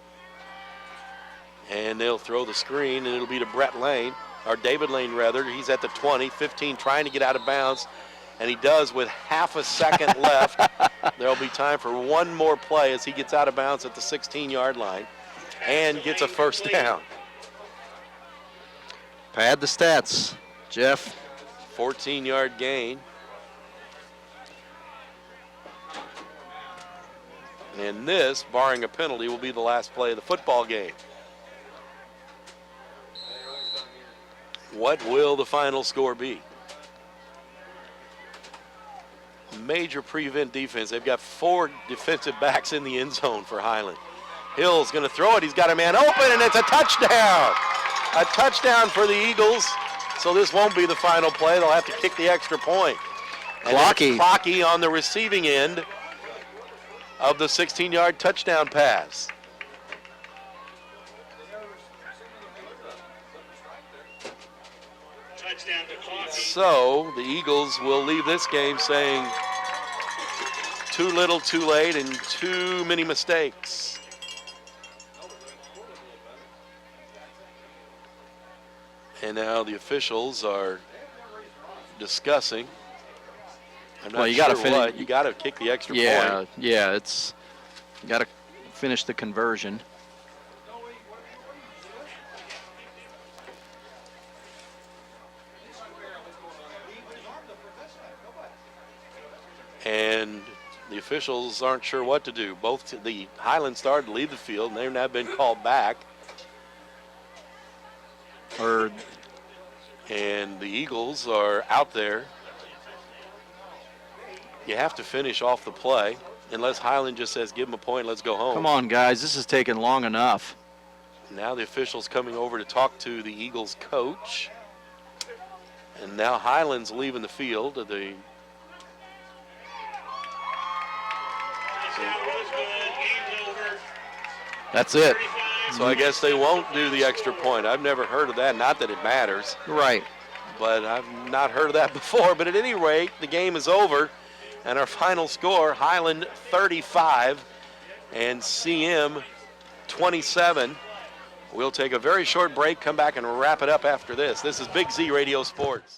And they'll throw the screen, and it'll be to Brett Lane, or David Lane rather. He's at the 20, 15, trying to get out of bounds, and he does with half a second left. There'll be time for one more play as he gets out of bounds at the 16-yard line and gets a first down. Pad the stats, Jeff. 14-yard gain. And this, barring a penalty, will be the last play of the football game. What will the final score be? Major prevent defense. They've got 4 defensive backs in the end zone for Highland. Hill's going to throw it. He's got a man open, and it's a touchdown. A touchdown for the Eagles. So this won't be the final play. They'll have to kick the extra point. Clocky. Clocky on the receiving end of the 16-yard touchdown pass. Touchdown to Clocky. So the Eagles will leave this game saying too little, too late, and too many mistakes. And now the officials are discussing. I'm not Well, you sure gotta finish. what. You got to kick the extra point. Yeah, it's you got to finish the conversion. And the officials aren't sure what to do. Both the Highland started to leave the field, and they've now been called back. And the Eagles are out there. You have to finish off the play, unless Highland just says, give them a point, let's go home. Come on, guys, this is taking long enough. Now the official's coming over to talk to the Eagles coach. And now Highland's leaving the field. That's it. So I guess they won't do the extra point. I've never heard of that. Not that it matters. Right. But I've not heard of that before. But at any rate, the game is over. And our final score, Highland 35 and CM 27. We'll take a very short break, come back and wrap it up after this. This is Big Z Radio Sports.